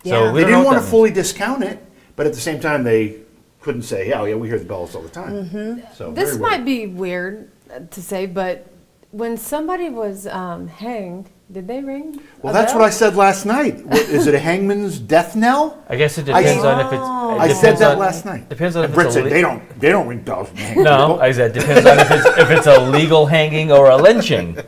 [SPEAKER 2] So
[SPEAKER 1] They
[SPEAKER 2] we don't know
[SPEAKER 1] didn't
[SPEAKER 2] what
[SPEAKER 1] want
[SPEAKER 2] that
[SPEAKER 1] to
[SPEAKER 2] means.
[SPEAKER 1] fully discount it, but at the same time, they couldn't say, "Oh yeah, we hear the bells all the time." So
[SPEAKER 5] This
[SPEAKER 1] very
[SPEAKER 5] might
[SPEAKER 1] weird.
[SPEAKER 5] be weird to say, but when somebody was hanged, did they ring?
[SPEAKER 1] Well, that's what I said last night. Is it a hangman's death knell?
[SPEAKER 2] I guess it depends on if it's.
[SPEAKER 1] I said that last night.
[SPEAKER 2] Depends on
[SPEAKER 1] And
[SPEAKER 2] if
[SPEAKER 1] Britt
[SPEAKER 2] it's a
[SPEAKER 1] said they don't ring bells. when they hang
[SPEAKER 2] No,
[SPEAKER 1] people."
[SPEAKER 2] I said depends on if it's a legal hanging or a lynching.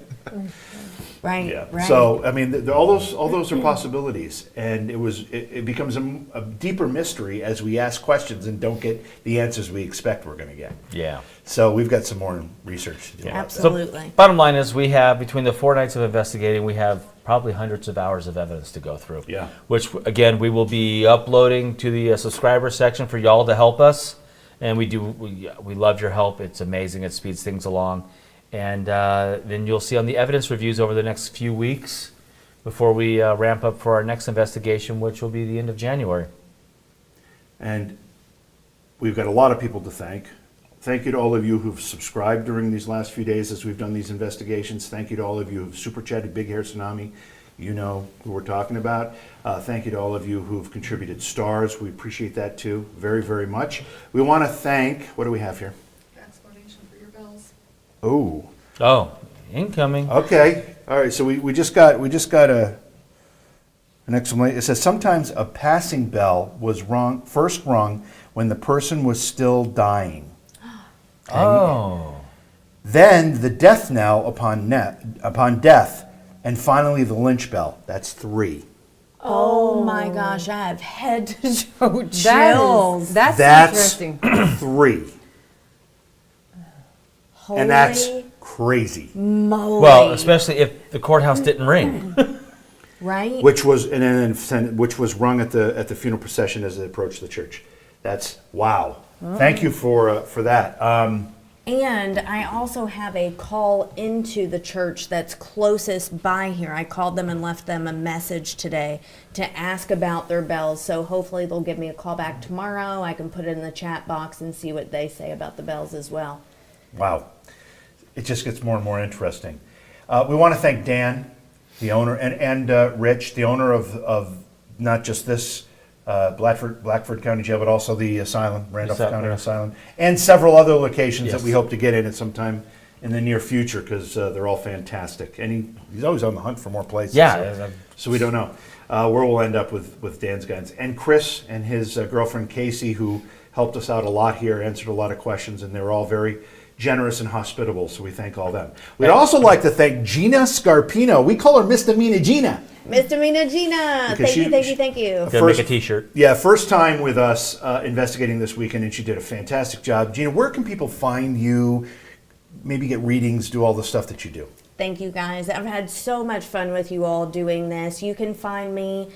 [SPEAKER 4] Right,
[SPEAKER 1] Yeah.
[SPEAKER 4] right.
[SPEAKER 1] So I mean, all those are possibilities, and it becomes a deeper mystery as we ask questions and don't get the answers we expect we're going to get.
[SPEAKER 2] Yeah.
[SPEAKER 1] So we've got some more research to do. about that.
[SPEAKER 4] Absolutely.
[SPEAKER 2] So, bottom line is, we have between the 4 nights of investigating, we have probably hundreds of hours of evidence to go through.
[SPEAKER 1] Yeah.
[SPEAKER 2] Which again, we will be uploading to the subscriber section for y'all to help us, and we love your help. It's amazing. It speeds things along. And then you'll see on the evidence reviews over the next few weeks before we ramp up for our next investigation, which will be the end of January.
[SPEAKER 1] And we've got a lot of people to thank. Thank you to all of you who've subscribed during these last few days as we've done these investigations. Thank you to all of you who've super chatted Big Hair Tsunami. You know who we're talking about. Thank you to all of you who've contributed stars. We appreciate that too, very, very much. We want to thank, what do we have here?
[SPEAKER 7] Explanation for your bells.
[SPEAKER 1] Oh,
[SPEAKER 2] Incoming.
[SPEAKER 1] okay. All right, so we just got an explanation. It says sometimes a passing bell was first rung when the person was still dying.
[SPEAKER 2] Oh.
[SPEAKER 1] Then the death knell upon death, and finally the lynch bell. That's 3.
[SPEAKER 4] Oh my gosh, I have head to toe chills.
[SPEAKER 5] That's
[SPEAKER 1] That's
[SPEAKER 5] interesting.
[SPEAKER 1] 3.
[SPEAKER 4] Holy
[SPEAKER 1] And that's crazy.
[SPEAKER 4] moly.
[SPEAKER 2] Well, especially if the courthouse didn't ring.
[SPEAKER 4] right?
[SPEAKER 1] Which was rung at the funeral procession as it approached the church. That's wow. Thank you for that.
[SPEAKER 4] And I also have a call into the church that's closest by here. I called them and left them a message today to ask about their bells. So hopefully they'll give me a call back tomorrow. I can put it in the chat box and see what they say about the bells as well.
[SPEAKER 1] Wow. It just gets more and more interesting. We want to thank Dan, the owner, and Rich, the owner of not just this Blackford County Jail, but also the asylum, Randolph County Asylum, and several other locations that we hope to get in at some time in the near future, because they're all fantastic. And he's always on the hunt for more places.
[SPEAKER 2] Yeah.
[SPEAKER 1] So we don't know where we'll end up with Dan's guidance. And Chris and his girlfriend Casey, who helped us out a lot here, answered a lot of questions, and they were all very generous and hospitable, so we thank all them. We'd also like to thank Gina Scarpino. We call her Misdemeanor Gina.
[SPEAKER 4] Misdemeanor Gina,
[SPEAKER 1] Because
[SPEAKER 4] thank you.
[SPEAKER 2] Gonna make a t-shirt.
[SPEAKER 1] Yeah, first time with us investigating this weekend, and she did a fantastic job. Gina, where can people find you, maybe get readings, do all the stuff that you do?
[SPEAKER 4] Thank you guys. I've had so much fun with you all doing this. You can find me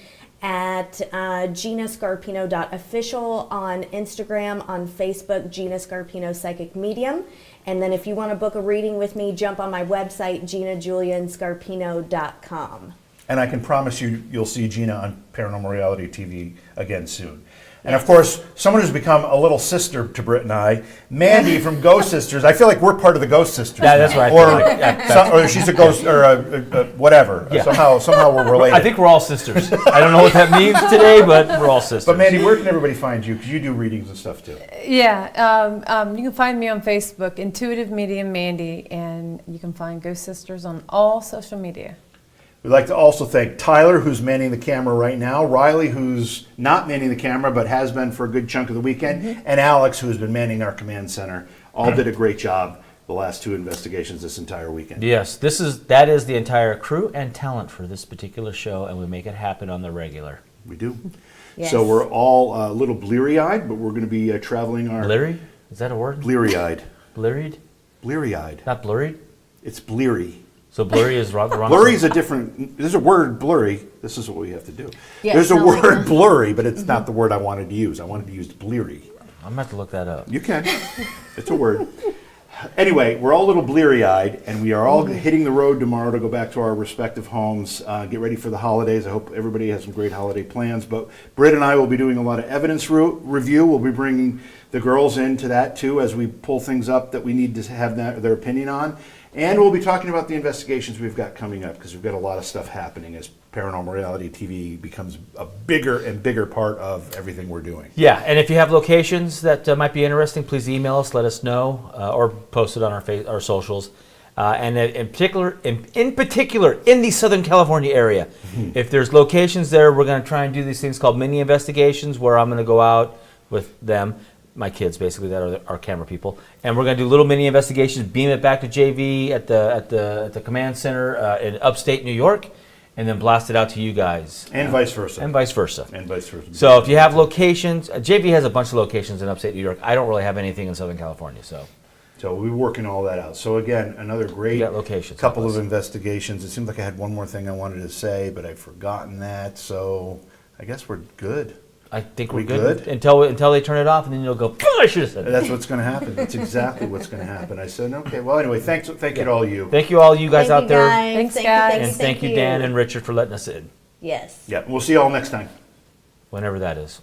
[SPEAKER 4] at ginascarpino.official on Instagram, on Facebook, Gina Scarpino Psychic Medium. And then if you want to book a reading with me, jump on my website, ginajulianscarpino.com.
[SPEAKER 1] And I can promise you, you'll see Gina on Paranormal Reality TV again soon. And of course, someone who's become a little sister to Britt and I, Mandy from Ghost Sisters. I feel like we're part of the Ghost Sisters.
[SPEAKER 2] Yeah, that's right.
[SPEAKER 1] Or she's a ghost, or whatever.
[SPEAKER 2] Yeah.
[SPEAKER 1] Somehow we're related.
[SPEAKER 2] I think we're all sisters. I don't know what that means today, but we're all sisters.
[SPEAKER 1] But Mandy, where can everybody find you? Because you do readings and stuff too.
[SPEAKER 5] Yeah, you can find me on Facebook, Intuitive Medium Mandy, and you can find Ghost Sisters on all social media.
[SPEAKER 1] We'd like to also thank Tyler, who's manning the camera right now, Riley, who's not manning the camera but has been for a good chunk of the weekend, and Alex, who's been manning our command center. All did a great job the last 2 investigations this entire weekend.
[SPEAKER 2] Yes, that is the entire crew and talent for this particular show, and we make it happen on the regular.
[SPEAKER 1] We do.
[SPEAKER 4] Yes.
[SPEAKER 1] So we're all a little bleary-eyed, but we're going to be traveling our...
[SPEAKER 2] Bleary? Is that a word?
[SPEAKER 1] Bleary-eyed.
[SPEAKER 2] Blearied?
[SPEAKER 1] Bleary-eyed.
[SPEAKER 2] Not blurried?
[SPEAKER 1] It's bleary.
[SPEAKER 2] So blurry is wrong.
[SPEAKER 1] Blurry is a different... There's a word, blurry. This is what we have to do.
[SPEAKER 4] Yeah,
[SPEAKER 1] There's a
[SPEAKER 4] no.
[SPEAKER 1] word, blurry, but it's not the word I wanted to use. I wanted to use bleary.
[SPEAKER 2] I'm going to have to look that up.
[SPEAKER 1] You can. It's a word. Anyway, we're all a little bleary-eyed, and we are all hitting the road tomorrow to go back to our respective homes. Get ready for the holidays. I hope everybody has some great holiday plans. But Britt and I will be doing a lot of evidence review. We'll be bringing the girls into that, too, as we pull things up that we need to have their opinion on. And we'll be talking about the investigations we've got coming up, because we've got a lot of stuff happening as Paranormal Reality TV becomes a bigger and bigger part of everything we're doing.
[SPEAKER 2] Yeah, and if you have locations that might be interesting, please email us, let us know, or post it on our socials. And in particular, in the Southern California area, if there's locations there, we're going to try and do these things called mini investigations, where I'm going to go out with them, my kids basically, that are our camera people, and we're going to do little mini investigations, beam it back to JV at the command center in upstate New York, and then blast it out to you guys.
[SPEAKER 1] And vice versa.
[SPEAKER 2] And vice versa.
[SPEAKER 1] And vice versa.
[SPEAKER 2] So if you have locations, JV has a bunch of locations in upstate New York. I don't really have anything in Southern California, so
[SPEAKER 1] we'll be working all that out. So again, another great
[SPEAKER 2] locations,
[SPEAKER 1] couple of investigations. It seemed like I had one more thing I wanted to say, but I've forgotten that. So I guess we're good.
[SPEAKER 2] I think
[SPEAKER 1] We
[SPEAKER 2] we're good,
[SPEAKER 1] good?
[SPEAKER 2] until they turn it off, and then you'll go, "Oh, I should have said that."
[SPEAKER 1] That's what's going to happen. That's exactly what's going to happen. I said, okay. Well, anyway, thank you to all you.
[SPEAKER 2] Thank you all you guys out there.
[SPEAKER 5] Thanks,
[SPEAKER 4] Thank you,
[SPEAKER 5] guys.
[SPEAKER 4] thank you,
[SPEAKER 2] And thank you, Dan and Richard, for letting us in,
[SPEAKER 4] Yes.
[SPEAKER 1] Yeah, we'll see you all next time.
[SPEAKER 2] whenever that is.